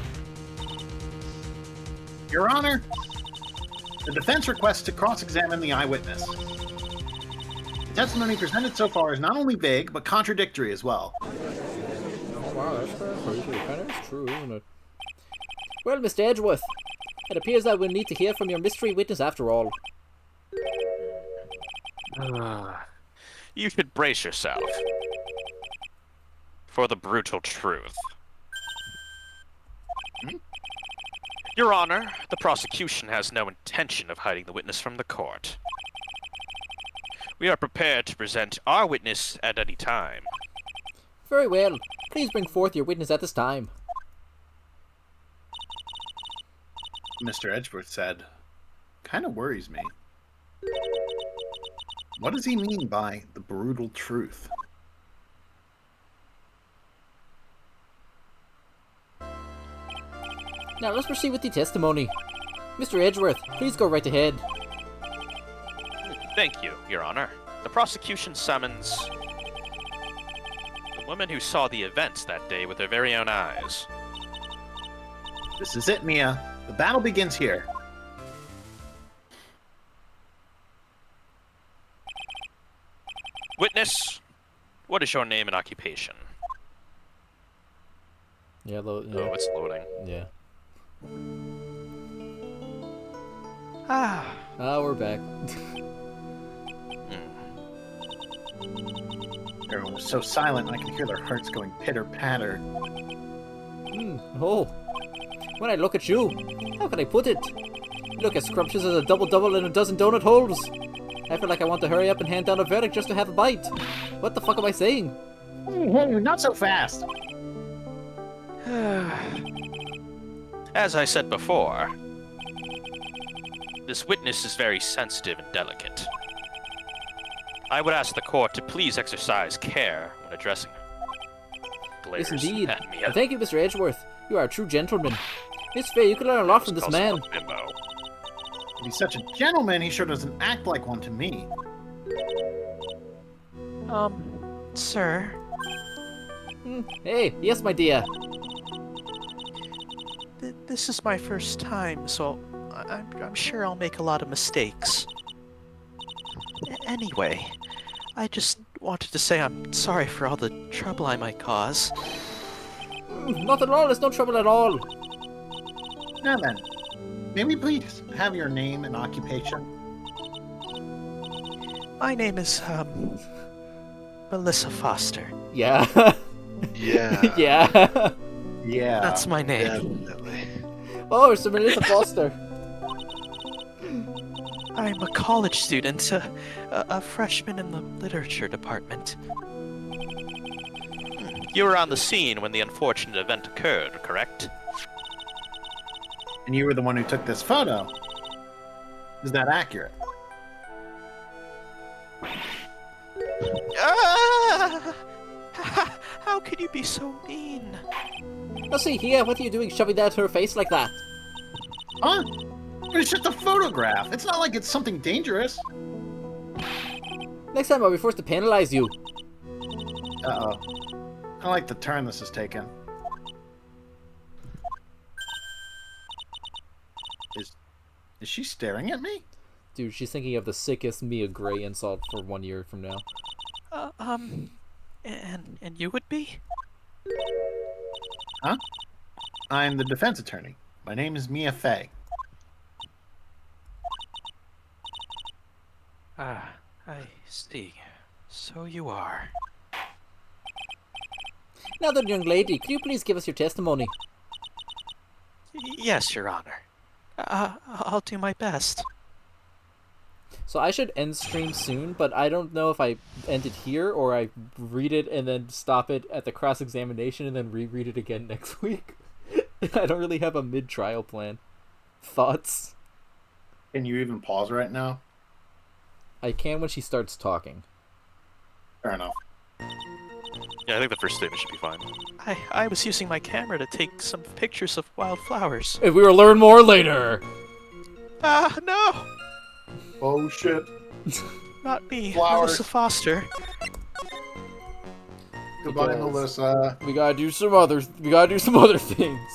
Your Honor, the defense requests to cross-examine the eyewitness. The testimony presented so far is not only vague, but contradictory as well. Oh, wow, that's kind of true, isn't it? Well, Mr. Edgeworth, it appears that we'll need to hear from your mystery witness after all. You should brace yourself for the brutal truth. Your Honor, the prosecution has no intention of hiding the witness from the court. We are prepared to present our witness at any time. Very well. Please bring forth your witness at this time. Mr. Edgeworth said, kind of worries me. What does he mean by the brutal truth? Now let's proceed with the testimony. Mr. Edgeworth, please go right ahead. Thank you, Your Honor. The prosecution summons the woman who saw the events that day with her very own eyes. This is it, Mia. The battle begins here. Witness, what is your name and occupation? Yeah, Oh, it's loading. yeah. Ah. Ah, we're back. Everyone was so silent I could hear their hearts going pitter-patter. Oh. When I look at you, how can I put it? You look as scrumptious as a double-double in a dozen donut holes. I feel like I want to hurry up and hand down a verdict just to have a bite. What the fuck am I saying? Hey, not so fast. As I said before, this witness is very sensitive and delicate. I would ask the court to please exercise care when addressing her. Yes, Glares indeed. at me. And thank you, Mr. Edgeworth. You are a true gentleman. It's fair, you can learn a lot from this man. Bimbo. If he's such a gentleman, he sure doesn't act like one to me. Sir. Hey, yes, my dear. This is my first time, so I'm sure I'll make a lot of mistakes. Anyway, I just wanted to say I'm sorry for all the trouble I might cause. Not at all, there's no trouble at all. Now then, may we please have your name and occupation? My name is, Melissa Foster. Yeah. Yeah. Yeah. Yeah. That's my name. Definitely. Oh, it's Melissa Foster. I'm a college student, a freshman in the literature department. You were on the scene when the unfortunate event occurred, correct? And you were the one who took this photo. Is that accurate? How could you be so mean? Now see here, what are you doing shoving that to her face like that? Huh? But it's just a photograph. It's not like it's something dangerous. Next time I'll be forced to penalize you. Uh-oh. I like the turn this is taking. Is she staring at me? Dude, she's thinking of the sickest Mia Gray insult for 1 year from now. And you would be? Huh? I'm the defense attorney. My name is Mia Fey. Ah, I see. So you are. Now then, young lady, could you please give us your testimony? Yes, Your Honor. I'll do my best. So I should end stream soon, but I don't know if I end it here or I read it and then stop it at the cross-examination and then reread it again next week. I don't really have a mid-trial plan. Thoughts? Can you even pause right now? I can when she starts talking. Fair enough. Yeah, I think the first statement should be fine. I was using my camera to take some pictures of wildflowers. And we will learn more later! Ah, no! Oh shit. Not me, Flowers. Melissa Foster. Goodbye, Because- Melissa. We gotta do some other things.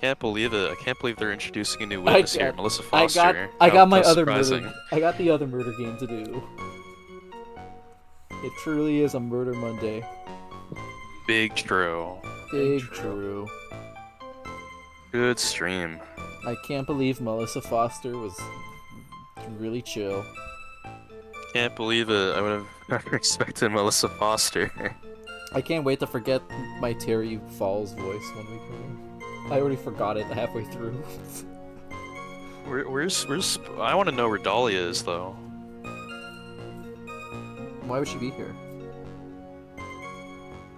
Can't believe it. I can't believe they're introducing a new witness here, Melissa I Foster. got my How other surprising. murder. I got the other murder game to do. It truly is a Murder Monday. Big true. Big true. Good stream. I can't believe Melissa Foster was really chill. Can't believe it. I would have never expected Melissa Foster. I can't wait to forget my Terry Falls voice when we come in. I already forgot it halfway through. Where's I want to know where Dahlia is though. Why would she be here?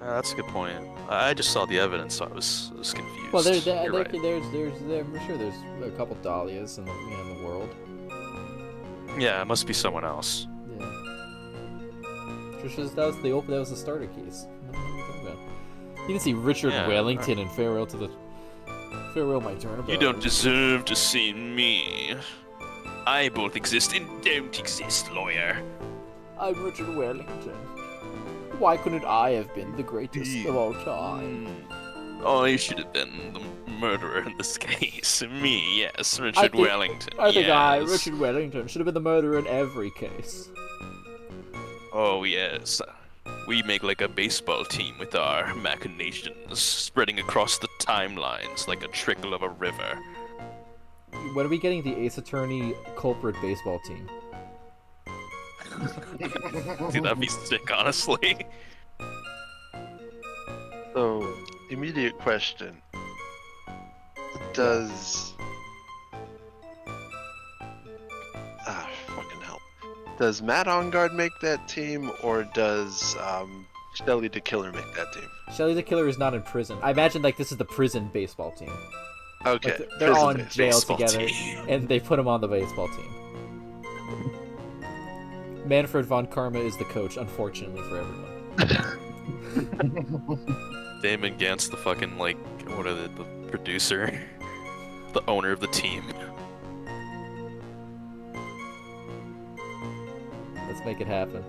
That's a good point. I just saw the evidence, so I was confused. Well, You're right. I'm sure there's a couple Dahlias in the world. Yeah, it must be someone else. Yeah. Trisha's, that was the starter case. You didn't see Richard Yeah, Wellington in Farewell My Turnabout. You don't deserve to see me. I both exist and don't exist, lawyer. I'm Richard Wellington. Why couldn't I have been the greatest of all time? I should have been the murderer in this case. Me, yes, Richard Wellington. I think yes. Richard Wellington, should have been the murderer in every case. Oh, yes. We make like a baseball team with our machinations, spreading across the timelines like a trickle of a river. When are we getting the Ace Attorney culprit baseball team? Dude, that'd be sick, honestly. So, immediate question. Does... fucking hell. Does Matt Onguard make that team, or does Shelly the Killer make that team? Shelly the Killer is not in prison. I imagine like this is the prison baseball team. Okay. Like, they're all in prison-based. jail baseball together, team. and they put him on the baseball team. Manfred von Karma is the coach, unfortunately for everyone. Damon Gant's the fucking, like, what are the producer? The owner of the team. Let's make it happen.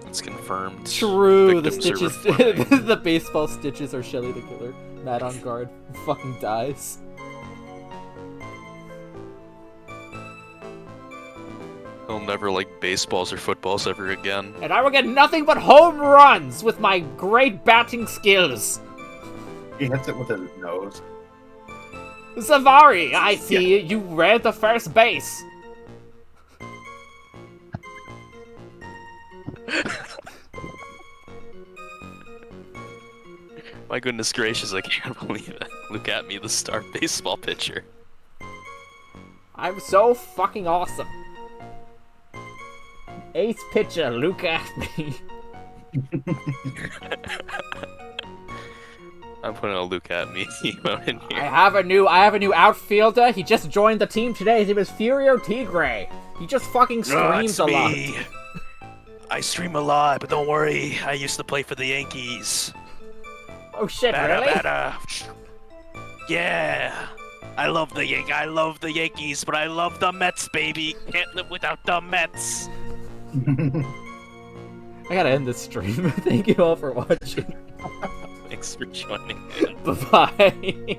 It's confirmed. True, the Victims are stitches, reporting. the baseball stitches are Shelly the Killer. Matt on guard fucking dies. He'll never like baseballs or footballs ever again. And I will get nothing but home runs with my great batting skills. He hits it with his nose. Zavari, I see you ran to first base. My goodness gracious, I can't believe it. Look at me, the star baseball pitcher. I'm so fucking awesome. Ace pitcher, look at me. I'm putting a look at me emote in I here. have a new outfielder. He just joined the team today. His name is Furio Tigre. He just fucking screams it's a lot. me. I stream a lot, but don't worry. I used to play for the Yankees. Oh shit, Batter, really? batter. Yeah. I love the Yankees, but I love the Mets, baby. Can't live without the Mets. I gotta end this stream. Thank you all for watching. Thanks for joining. Bye-bye.